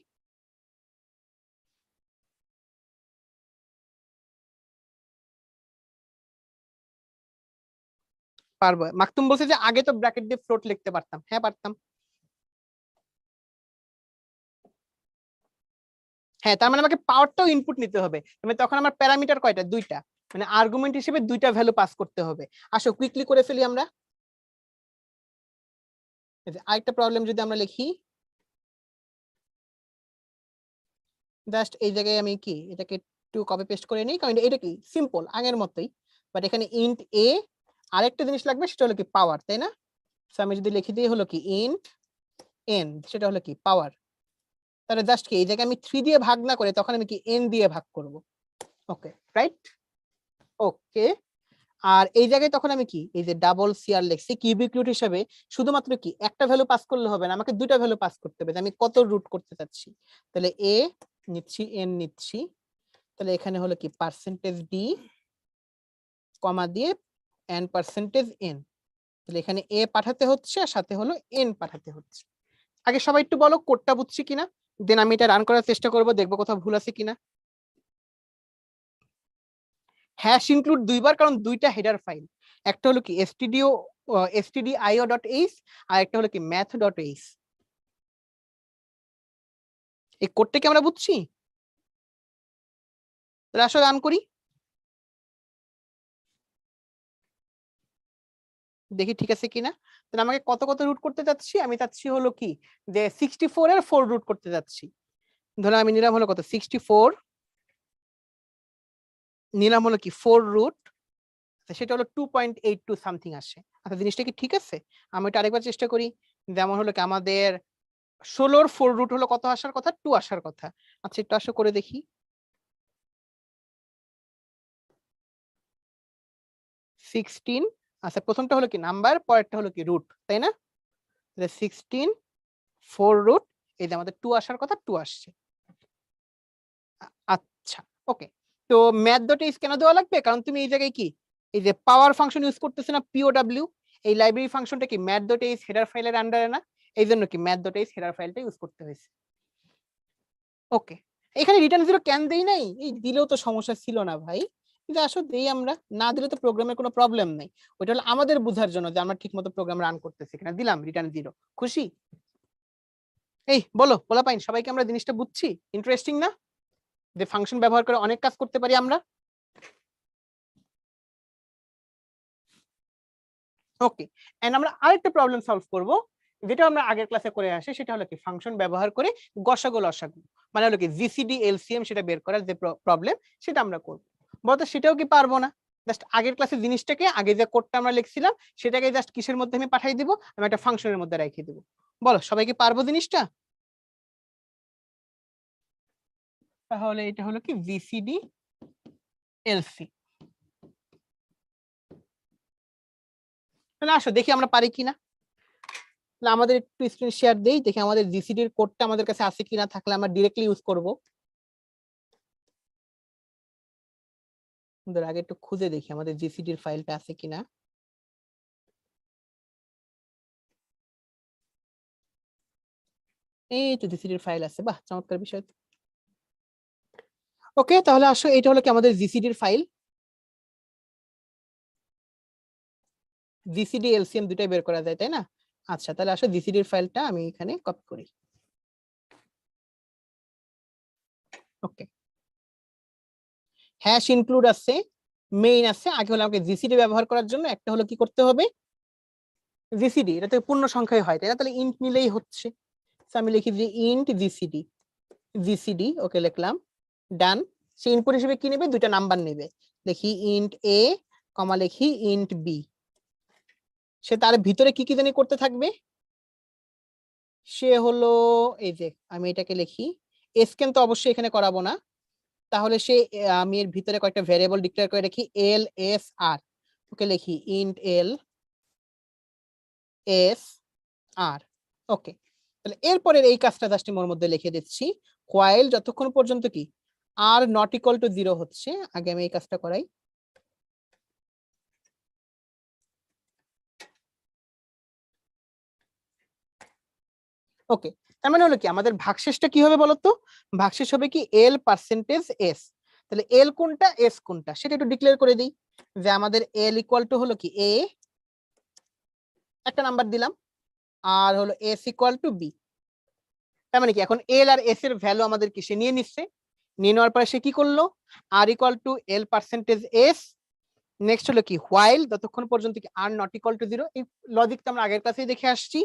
পারবো। মাকতুম বলছে যে আগে তো ব্র্যাকেট দিয়ে ফ্লোট লিখতে পারতাম, হ্যাঁ পারতাম। হ্যাঁ, তার মানে আমাকে পাওয়ারটাও ইনপুট নিতে হবে, মানে তখন আমার প্যারামিটার কয়টা, দুইটা, মানে আর্গুমেন্ট হিসেবে দুইটা ভ্যালু পাস করতে হবে। আসো কুইকলি করে ফেলি আমরা। আরেকটা প্রবলেম যদি আমরা লিখি, জাস্ট এই জায়গায় আমি কি এটাকে একটু কপি পেস্ট করে নিই, কারণ এটা কি সিম্পল আগের মতোই, বাট এখানে ইন্ট এ আরেকটা জিনিস লাগবে, সেটা হলো কি পাওয়ার, তাই না? সো আমি যদি লিখে দিই হলো কি ইন্ট এন, সেটা হলো কি পাওয়ার। তাহলে জাস্ট কি এই জায়গায় আমি 3 দিয়ে ভাগ না করে তখন আমি কি এন দিয়ে ভাগ করব। ওকে রাইট, ওকে। আর এই জায়গায় তখন আমি কি এই যে ডাবল সিআর লিখছি কিউবিক রুট হিসেবে, শুধুমাত্র কি একটা ভ্যালু পাস করলে হবে না, আমাকে দুইটা ভ্যালু পাস করতে হবে, আমি কত রুট করতে চাচ্ছি। তাহলে এ নিচ্ছি, এন নিচ্ছি, তাহলে এখানে হলো কি পার্সেন্টেজ ডি কমা দিয়ে এন পার্সেন্টেজ এন, তাহলে এখানে এ পাঠাতে হচ্ছে আর সাথে হলো এন পাঠাতে হচ্ছে। আগে সবাই একটু বলো কোডটা বুঝছি কিনা, দেন আমি এটা রান করার চেষ্টা করব, দেখবো কোথাও ভুল আছে কিনা। হ্যাশ ইনক্লুড দুইবার, কারণ দুইটা হেডার ফাইল, একটা হলো কি stdio.io.h আর একটা হলো কি math.h। এই কোডটা কি আমরা বুঝছি? তাহলে আসলে রান করি, দেখি ঠিক আছে কিনা। তাহলে আমাকে কত কত রুট করতে যাচ্ছি, আমি চাচ্ছি হলো কি যে 64 এর 4 রুট করতে যাচ্ছি। ধরো আমি নিলাম হলো কত 64, নিলাম হলো কি 4 রুট, সেটা হলো 2.82 সামথিং আসে। আচ্ছা জিনিসটা কি ঠিক আছে? আমি এটা আরেকবার চেষ্টা করি, যেমন হলো কি আমাদের 16 4 রুট হলো কত আসার কথা, 2 আসার কথা। আচ্ছা একটু আসো করে দেখি। 16, আচ্ছা প্রথমটা হলো কি নাম্বার, পরেরটা হলো কি রুট, তাই না? 16 4 রুট, এই যে আমাদের 2 আসার কথা, 2 আসছে। আচ্ছা ওকে, তো math.h কেন দেওয়া লাগবে, কারণ তুমি এই জায়গায় কি এই যে পাওয়ার ফাংশন ইউজ করতেছে না, POW, এই লাইব্রেরি ফাংশনটা কি math.h হেডার ফাইলের আন্ডারে না, এই জন্য কি math.h হেডার ফাইলটা ইউজ করতে হয়েছে। ওকে, এখানে রিটার্ন 0 কেন দেই নাই, এই দিলেও তো সমস্যা ছিল না ভাই, কিন্তু আসলে দেই আমরা, না দিলে তো প্রোগ্রামের কোনো প্রবলেম নাই, ওইটা হলো আমাদের বোঝার জন্য যে আমরা ঠিকমতো প্রোগ্রাম রান করতেছি কিনা, দিলাম রিটার্ন 0, খুশি? এই বলো পোলাপাইন, সবাইকে আমরা জিনিসটা বুঝছি, ইন্টারেস্টিং না যে ফাংশন ব্যবহার করে অনেক কাজ করতে পারি আমরা। ওকে, এন্ড আমরা আরেকটা প্রবলেম সলভ করব, যেটা আমরা আগের ক্লাসে করে আসি, সেটা হলো কি ফাংশন ব্যবহার করে গসাগু লসাগু, মানে হলো কি জিসিডি এলসিএম সেটা বের করার যে প্রবলেম, সেটা আমরা করব। বলতো সেটাও কি পারবো না, জাস্ট আগের ক্লাসে জিনিসটাকে আগে যে কোডটা আমরা লিখছিলাম সেটাকে জাস্ট কিসের মধ্যে আমি পাঠিয়ে দিব, আমি একটা ফাংশনের মধ্যে রেখে দিব। বলো সবাই কি পারবো জিনিসটা? তাহলে এটা হলো কি জিসিডি এলসি, তাহলে আসো দেখি আমরা পারি কিনা। তাহলে আমাদের একটু স্ক্রিন শেয়ার দেই, দেখি আমাদের জিসিডি এর কোডটা আমাদের কাছে আছে কিনা, থাকলে আমরা ডিরেক্টলি ইউজ করব। আগে একটু খুঁজে দেখি আমাদের জিসিডি এর ফাইলটা আছে কিনা। এই তো জিসিডি এর ফাইল আছে, বাহ চমৎকার বিষয়। ওকে, তাহলে আসো এটা হলো কি আমাদের জিসিডি এর ফাইল, জিসিডি এলসিএম দুটাই বের করা যায় তাই না? আচ্ছা তাহলে আসো জিসিডি এর ফাইলটা আমি এখানে কপি করি। ওকে, হ্যাশ ইনক্লুড আছে, মেইন আছে, আগে হলো আমাকে জিসিডি ব্যবহার করার জন্য একটা হলো কি করতে হবে, জিসিডি, এটা তো পূর্ণ সংখ্যায় হয় তাই না, তাহলে ইন্ট নিলেই হচ্ছে। আমি লিখি যে ইন্ট জিসিডি, জিসিডি ওকে লিখলাম, ডান। সে ইনপুট হিসেবে কি নেবে, দুইটা নাম্বার নেবে, লিখি ইন্ট এ কমা লিখি ইন্ট বি, সে তার ভিতরে কি কি জানি করতে থাকবে, সে হলো এই যে আমি এটাকে লিখি স্ক্যান তো অবশ্যই এখানে করাবো না, তাহলে সে আমি এর ভিতরে কয়েকটা ভ্যারিয়েবল ডিক্লেয়ার করে রাখি এল এস আর, ওকে লিখি ইন্ট এল এস আর। ওকে, তাহলে এরপরের এই কাজটা জাস্ট আমি ওর মধ্যে লিখে দিচ্ছি, হোয়াইল যতক্ষণ পর্যন্ত কি আর নট ইকুয়াল টু 0 হচ্ছে, আগে আমি এই কাজটা করাই। ওকে, তার মানে হলো কি আমাদের ভাগশেষটা কি হবে বলতো, ভাগশেষ হবে কি এল পার্সেন্টেজ এস। তাহলে এল কোনটা এস কোনটা সেটা একটু ডিক্লেয়ার করে দিই, যে আমাদের এল ইকুয়াল টু হলো কি এ একটা নাম্বার দিলাম, আর হলো এস ইকুয়াল টু বি। তার মানে কি এখন এল আর এস এর ভ্যালু আমাদের কি সে নিয়ে নিচ্ছে, নিয়ে নেওয়ার পরে সে কি করলো R equal to L percentage S, next হলো কি হোয়াইল যতক্ষণ পর্যন্ত কি আর নট ইকুয়াল টু 0, এই লজিকটা আমরা আগের ক্লাসেই দেখে আসছি।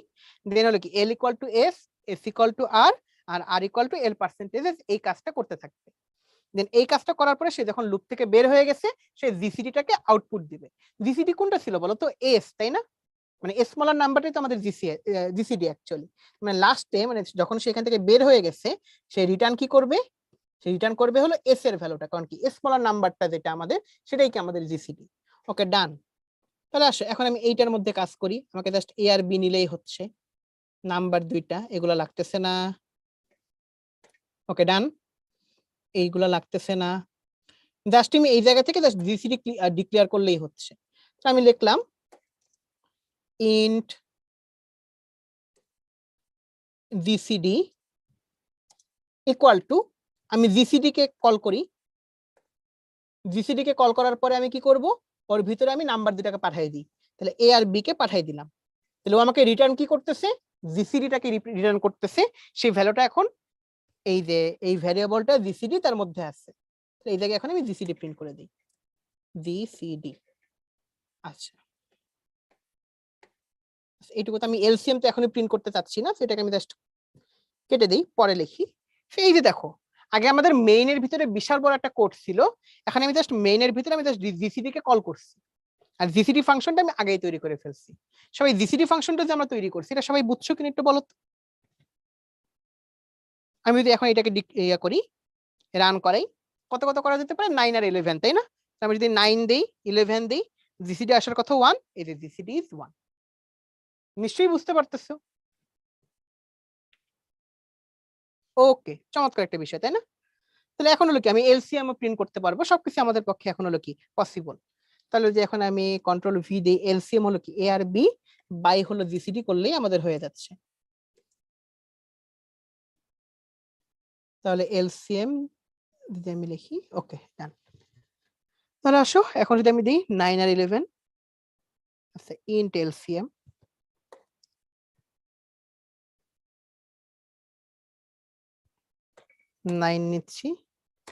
দেন হলো কি L equal to S, S equal to R, R equal to L percentage S, এই কাজটা করতে থাকবে। দেন এই কাজটা করার পরে সে যখন লুপ থেকে বের হয়ে গেছে সে জিসিডিটাকে আউটপুট দিবে। জিসিডি কোনটা ছিল বলো তো, এস তাই না, মানে স্মলার নাম্বারটাই তো আমাদের জিসিডি অ্যাকচুয়ালি। মানে লাস্টে মানে যখন সে এখান থেকে বের হয়ে গেছে সে রিটার্ন কি করবে, সে রিটার্ন করবে হলো এস এর ভ্যালুটা, কারণ কি স্মলার নাম্বারটা যেটা আমাদের সেটাই কি আমাদের জিসিডি। ওকে ডান। তাহলে আসো এখন আমি এইটার মধ্যে কাজ করি, আমাকে জাস্ট এ আর বি নিলেই হচ্ছে, নাম্বার দুইটা এগুলা লাগতেছে না। ওকে ডান, এইগুলা লাগতেছে না, জাস্ট আমি এই জায়গা থেকে জাস্ট জিসিডি ডিক্লেয়ার করলেই হচ্ছে। তো আমি লিখলাম ইন্ট জিসিডি ইকুয়াল টু, আমি জিসিডি কে কল করি, জিসিডি কে কল করার পরে আমি কি করব, ওর ভিতরে আমি নাম্বার দুটাকে পাঠিয়ে দিই, তাহলে এ আর বি কে পাঠিয়ে দিলাম। তাহলে ও আমাকে রিটার্ন কি করতেছে, জিসিডিটাকে রিটার্ন করতেছে, সেই ভ্যালুটা এখন এই যে এই ভ্যারিয়েবলটা জিসিডি তার মধ্যে আছে, এই জায়গায় এখন আমি জিসিডি প্রিন্ট করে দিই, জিসিডি। আচ্ছা এইটুকু তো আমি এলসিএম তো এখনই প্রিন্ট করতে চাচ্ছি না, সেটাকে আমি জাস্ট কেটে দিই, পরে লিখি। এই যে দেখো আগে আমাদের মেইনের ভিতরে বিশাল বড় একটা কোড ছিল, এখন আমি জাস্ট মেইনের ভিতরে আমি জাস্ট জিসিডি কে কল করছি, আর জিসিডি ফাংশনটা আমি আগেই তৈরি করে ফেলছি। সবাই জিসিডি ফাংশনটা যে আমরা তৈরি করছি এটা সবাই বুঝছো কিনা একটু বলো তো। আমি যদি এখন এটাকে ইয়া করি, রান করাই, কত কত করা যেতে পারে 9 আর 11 তাই না, আমি যদি 9 দেই 11 দেই, জিসিডি আসার কথা 1, এই যে জিসিডি ইজ 1, নিশ্চয়ই বুঝতে পারতেছো। ওকে চমৎকার একটা বিষয় তাই না। তাহলে এখন হলো কি আমি এলসিএম প্রিন্ট করতে পারবো, সবকিছু আমাদের পক্ষে এখন হলো কি পসিবল। তাহলে যে এখন আমি কন্ট্রোল ভি দিই, এলসিএম হলো কি এ আর বি বাই হলো জিসিডি করলেই আমাদের হয়ে যাচ্ছে। তাহলে এলসিএম যদি আমি লিখি, ওকে ডান। তাহলে আসো এখন যদি আমি দিই 9 আর 11, আচ্ছা ইন্ট এলসিএম, নাইন নিচ্ছি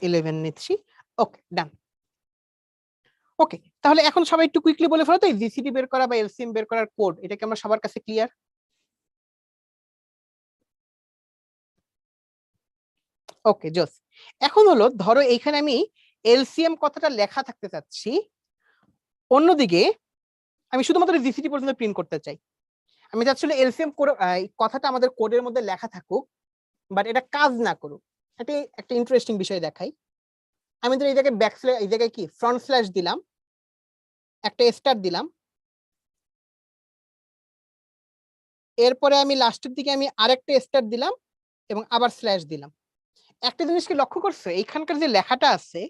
11 নিচ্ছি, ওকে ডান। ওকে তাহলে এখন সবাই একটু কুইকলি বলে ফেলো তো এই জিসিডি বের করা বা এলসিএম বের করার কোড, এটা কি আমরা সবার কাছে ক্লিয়ার? ওকে জোস। এখন হলো ধরো এইখানে আমি এলসিএম কথাটা লেখা থাকতে চাচ্ছি, অন্যদিকে আমি শুধুমাত্র জিসিডি পর্যন্ত প্রিন্ট করতে চাই, আমি চাচ্ছি এলসিএম কথাটা আমাদের কোডের মধ্যে লেখা থাকুক বাট এটা কাজ না করুক। এটা একটা ইন্টারেস্টিং বিষয় দেখাই, আমি তো এই জায়গায় ব্যাকস্ল্যাশ, এই জায়গায় কি ফ্রন্ট স্ল্যাশ দিলাম, একটা স্টার দিলাম, এরপরে আমি লাস্টের দিকে আমি আরেকটা স্টার দিলাম এবং আবার স্ল্যাশ দিলাম। একটা জিনিস কি লক্ষ্য করছো, এইখানকার যে লেখাটা আছে,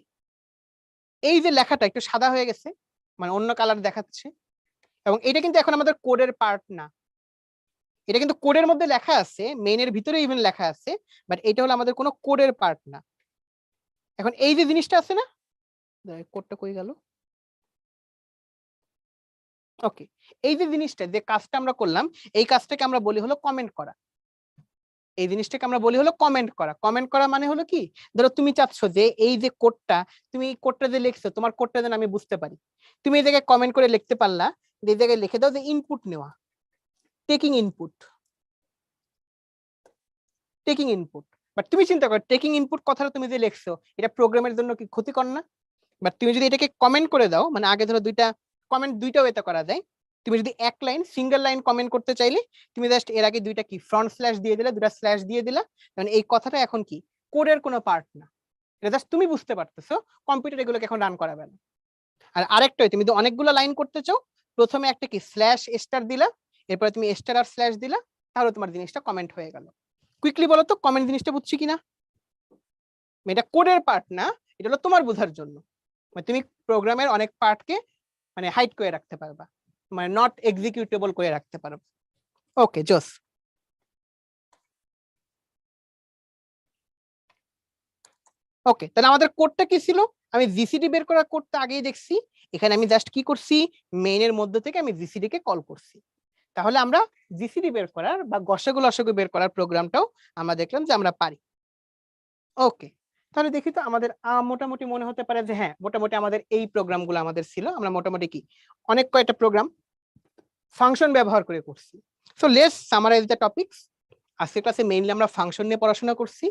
এই যে লেখাটা একটু সাদা হয়ে গেছে, মানে অন্য কালার দেখাচ্ছে, এবং এটা কিন্তু এখন আমাদের কোডের পার্ট না, এটা কিন্তু কোডের মধ্যে লেখা আছে, মেইনের ভিতরে ইভেন লেখা আছে, বাট এটা হলো আমাদের কোনো কোডের পার্ট না। এখন এই যে জিনিসটা আছে না, কোডটা কই গেল, ওকে এই যে জিনিসটা যে কাজটা আমরা করলাম, এই কাজটাকে আমরা বলি হলো কমেন্ট করা, এই জিনিসটাকে আমরা বলি হলো কমেন্ট করা। কমেন্ট করা মানে হলো কি, ধরো তুমি চাচ্ছ যে এই যে কোডটা, তুমি এই কোডটা যে লিখছো তোমার কোডটা যেন আমি বুঝতে পারি, তুমি এই জায়গায় কমেন্ট করে লিখতে পারলা, এই জায়গায় লিখে দাও যে ইনপুট নেওয়া, taking input, taking input. But তুমি চিন্তা করো টেকিং ইনপুট কথাটা তুমি যে লিখছো এটা প্রোগ্রামের জন্য কি ক্ষতিকর না? বাট তুমি যদি এটাকে কমেন্ট করে দাও, মানে আগে ধরো দুইটা কমেন্ট দুইটা ওয়েতে করা যায়, তুমি যদি এক লাইন সিঙ্গেল লাইন কমেন্ট করতে চাইলে তুমি জাস্ট এর আগে দুইটা কি ফ্রন্ট স্ল্যাশ দিয়ে দিলে, দুটা স্ল্যাশ দিয়ে দিলা, কারণ এই কথাটা এখন কি কোডের কোনো পার্ট না, এটা জাস্ট তুমি বুঝতে পারতেছো, কম্পিউটার এগুলোকে এখন রান করাবে না। আর আরেকটা, তুমি যদি অনেকগুলো লাইন করতে চাও, প্রথমে একটা কি স্ল্যাশ স্টার দিলা, এরপরে তুমি স্টার আর স্ল্যাশ দিলা, তাহলে তোমার জিনিসটা কমেন্ট হয়ে গেল। কুইকলি বলো তো কমেন্ট জিনিসটা বুঝছি কিনা? এটা কোডের পার্ট না, এটা হলো তোমার বোঝার জন্য, মানে তুমি প্রোগ্রামের অনেক পার্টকে মানে হাইড করে রাখতে পারবা, মানে নট এক্সিকিউটেবল করে রাখতে পারবা। ওকে জোস। ওকে, তাহলে আমাদের কোডটা কি ছিল? আমি জিসিডি বের করার কোডটা আগেই দেখছি, এখানে আমি জাস্ট কি করছি, মেইনের মধ্যে থেকে আমি জিসিডি কে কল করছি। তাহলে আমরা জিসিডি বের করার বা গসাগু লসাগু বের করার প্রোগ্রামটাও আমরা দেখলাম যে আমরা পারি। ওকে, তাহলে দেখি তো আমাদের মোটামুটি মনে হতে পারে যে হ্যাঁ মোটামুটি আমাদের এই প্রোগ্রামগুলো আমাদের ছিল, আমরা মোটামুটি কি অনেক কয়টা প্রোগ্রাম ফাংশন ব্যবহার করে করছি। So let's summarise the topics. আজকের ক্লাসে মেইনলি আমরা ফাংশন নিয়ে পড়াশোনা করছি,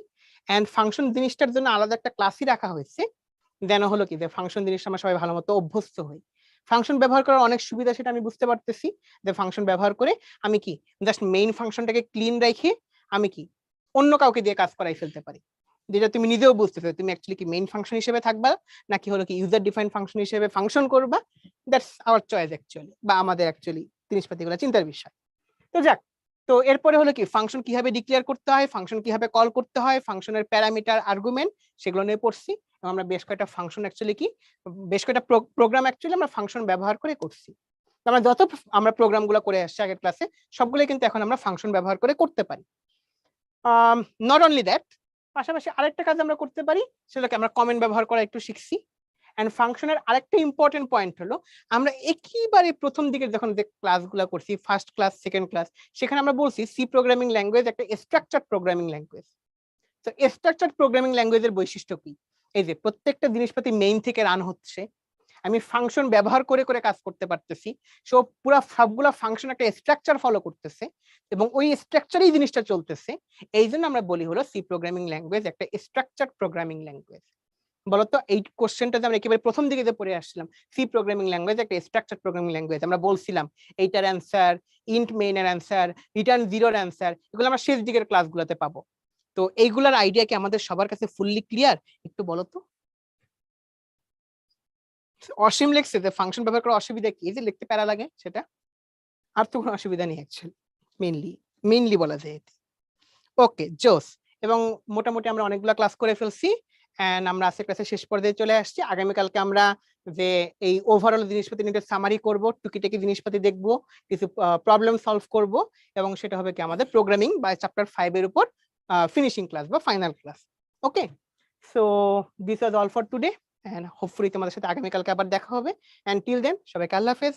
এন্ড ফাংশন জিনিসটার জন্য আলাদা একটা ক্লাসই রাখা হয়েছে, যেন হলো কি যে ফাংশন জিনিসটা আমরা সবাই ভালো মতো অভ্যস্ত হই। ফাংশন ব্যবহার করার অনেক সুবিধা সেটা আমি বুঝতে পারতেছি, যে ফাংশন ব্যবহার করে আমি কি জাস্ট মেইন ফাংশনটাকে ক্লিন রেখে আমি কি অন্য কাউকে দিয়ে কাজ করাই ফেলতে পারি, যেটা তুমি নিজেও বুঝতেছো তুমি অ্যাকচুয়ালি কি মেইন ফাংশন হিসেবে থাকবা নাকি হলো কি ইউজার ডিফাইন ফাংশন হিসেবে ফাংশন করবা, দ্যাটস আওয়ার চয়েস অ্যাকচুয়ালি, বা আমাদের অ্যাকচুয়ালি জিনিসপাতিগুলো চিন্তার বিষয়। তো যাক, তো এরপরে হলো কি ফাংশন কিভাবে ডিক্লেয়ার করতে হয়, ফাংশন কিভাবে কল করতে হয়, ফাংশনের প্যারামিটার আর্গুমেন্ট সেগুলো নিয়ে পড়ছি, এবং আমরা বেশ কয়েকটা ফাংশন অ্যাকচুয়ালি কি বেশ কয়েকটা প্রোগ্রাম অ্যাকচুয়ালি আমরা ফাংশন ব্যবহার করে করছি। আমরা যত আমরা প্রোগ্রামগুলো করে আসছি আগের ক্লাসে সবগুলো কিন্তু এখন আমরা ফাংশন ব্যবহার করে করতে পারি। নট অনলি দ্যাট, পাশাপাশি আরেকটা কাজ আমরা করতে পারি, সেটাকে আমরা কমেন্ট ব্যবহার করা একটু শিখছি। এন্ড ফাংশনের আরেকটা ইম্পর্টেন্ট পয়েন্ট হলো, আমরা একেবারে প্রথম দিকে যখন যে ক্লাসগুলো করছি ফার্স্ট ক্লাস সেকেন্ড ক্লাস, সেখানে আমরা বলছি সি প্রোগ্রামিং ল্যাঙ্গুয়েজ একটা স্ট্রাকচারড প্রোগ্রামিং ল্যাঙ্গুয়েজ। তো স্ট্রাকচারড প্রোগ্রামিং ল্যাঙ্গুয়েজের বৈশিষ্ট্য কি, এই যে প্রত্যেকটা জিনিসপাতি মেইন থেকে রান হচ্ছে, আমি ফাংশন ব্যবহার করে করে কাজ করতে পারতেছি, সো পুরো সবগুলা ফাংশন একটা স্ট্রাকচার ফলো করতেছে এবং ওই স্ট্রাকচারেই জিনিসটা চলতেছে। এই জন্য আমরা বলি হলো সি প্রোগ্রামিং ল্যাঙ্গুয়েজ একটা স্ট্রাকচারড প্রোগ্রামিং ল্যাঙ্গুয়েজ। বলতো এই কোশ্চেনটা যে আমরা একেবারে প্রথম দিকে যে পড়ে আসছিলাম, সি প্রোগ্রামিং ল্যাঙ্গুয়েজ একটা স্ট্রাকচারড প্রোগ্রামিং ল্যাঙ্গুয়েজ, আমরা বলছিলাম এইটার অ্যান্সার, ইন্ট মেইনের অ্যান্সার, রিটার্ন জিরোর অ্যান্সার, এগুলো আমরা শেষ দিকের ক্লাসগুলোতে পাবো। তো এইগুলার আইডিয়া কি আমাদের সবার কাছে ফুললি ক্লিয়ার? একটু বলো তো। অসীম লিখছে যে ফাংশন ব্যবহার করার অসুবিধা কি, এই যে লিখতে প্যারা লাগে সেটা, আর তো কোনো অসুবিধা নেই অ্যাকচুয়ালি, মেইনলি বলা যায় এতে। ওকে জোস, এবং মোটামুটি আমরা অনেকগুলো ক্লাস করে ফেলছি, এন্ড আমরা আজকের ক্লাসে শেষ পর্যায়ে চলে আসছি। আগামীকালকে আমরা যে এই ওভারঅল জিনিসপাতি নিয়ে সামারি করব, টুকিটাকি জিনিসপাতি দেখব, কিছু প্রবলেম সলভ করব, এবং সেটা হবে কি আমাদের প্রোগ্রামিং বা চ্যাপ্টার 5 এর উপর ফিনিশিং ক্লাস বা final class. Okay, so this was all for today, and hopefully তোমাদের সাথে আগামীকালকে আবার দেখা হবে, এন্ড টিল দেন সবাইকে আল্লাহ হাফেজ।